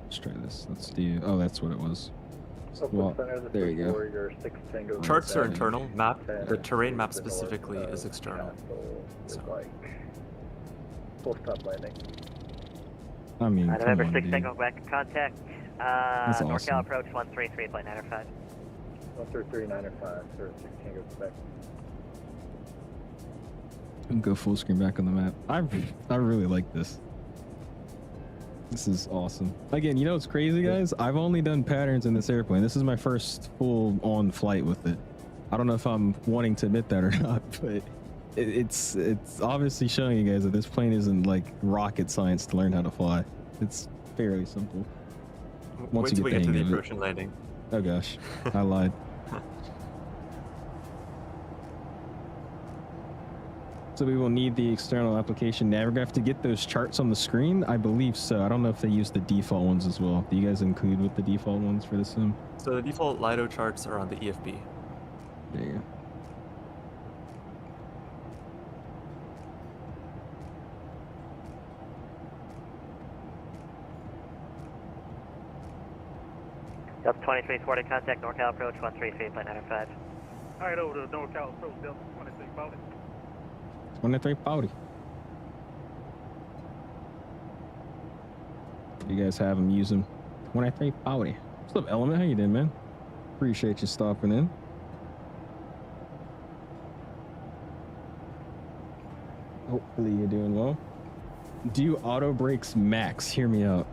Let's try this. Let's do. Oh, that's what it was. Oakland Well, Center, this there is you go. Warrior 6 Tango. Charts are 7, internal. Map, 10, the terrain map to the north, specifically is external. Nashville is So- like full stop landing. I mean, come November on, 6 dude. Tango back in contact. That's NorCal awesome. approach 133, flight 905. 133.905, sir, 6 Tango back. And go full screen back on the map. I really like this. This is awesome. Again, you know what's crazy, guys? I've only done patterns in this airplane. This is my first full-on flight with it. I don't know if I'm wanting to admit that or not, but it's obviously showing you guys that this plane isn't like rocket science to learn how to fly. It's fairly simple. Once Wait you till we get get to the the hang of it. approach and landing. Oh gosh, I lied. So we will need the external application Navigraph to get those charts on the screen. I believe so. I don't know if they use the default ones as well. Do you guys include with the default ones for the sim? So the default Lido charts are on the EFB. There you go. Delta 2340, contact NorCal approach 133, flight 905. Alright, over to NorCal approach, Delta 2340. 2340. You guys have them use them. 2340. What's up, Element? How you doing, man? Appreciate you stopping in. Hopefully you're doing well. Do auto brakes max. Hear me out.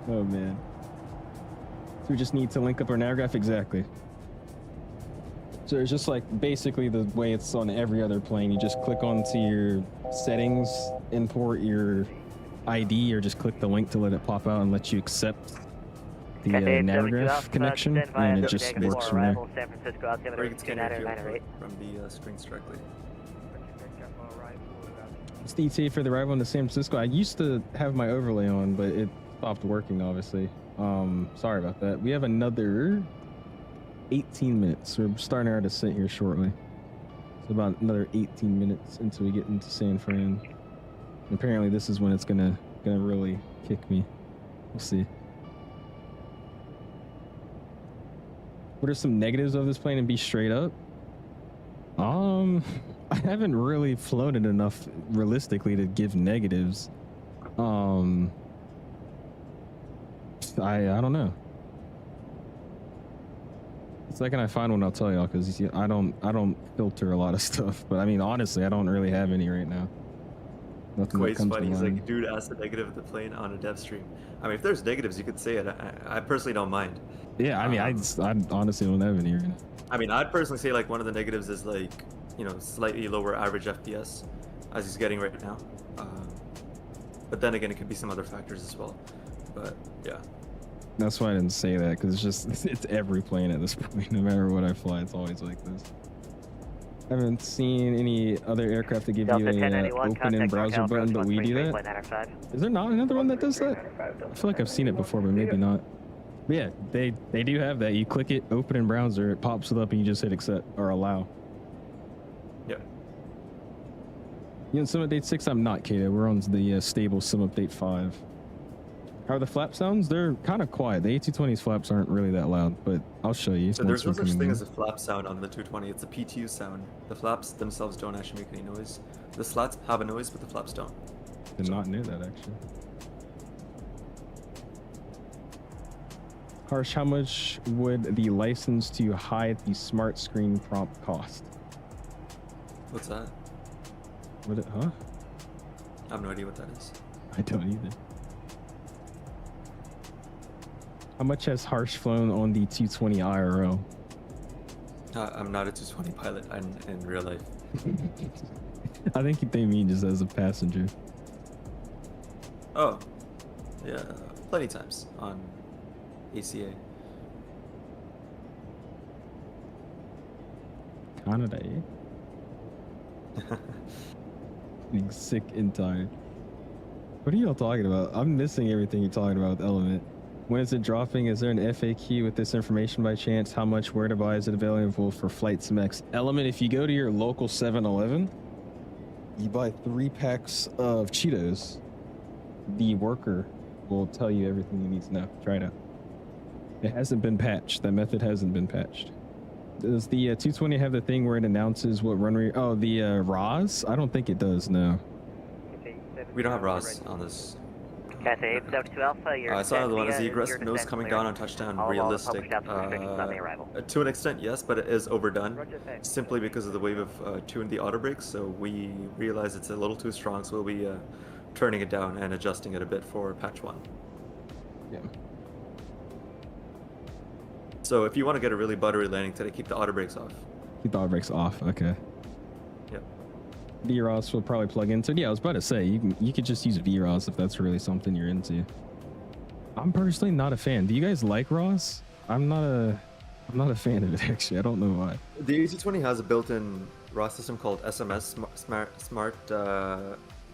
Oh man. So we just need to link up our Navigraph exactly. So it's just like basically the way it's on every other plane. You just click onto your settings, import your ID, or just click the link to let it pop out and let you accept the Navigraph connection, and it just works from there. San Francisco, altimeter Or you can scan your 2998. from the screens directly. It's the ETA for the arrival into San Francisco. I used to have my overlay on, but it stopped working, obviously. Sorry about that. We have another 18 minutes. We're starting our descent here shortly. So about another 18 minutes until we get into San Fran. Apparently this is when it's gonna really kick me. We'll see. What are some negatives of this plane, and be straight up? I haven't really flown it enough realistically to give negatives. I don't know. The second I find one, I'll tell y'all, because I don't filter a lot of stuff. But I mean, honestly, I don't really have any right now. Nothing that Quade's comes to funny. He's mind. like, dude, ask the negative of the plane on a dev stream. I mean, if there's negatives, you could say it. I personally don't mind. Yeah, I mean, I honestly don't have any right now. I mean, I'd personally say like one of the negatives is like, you know, slightly lower average FPS as he's getting right now. But then again, it could be some other factors as well. But yeah. That's why I didn't say that, because it's every plane at this point. No matter what I fly, it's always like this. I haven't seen any other aircraft that give Delta you a 1091, open in contact browser NorCal button, approach but we do 133, that. flight 905. Is there not another one that does that? I feel like I've seen it before, but maybe not. But yeah, they do have that. You click it, open in browser, it pops it up, and you just hit accept or allow. Yeah. You know, Sim Update 6, I'm not, Kato. We're on the stable Sim Update 5. How are the flap sounds? They're kind of quiet. The A220's flaps aren't really that loud, but I'll show you. So there's no such thing as a flap sound on the 220. It's a PTU sound. The flaps themselves don't actually make any noise. The slats have a noise, but the flaps don't. Did not know that, actually. Harsh, how much would the license to hide the smart screen prompt cost? What's that? Would it, huh? I have no idea what that is. I don't either. How much has Harsh flown on the 220 IRO? I'm not a 220 pilot in real life. I think they mean just as a passenger. Oh, yeah, plenty times on ACA. Canada, Being sick and tired. What are y'all talking about? I'm missing everything you're talking about with Element. When is it dropping? Is there an FAQ with this information by chance? How much, where to buy? Is it available for Flight SMX? Element, if you go to your local 7-Eleven, you buy 3 packs of Cheetos. The worker will tell you everything you need to know. Try it out. It hasn't been patched. That method hasn't been patched. Does the 220 have the thing where it announces what runway? Oh, the RAS? I don't think it does, no. We don't have RAS on this. Cathay 872 Alpha, I saw the one as the egress nose coming down on touchdown, realistic. To an extent, yes, but it is overdone simply because of the wave of 2 in the auto brakes. So we realize it's a little too strong, so we'll be turning it down and adjusting it a bit for patch 1. Yeah. So if you want to get a really buttery landing today, keep the auto brakes off. Keep the auto brakes off, okay. Yep. VROS will probably plug into it. Yeah, I was about to say, you could just use VROS if that's really something you're into. I'm personally not a fan. Do you guys like ROS? I'm not a fan of it, actually. I don't know why. The A220 has a built-in ROS system called SMS,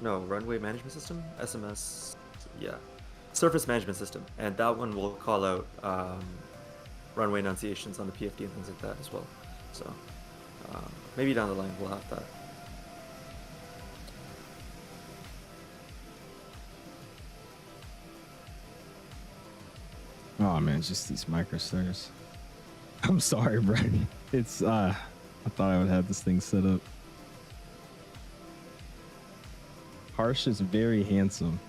runway management system? SMS, yeah. Surface management system. And that one will call out runway enunciations on the PFD and things like that as well. So maybe down the line we'll have that. Oh man, it's just these micro starters. I'm sorry, Brian. It's I thought I would have this thing set up. Harsh is very handsome.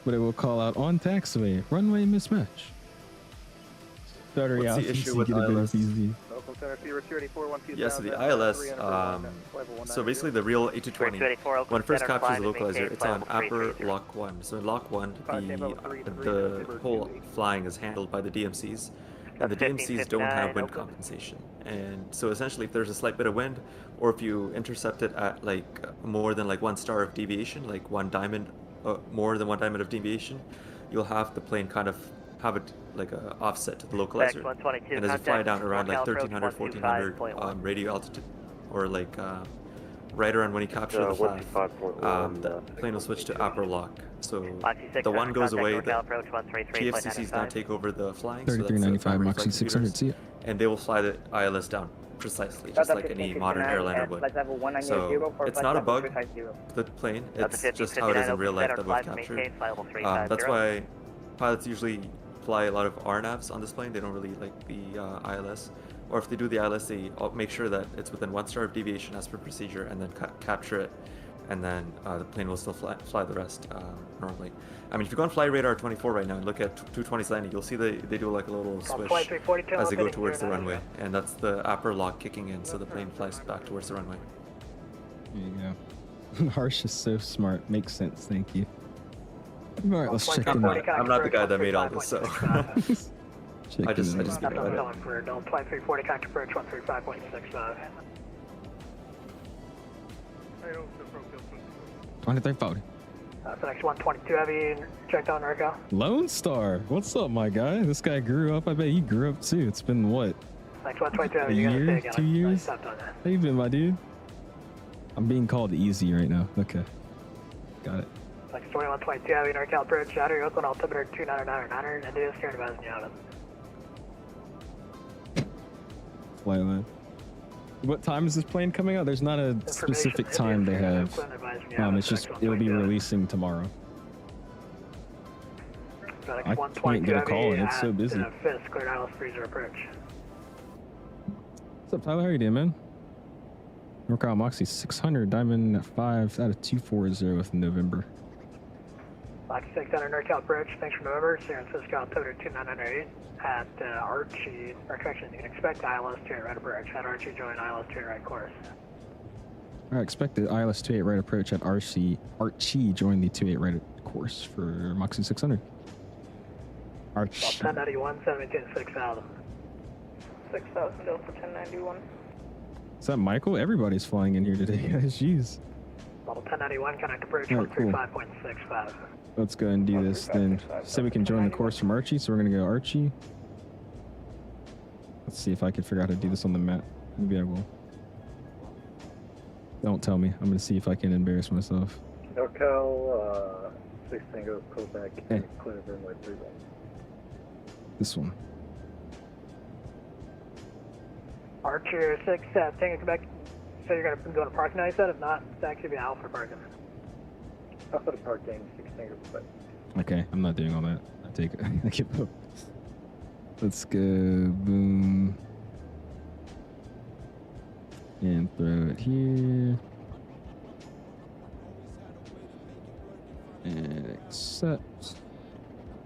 But it will call out on taxiway, runway mismatch. Starter What's the issue with ILS? Yeah, so the ILS, so basically the real A220, when it first captures the localizer, it's on upper lock 1. So in lock 1, the whole flying is handled by the DMCs, and the DMCs don't have wind compensation. And so essentially if there's a slight bit of wind, or if you intercept it at like more than like 1 star of deviation, like 1 diamond, more than 1 diamond of deviation, you'll have the plane kind of have it like a offset to the localizer, and as you fly down around like 1300, 1400 radio altitude, or like right around when you capture the flag, the plane will switch to upper lock. So the one goes away, the PFCCs now take over the flying, 3395 Moxie 600, see ya. And they will fly the ILS down precisely, just like any modern airliner would. So it's not a bug, the plane, it's just how it is in real life that we've captured. That's why pilots usually fly a lot of RNAVs on this plane. They don't really like the ILS, or if they do the ILS, they make sure that it's within 1 star of deviation as per procedure, and then capture it, and then the plane will still fly the rest normally. I mean, if you go on Fly Radar 24 right now and look at 220's landing, you'll see they do like a little swish as they go towards the runway, and that's the upper lock kicking in, so the plane flies back towards the runway. There you go. Harsh is so smart. Makes sense. Thank you. All right, let's check in. I'm not the guy that made all this, so I just give it credit. Don't fly 340, contact approach 135.65. 2340. Next 122 heavy, checked on Airco. Lone Star, what's up, my guy? This guy grew up. I bet he grew up too. It's been what? Next 122 heavy, a year, 2 years? How you been, my dude? I'm being called easy right now. Okay, got it. Next 2122 heavy, NorCal approach, shadow, open altimeter 2999, and do a steering advising you out. Fly line. What time is this plane coming out? There's not a specific time they have. It's just, it'll be releasing tomorrow. I can't get a call in, it's so busy. Cleared ILS freezer approach. What's up, Tyler? How you doing, man? NorCal Moxie 600, Diamond 5 out of 240 with November. Moxie 600, NorCal approach, thanks for November, San Francisco, altimeter 2998 at Archie, or correction, you can expect ILS 28 right approach, at Archie join ILS 28 right course. Alright, expect the ILS 28 right approach at Archie join the 28 right course for Moxie 600. Archie. 1091, 17, 6000. 6000 Delta 1091. Is that Michael? Everybody's flying in here today, guys. Jeez. Model 1091, connect approach Alright, cool. 135.65. Let's go ahead and do this then. So we can join the course from Archie, so we're gonna go Archie. Let's see if I can figure out how to do this on the map. Maybe I will. Don't tell me. I'm gonna see if I can embarrass myself. SoCal, 6 Tango, Quebec, Hey. clear runway 31. This one. Archer 6, Tango, Quebec. So you're going to go to parking now, you said? If not, it's actually be Alpha parking. Alpha to parking, 6 Tango, Quebec. Okay, I'm not doing all that. I take it. I give up. Let's go. Boom. And throw it here. And accept.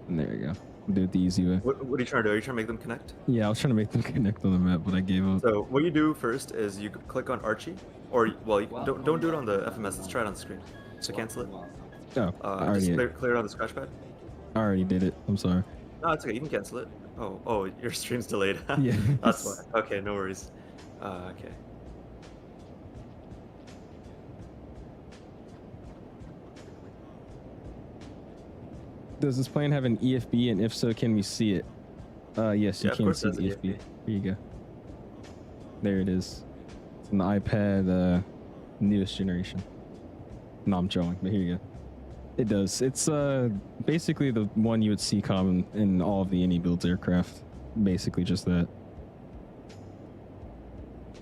And there you go. Do it the easy way. What are you trying to do? Are you trying to make them connect? Yeah, I was trying to make them connect on the map, but I gave up. So what you do first is you click on Archie, or well, you don't do it on the FMS. Let's try it on the screen. So cancel it. Oh, I already Just did. clear it on the scratch pad. I already did it. I'm sorry. No, it's okay. You can cancel it. Oh, your stream's delayed. Yeah. That's why. Okay, no worries. Okay. Does this plane have an EFB, and if so, can we see it? Yes, you Yeah, of can course see it the has an EFB. Here you go. There it is. It's an iPad, newest generation. No, I'm trolling, but here you go. It does. It's basically the one you would see common in all of the any builds aircraft. Basically just that.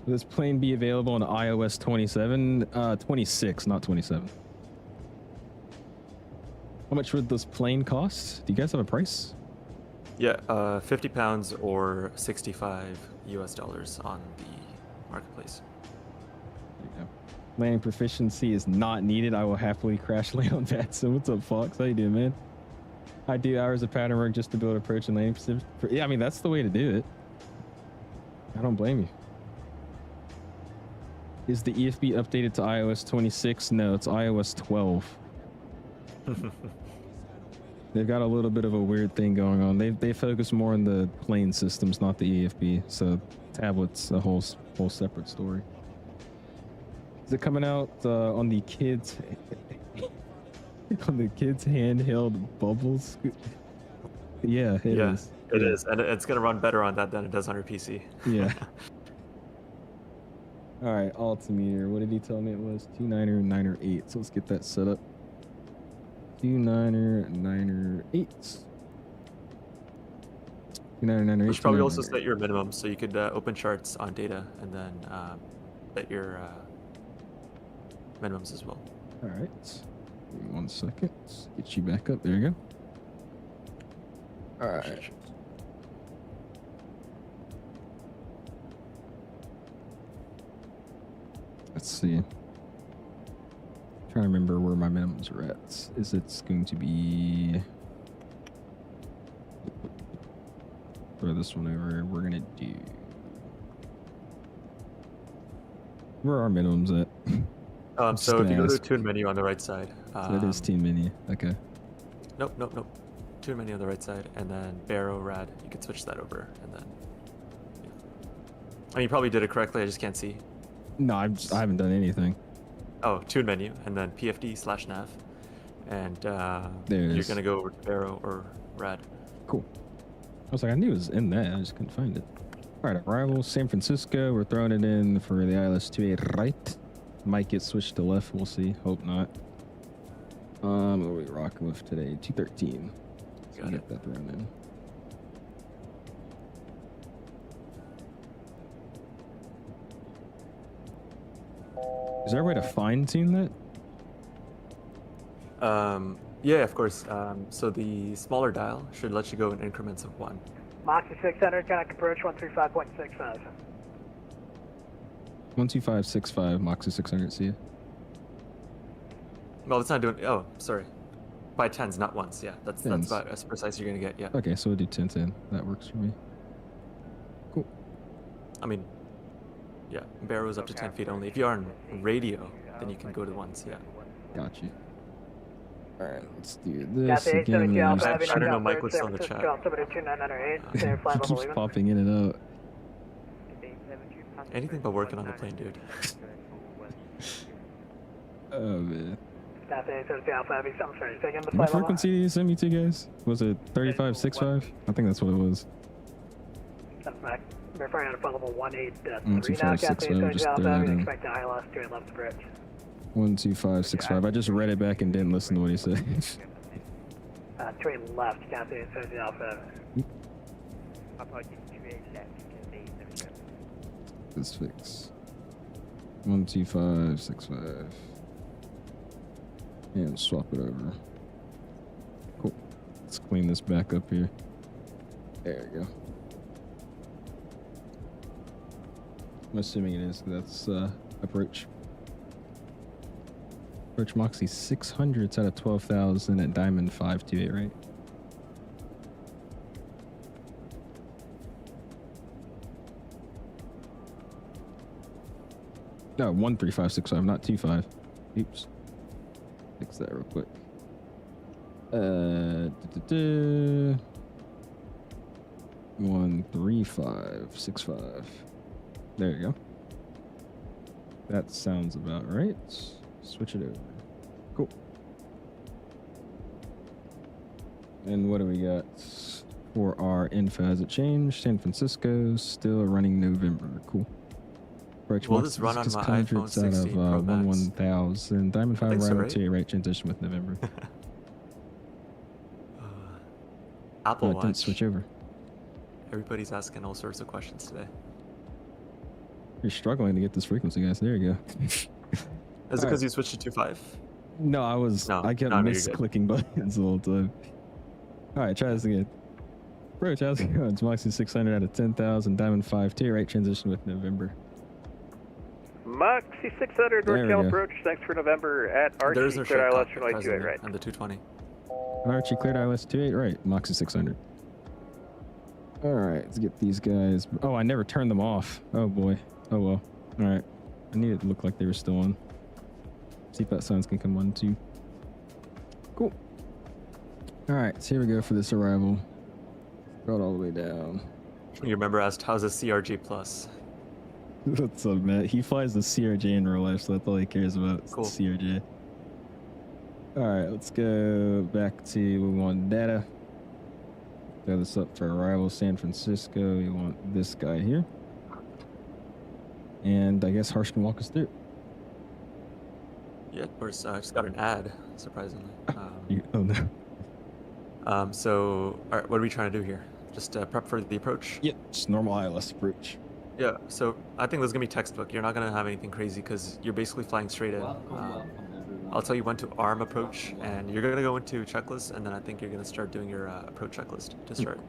Will this plane be available on iOS 27? 26, not 27. How much would this plane cost? Do you guys have a price? Yeah, 50 pounds or $65 US on the marketplace. There you go. Landing proficiency is not needed. I will happily crash land on that. So what's up, Fox? How you doing, man? I do hours of pattern work just to build approach and landing position. Yeah, I mean, that's the way to do it. I don't blame you. Is the EFB updated to iOS 26? No, it's iOS 12. They've got a little bit of a weird thing going on. They focus more on the plane systems, not the EFB. So tablets, a whole separate story. Is it coming out on the kids on the kids handheld bubbles? Yeah, it is. It is, and it's gonna run better on that than it does on your PC. Yeah. All right, altimeter. What did he tell me it was? 29er, 9er, 8. So let's get that set up. 29er, 9er, 8. 29er, 9er, 8. You should probably also set your minimum, so you could open charts on data and then set your minimums as well. All right. Give me 1 second. Let's get you back up. There you go. All right. Let's see. Trying to remember where my minimums are at. Is it's going to be throw this one over. We're gonna do where are our minimums at? So if you go to the tune menu on the right side. So it is tune menu. Okay. Nope. Tune menu on the right side, and then Barrow Rad. You can switch that over, and then. Yeah. I mean, you probably did it correctly. I just can't see. No, I haven't done anything. Oh, tune menu, and then PFD/nav, and there it you're is. gonna go over to Barrow or Rad. Cool. I was like, I knew it was in that. I just couldn't find it. All right, arrival San Francisco. We're throwing it in for the ILS-28 right. Might get switched to left. We'll see. Hope not. What are we rocking with today? 213. Got Get it. that thrown in. Is there a way to fine tune that? Yeah, of course. So the smaller dial should let you go in increments of 1. Moxie 600, connect approach 135.65. 12565 Moxie 600. See ya. Well, it's not doing. Oh, sorry. By tens, not once. Yeah, that's Tens. about as precise as you're gonna get. Yeah. Okay, so we'll do 1010. That works for me. Cool. I mean, yeah, Barrow's up to 10 feet only. If you are on radio, then you can go to the ones. Yeah. Got you. All right, let's do Got this the again. I'm 872 gonna Alpha, use- Heavy I don't know, Knockout Mike Bird, was San on the Francisco, chat. altimeter 29908, clear flight He level keeps even. popping in and out. Anything but working on the plane, dude. Oh man. Cathay 30 Alpha Heavy, I'm sorry, say again the What flight level? frequency did you send me to, guys? Was it 3565? I think that's what it was. That's Mac. We're flying at a flight level 183 now, 12565, Cathay 30 just Alpha throw that Heavy, in. expect to ILS 2 left the bridge. 12565. I just read it back and didn't listen to what he said. 2 left, Cathay 30 Alpha Heavy. Apologies, 28 left, Cathay 37. Let's fix. 12565. And swap it over. Cool. Let's clean this back up here. There we go. I'm assuming it is. That's approach. Approach Moxie 600s out of 12,000 at Diamond 528, right? No, 13565, not 25. Oops. Fix that real quick. 13565. There you go. That sounds about right. Switch it over. Cool. And what do we got for our info? Has it changed? San Francisco still running November. Cool. Will this run on my iPhone 16 Pro Max? 1000. Diamond 5 think so, Rhino right? 2 right transition with November. Apple Oh, it didn't Watch. switch over. Everybody's asking all sorts of questions today. You're struggling to get this frequency, guys. There you go. Is it because you switched to 2.5? No, I kept no, you're good. misclicking buttons the whole time. All right, try this again. Bro, how's it going? It's Moxie 600 out of 10,000. Diamond 5 2 right transition with November. Moxie 600, There we NorCal go. approach. Thanks for November at Archie. There is no cleared shortcut ILS runway 28, presently right? on the 220. Archie cleared ILS 28, right. Moxie 600. All right, let's get these guys. Oh, I never turned them off. Oh, boy. Oh, well. All right. I need it to look like they were still on. Seatbelt signs can come on, too. Cool. All right, so here we go for this arrival. Throw it all the way down. You remember asked, how's a CRG Plus? What's up, Matt? He flies the CRJ in real life, so that's all he cares about. Is the Cool. CRJ. All right, let's go back to, we want data. Throw this up for arrival, San Francisco. We want this guy here. And I guess Harsh can walk us through. Yeah, of course. I just got an ad, surprisingly. Oh, no. So, all right, what are we trying to do here? Just prep for the approach? Yep, just normal ILS approach. Yeah, so I think this is going to be textbook. You're not going to have anything crazy because you're basically flying straight in. Welcome, everyone. I'll tell you when to arm approach, and you're going to go into checklist, and then I think you're going to start doing your approach checklist to start.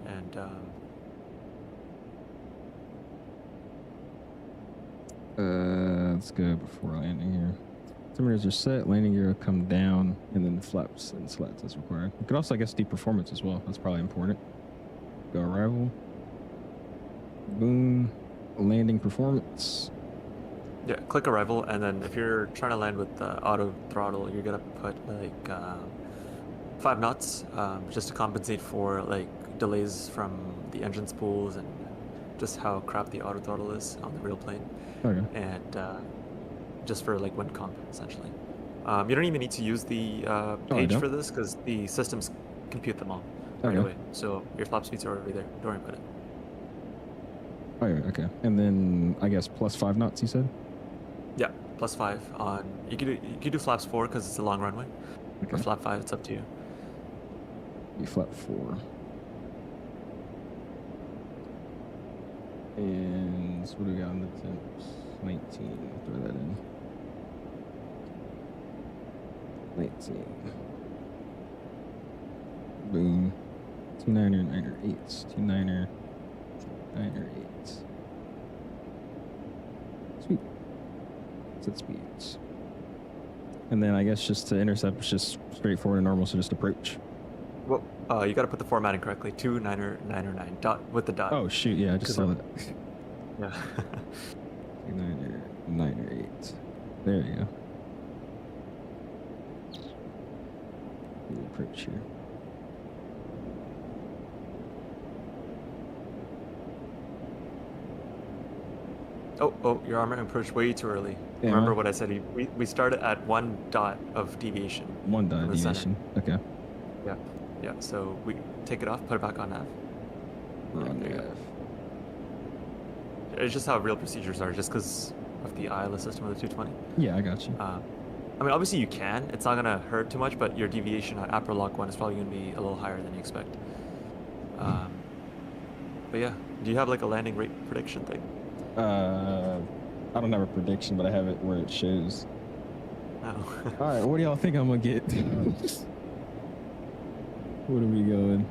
And Let's go before landing here. Altimeters are set, landing gear will come down, and then flaps and slats as required. We could also, I guess, do performance as well. That's probably important. Go arrival. Boom. Landing performance. yeah, click arrival, and then if you're trying to land with auto throttle, you're going to put like 5 knots just to compensate for like delays from the engine spools and just how crap the auto throttle is on the real plane. Okay. And just for like wind comp essentially. You don't even need to use the page don't? for this because the systems compute them all right Okay. away. So your flap speeds are already there. Don't worry about it. Oh, yeah, okay. And then I guess plus 5 knots, you said? Yeah, +5 on. You could do flaps 4 because it's a long runway, or Okay. flap 5. It's up to you. You flap 4. And so what do we got on the temps? 19. Throw that in. 19. Boom. 29er, 9er, 8s. 29er, 9er, 8s. Sweet. Set speeds. And then I guess just to intercept, it's just straightforward and normal, so just approach. Well, you got to put the formatting correctly. 2 9er 9er 9 dot with the dot. Oh, shoot. Yeah, I just saw that. Yeah. 9er, 9er, 8. There you go. The approach here. Oh, your armor approached way too early. remember what I said? We started at 1 dot of deviation. 1 dot from the center. deviation. Okay. Yeah. Yeah. So we take it off, put it back on nav. We're on There you nav. It's just how real procedures are, just because of the ILS system of the 220. Yeah, I got you. I mean, obviously you can. It's not gonna hurt too much, but your deviation at upper lock 1 is probably gonna be a little higher than you expect. But yeah, do you have like a landing rate prediction thing? I don't have a prediction, but I have it where it shows. No. All right, what do y'all think I'm gonna get? What are we going?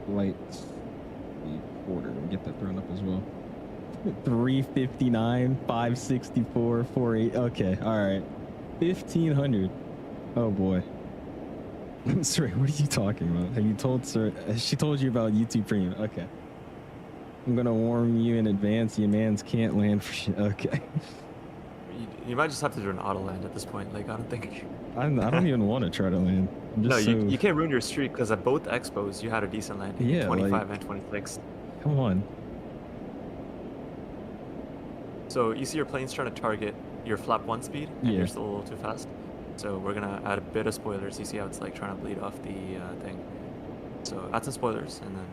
Lights. Quarter. Get that thrown up as well. 359, 564, 48. Okay, all right. 1500. Oh boy. Sorry, what are you talking about? Have you told Sir? She told you about YouTube Premium. Okay. I'm gonna warn you in advance. Your mans can't land for shit. Okay. You might just have to do an auto land at this point. Like, I don't think. I don't even want to try to land. I'm No, just you can't ruin your streak because at both expos you had a decent landing. Yeah, 25 like- and 26. Come on. So you see your plane's trying to target your flap 1 speed, and Yeah. you're still a little too fast. So we're gonna add a bit of spoilers. You see how it's like trying to bleed off the thing. So add some spoilers, and then.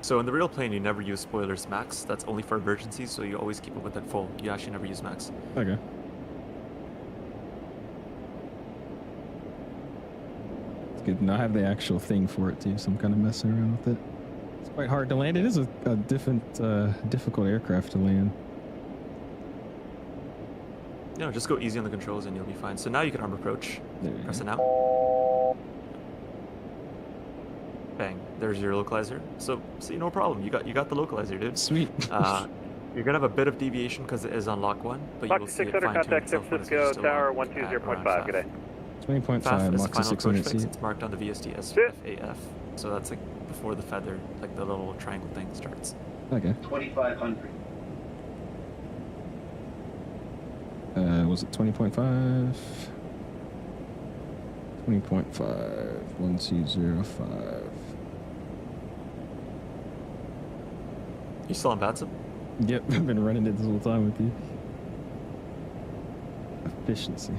So in the real plane, you never use spoilers max. That's only for emergencies, so you always keep it with that full. You actually never use max. Okay. It's good. Now I have the actual thing for it too, so I'm kind of messing around with it. It's quite hard to land. It is a difficult aircraft to land. You know, just go easy on the controls and you'll be fine. So now you can arm approach. There you Press go. it now. Bang. There's your localizer. So see, no problem. You got the localizer, dude. Sweet. You're gonna have a bit of deviation because it is on lock 1, but you will Foxy see it 600, fine-tune contact San itself when it's Francisco still Tower on at 120.5. around Good day. 20.5, FAF is the Moxie final approach 600 fix. seat. It's marked on the VSD as Sit. FAF. So that's like before the feather, like the little triangle thing starts. Okay. 2500. Was it 20.5? 20.5, 1205. You still on Batsup? Yep, I've been running it this whole time with you. Efficiency.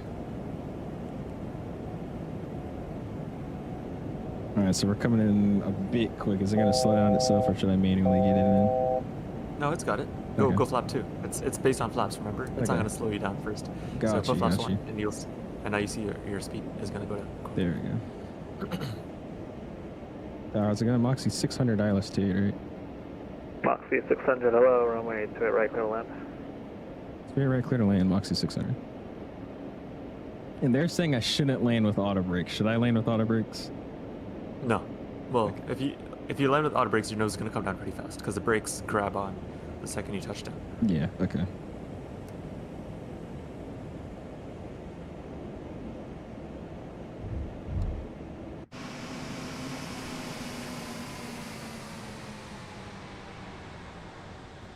Alright, so we're coming in a bit quick. Is it going to slow down itself, or should I manually get it in? No, it's got it. Okay. Go flap 2. It's based on flaps, remember? It's not Okay. gonna slow you down first. Got so you, put flaps got 1 you. and and now you see your speed is gonna go down. There we go. Is it going to Moxie 600 ILS to 8, right? Moxie 600, hello, runway 28 right, clear to land. Straight right, clear to land, Moxie 600. And they're saying I shouldn't land with auto brakes. Should I land with auto brakes? No. Well, if you land with auto brakes, your nose is gonna come down pretty fast because the brakes grab on the second you touch down. Yeah, okay.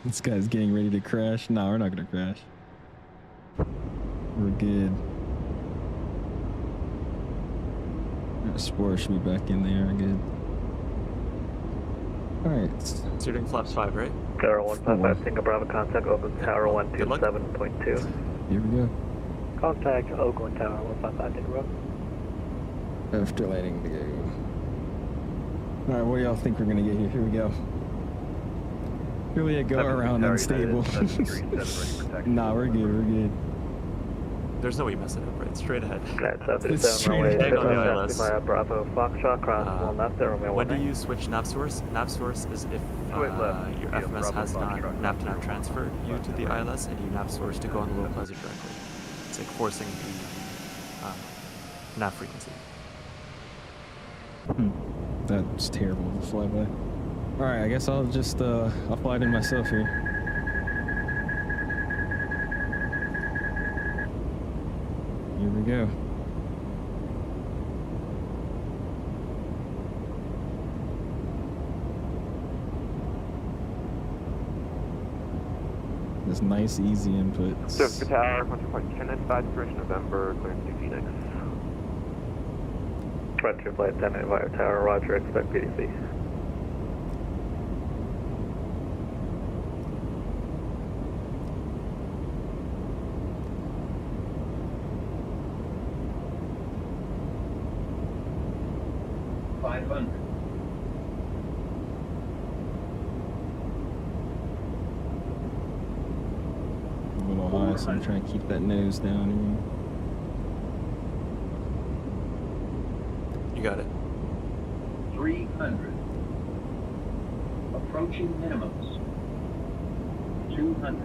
This guy's getting ready to crash. No, we're not gonna crash. We're good. Spore should be back in there. Good. Alright. So you're doing flaps 5, right? Tower 155, Tango Bravo, contact Oakland Tower 127.2. Here we go. Contact Oakland Tower 155, Tango Bravo. After landing to go. Alright, what do y'all think we're gonna get here? Here we go. Really a go around unstable. Nah, we're good, we're good. There's no way you mess it up, right? Straight ahead. It's straight ahead on the ILS. Bravo, Foxtrot, cross, left there, Romeo When do 19. you switch nav source? Nav source is if Wait, left. your Yeah, FMS Bravo, has not Foxtrot. nav to nav transferred you to the ILS, and you nav source to go on the localizer directly. It's like forcing the nav frequency. That's terrible to fly by. Alright, I guess I'll just I'll fly it in myself here. Here we go. This nice, easy inputs. So, Tower, 1.1095, Bridge November, clearing to Phoenix. Roger, flight attendant, Wire Tower, Roger, expect PDC. A little high, so I'm trying to keep that nose down You got it. 300. Approaching minimums. 200.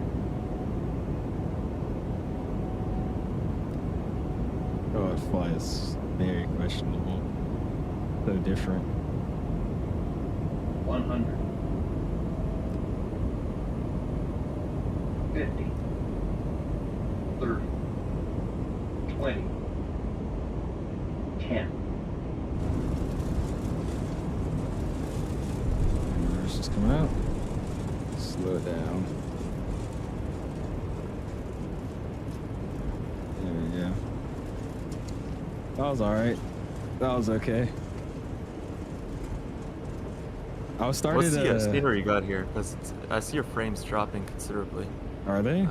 here. Oh, it flies very questionable. So different. 100. 50. 30. 20. 10. Reverse is coming out. Slow it down. There we go. That was alright. That was okay. I was started. What's the scenery you got here? Because I see your frames dropping considerably. Are they?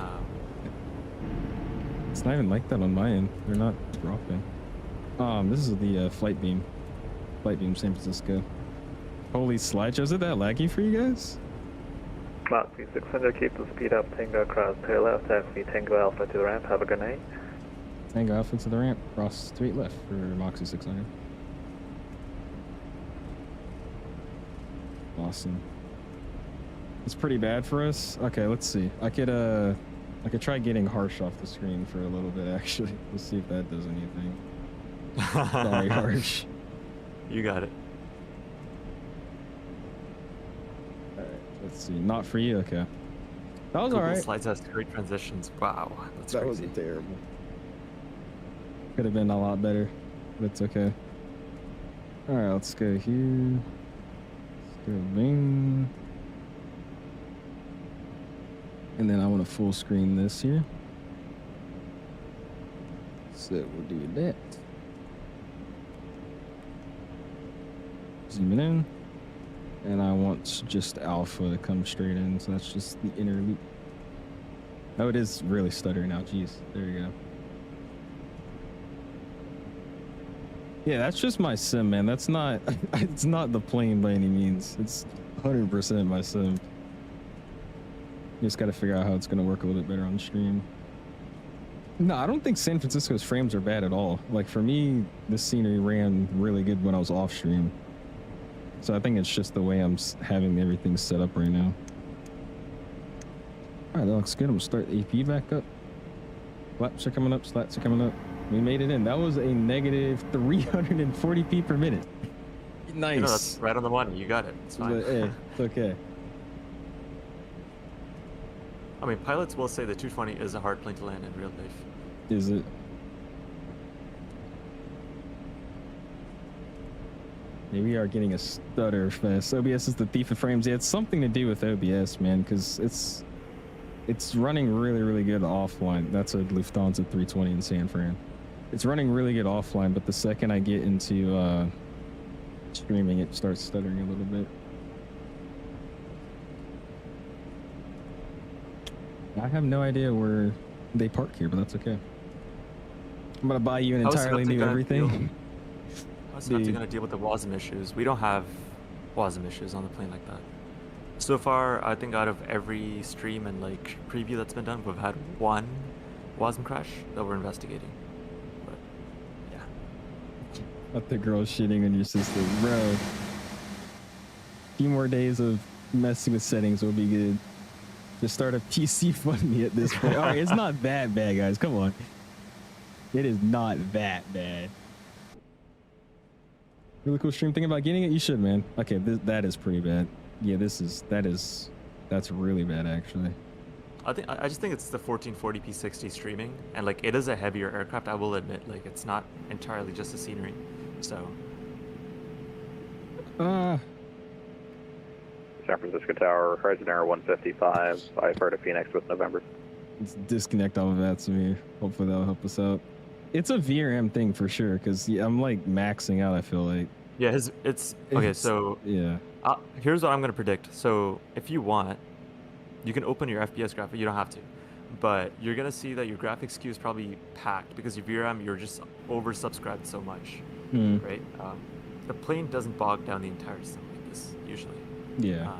It's not even like that on my end. They're not dropping. This is the flight beam. Flight beam San Francisco. Holy slideshow. Is it that laggy for you guys? Mark 600, keep the speed up, Tango cross tail left, taxi Tango Alpha to the ramp, have a good night. Tango Alpha to the ramp, cross straight left for Moxie 600. Awesome. It's pretty bad for us. Okay, let's see. I could try getting Harsh off the screen for a little bit actually. Let's see if that does anything. Sorry, Harsh. You got it. Alright, let's see. Not for you, okay. That was Google alright. Slides has great transitions. Wow, that's That crazy. wasn't terrible. Could have been a lot better, but it's okay. Alright, let's go here. Let's go bing. And then I want to full screen this here. So we'll do that. Zoom it in. And I want just alpha to come straight in, so that's just the inner loop. Oh, it is really stuttering now. Jeez, there you go. Yeah, that's just my sim, man. That's not, it's not the plane by any means. It's 100% my sim. You just got to figure out how it's going to work a little bit better on stream. No, I don't think San Francisco's frames are bad at all. Like for me, this scenery ran really good when I was off stream. So I think it's just the way I'm having everything set up right now. All right, that looks good. I'm gonna start AP back up. Flaps are coming up, slats are coming up. We made it in. That was a negative 340 feet per minute. Nice. You know, that's right on the money. You got it. It's fine. Hey, it's okay. I mean, pilots will say the 220 is a hard plane to land in real life. Is it? Yeah, we are getting a stutter fest. OBS is the thief of frames. Yeah, it's something to do with OBS, man, because it's running really, really good offline. That's a Lufthansa 320 in San Fran. It's running really good offline, but the second I get into streaming, it starts stuttering a little bit. I have no idea where they park here, but that's okay. I'm gonna buy you an entirely new everything. How's SYNAPTIC gonna deal with the WASM issues? We don't have WASM issues on the plane like that. So far, I think out of every stream and like preview that's been done, we've had one WASM crash that we're investigating. But yeah. Let the girl shitting on your sister, bro. A few more days of messing with settings will be good. Just start a PC fund me at this point. All right, it's not that bad, guys. Come on. It is not that bad. Really cool stream. Thinking about getting it? You should, man. Okay, that is pretty bad. Yeah, that's really bad, actually. I just think it's the 1440p 60 streaming, and like it is a heavier aircraft. I will admit, like it's not entirely just the scenery. So. San Francisco Tower, Horizon Air 155, IFR to Phoenix with November. Let's disconnect all of that to me. Hopefully that'll help us out. It's a VRM thing for sure, because I'm like maxing out, I feel like. Yeah, it's okay, so yeah. Here's what I'm gonna predict. So if you want, you can open your FPS graphic, you don't have to. But you're gonna see that your graphics queue is probably packed because your VRM, you're just oversubscribed so much. Right? The plane doesn't bog down the entire system like this usually. Yeah.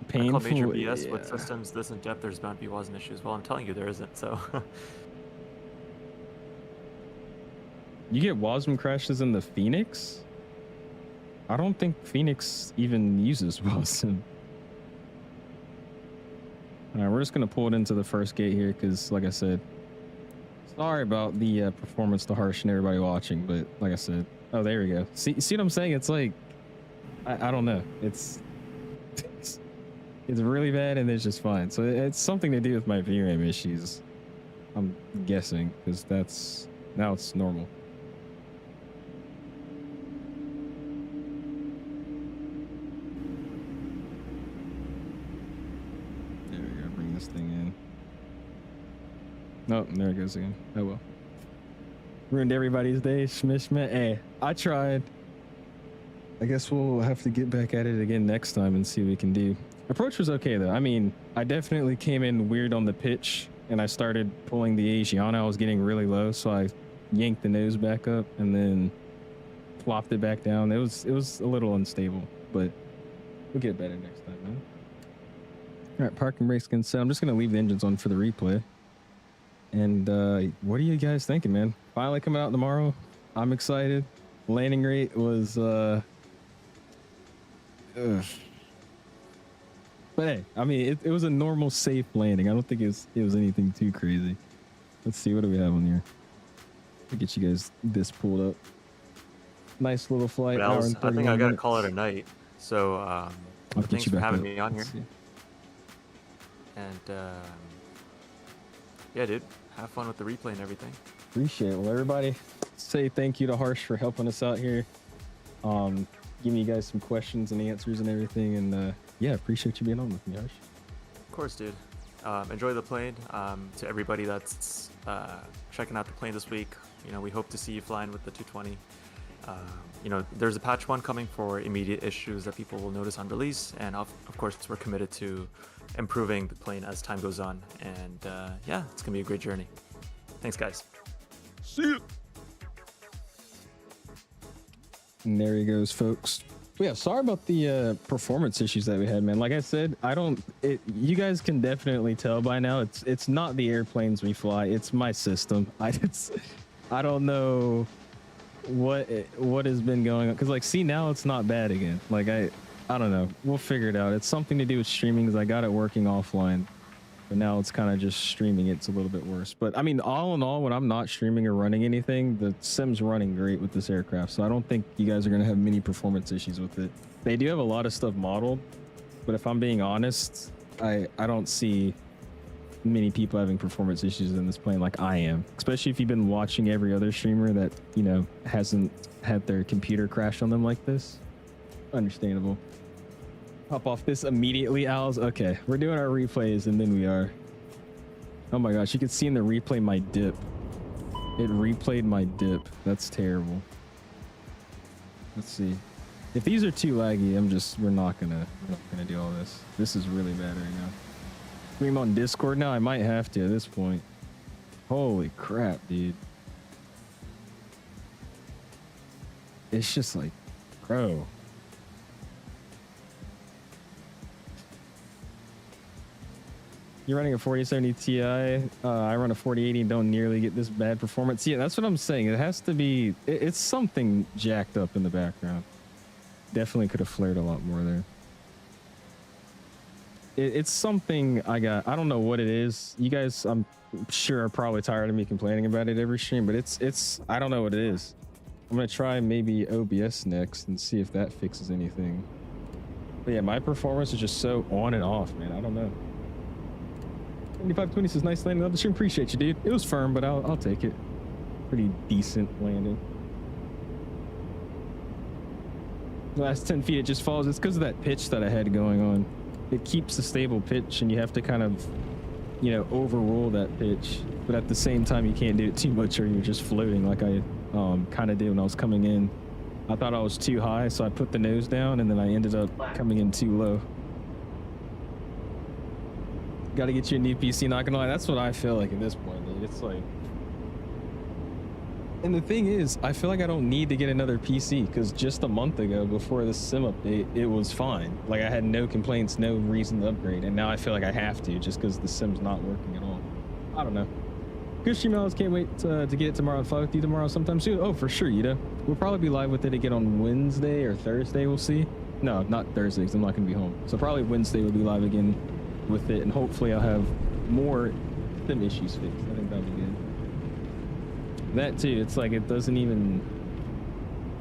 I call major Painful. BS with systems this in depth. There's bound to be WASM issues. Well, I'm telling you, there isn't. So. You get WASM crashes in the Phoenix? I don't think Phoenix even uses WASM. All right, we're just gonna pull it into the first gate here because, like I said, sorry about the performance to Harsh and everybody watching, but like I said, oh, there we go. See what I'm saying? It's like, I don't know. It's really bad and it's just fine. So it's something to do with my VRAM issues, I'm guessing, because now it's normal. There we go, bring this thing in. Oh, there it goes again. Oh well. Ruined everybody's day, Schmish. Hey, I tried. I guess we'll have to get back at it again next time and see what we can do. Approach was okay though. I mean, I definitely came in weird on the pitch and I started pulling the Asiana. I was getting really low, so I yanked the nose back up and then plopped it back down. It was a little unstable, but we'll get better next time, man. All right, parking brakes can set. I'm just gonna leave the engines on for the replay. And what are you guys thinking, man? Finally coming out tomorrow. I'm excited. Landing rate was but hey, I mean, it was a normal, safe landing. I don't think it was anything too crazy. Let's see, what do we have on here? I'll get you guys this pulled up. Nice little flight. I think I gotta call it a night. So I'll thanks get you for back having up. me on here. Let's see. And yeah, dude, have fun with the replay and everything. Appreciate it. Well, everybody, say thank you to Harsh for helping us out here. Giving you guys some questions and answers and everything. And yeah, appreciate you being on with me, Harsh. Of course, dude. Enjoy the plane. To everybody that's checking out the plane this week, you know, we hope to see you flying with the 220. You know, there's a patch 1 coming for immediate issues that people will notice on release, and of course we're committed to improving the plane as time goes on. And yeah, it's gonna be a great journey. Thanks, guys. See you. And there he goes, folks. Yeah, sorry about the performance issues that we had, man. Like I said, you guys can definitely tell by now, it's not the airplanes we fly, it's my system. I don't know what has been going on, because like, see, now it's not bad again. Like I don't know, we'll figure it out. It's something to do with streaming, because I got it working offline, but now it's kind of just streaming, it's a little bit worse. But I mean, all in all, when I'm not streaming or running anything, the sim's running great with this aircraft, so I don't think you guys are going to have many performance issues with it. They do have a lot of stuff modeled, but if I'm being honest, I don't see many people having performance issues in this plane like I am, especially if you've been watching every other streamer that, you know, hasn't had their computer crash on them like this. Understandable. Hop off this immediately, Owls. Okay, we're doing our replays and then we are. Oh my gosh, you can see in the replay my dip. It replayed my dip. That's terrible. Let's see. If these are too laggy, we're not gonna do all this. This is really bad right now. Stream on Discord now? I might have to at this point. Holy crap, dude. It's just like, bro. You're running a 4070 Ti. I run a 4080 and don't nearly get this bad performance. Yeah, that's what I'm saying. It has to be, it's something jacked up in the background. Definitely could have flared a lot more there. It's something I don't know what it is. You guys, I'm sure, are probably tired of me complaining about it every stream, but I don't know what it is. I'm gonna try maybe OBS next and see if that fixes anything. But yeah, my performance is just so on and off, man. I don't know. 7520 says, nice landing on the stream. Appreciate you, dude. It was firm, but I'll take it. Pretty decent landing. The last 10 feet, it just falls. It's because of that pitch that I had going on. It keeps a stable pitch, and you have to kind of, you know, overrule that pitch. But at the same time, you can't do it too much, or you're just floating like I kind of did when I was coming in. I thought I was too high, so I put the nose down, and then I ended up coming in too low. Got to get you a new PC, not gonna lie. That's what I feel like at this point, dude. It's like... And the thing is, I feel like I don't need to get another PC, because just a month ago, before the sim update, it was fine. Like, I had no complaints, no reason to upgrade, and now I feel like I have to, just because the sim's not working at all. I don't know. Good stream, Alice. Can't wait to get it tomorrow and fly with you tomorrow sometime soon. Oh, for sure, Yuta. We'll probably be live with it again on Wednesday or Thursday, we'll see. No, not Thursday, because I'm not going to be home. So probably Wednesday we'll be live again with it, and hopefully I'll have more sim issues fixed. I think that'll be good. That too, it's like it doesn't even,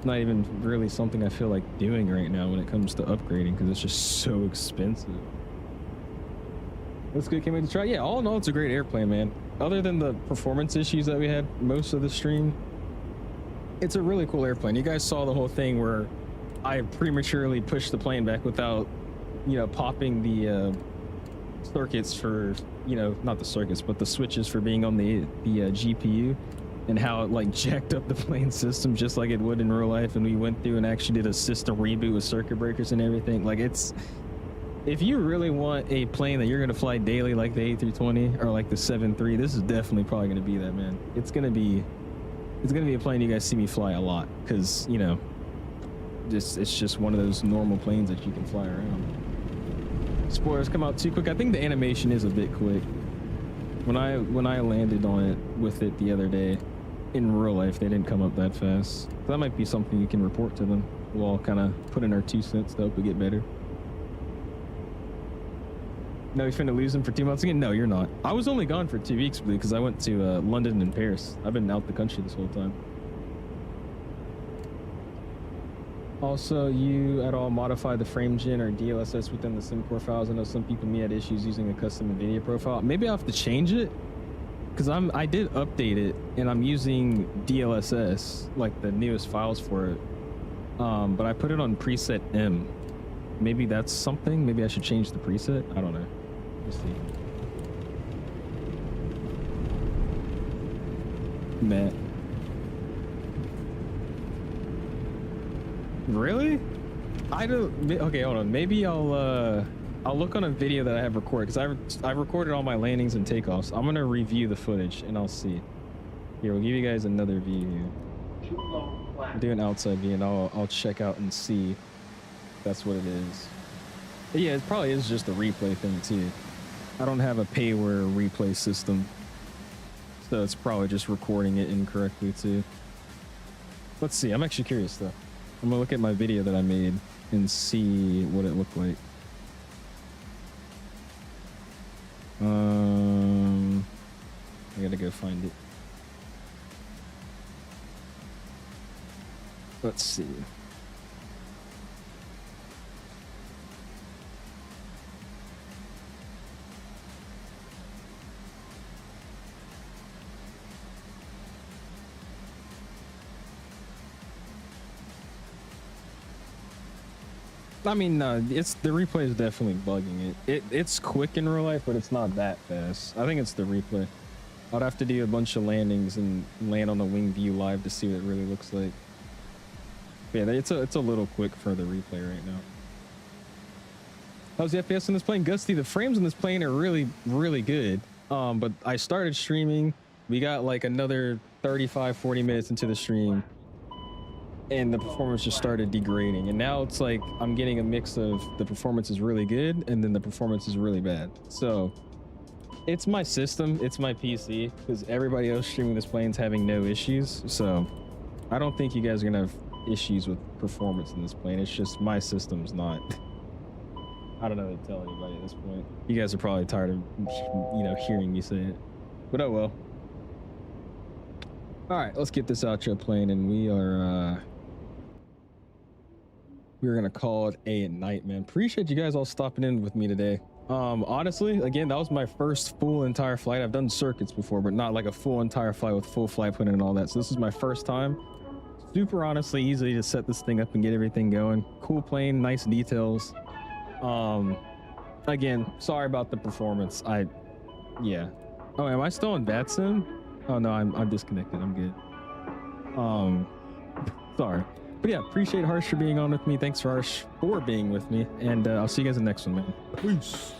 not even really something I feel like doing right now when it comes to upgrading, because it's just so expensive. That's good. Can't wait to try. Yeah, all in all, it's a great airplane, man. Other than the performance issues that we had most of the stream, it's a really cool airplane. You guys saw the whole thing where I prematurely pushed the plane back without, you know, popping the circuits for, you know, not the circuits, but the switches for being on the GPU, and how it like jacked up the plane system just like it would in real life. And we went through and actually did a system reboot with circuit breakers and everything. Like, it's, if you really want a plane that you're going to fly daily like the A320 or like the 7.3, this is definitely probably going to be that, man. It's going to be a plane you guys see me fly a lot, because, you know, it's just one of those normal planes that you can fly around. Spoilers come out too quick. I think the animation is a bit quick. When I landed on it with it the other day, in real life, they didn't come up that fast. That might be something you can report to them. We'll all kind of put in our 2 cents to hope we get better. No, you're finna lose them for 2 months again? No, you're not. I was only gone for 2 weeks because I went to London and Paris. I've been out the country this whole time. Also, you at all modify the frame gen or DLSS within the SimCore files? I know some people may had issues using a custom NVIDIA profile. Maybe I'll have to change it, because I did update it and I'm using DLSS, like the newest files for it. But I put it on preset M. Maybe that's something. Maybe I should change the preset. I don't know. Let's see. Matt. Really? I don't. Okay, hold on. Maybe I'll look on a video that I have recorded, because I recorded all my landings and takeoffs. I'm gonna review the footage and I'll see. Here, we'll give you guys another view here. I'll do an outside view and I'll check out and see if that's what it is. But yeah, it probably is just a replay thing too. I don't have a payware replay system, so it's probably just recording it incorrectly too. Let's see. I'm actually curious though. I'm gonna look at my video that I made and see what it looked like. I gotta go find it. Let's see. I mean, it's the replay is definitely bugging it. It's quick in real life, but it's not that fast. I think it's the replay. I'd have to do a bunch of landings and land on the wing view live to see what it really looks like. But yeah, it's a little quick for the replay right now. How's the FPS in this plane? Gusty, the frames in this plane are really, really good. But I started streaming. We got like another 35, 40 minutes into the stream, and the performance just started degrading. And now it's like I'm getting a mix of the performance is really good and then the performance is really bad. So it's my system, it's my PC, because everybody else streaming this plane's having no issues. So I don't think you guys are gonna have issues with performance in this plane. It's just my system's not. I don't know what to tell anybody at this point. You guys are probably tired of, you know, hearing me say it, but oh well. All right, let's get this outro playing, and we're gonna call it a night, man. Appreciate you guys all stopping in with me today. Honestly, again, that was my first full entire flight. I've done circuits before, but not like a full entire flight with full flight plan and all that. So this is my first time super honestly easy to set this thing up and get everything going. Cool plane, nice details. Again, sorry about the performance. Yeah. Oh, am I still in VATSIM? Oh no, I'm disconnected. I'm good. Sorry. But yeah, appreciate Harsh for being on with me. Thanks for Harsh for being with me. And I'll see you guys in the next one, man. Peace.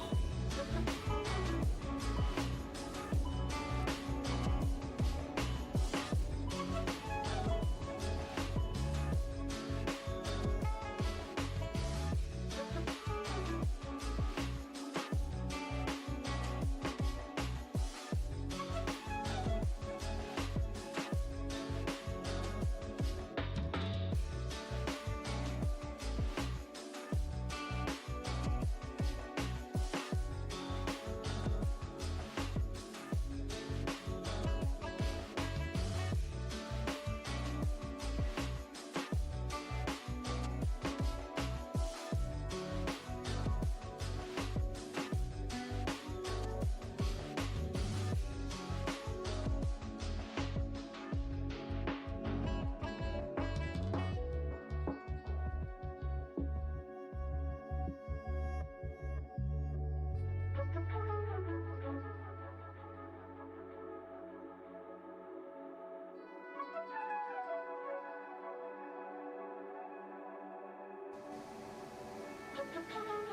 Thank you.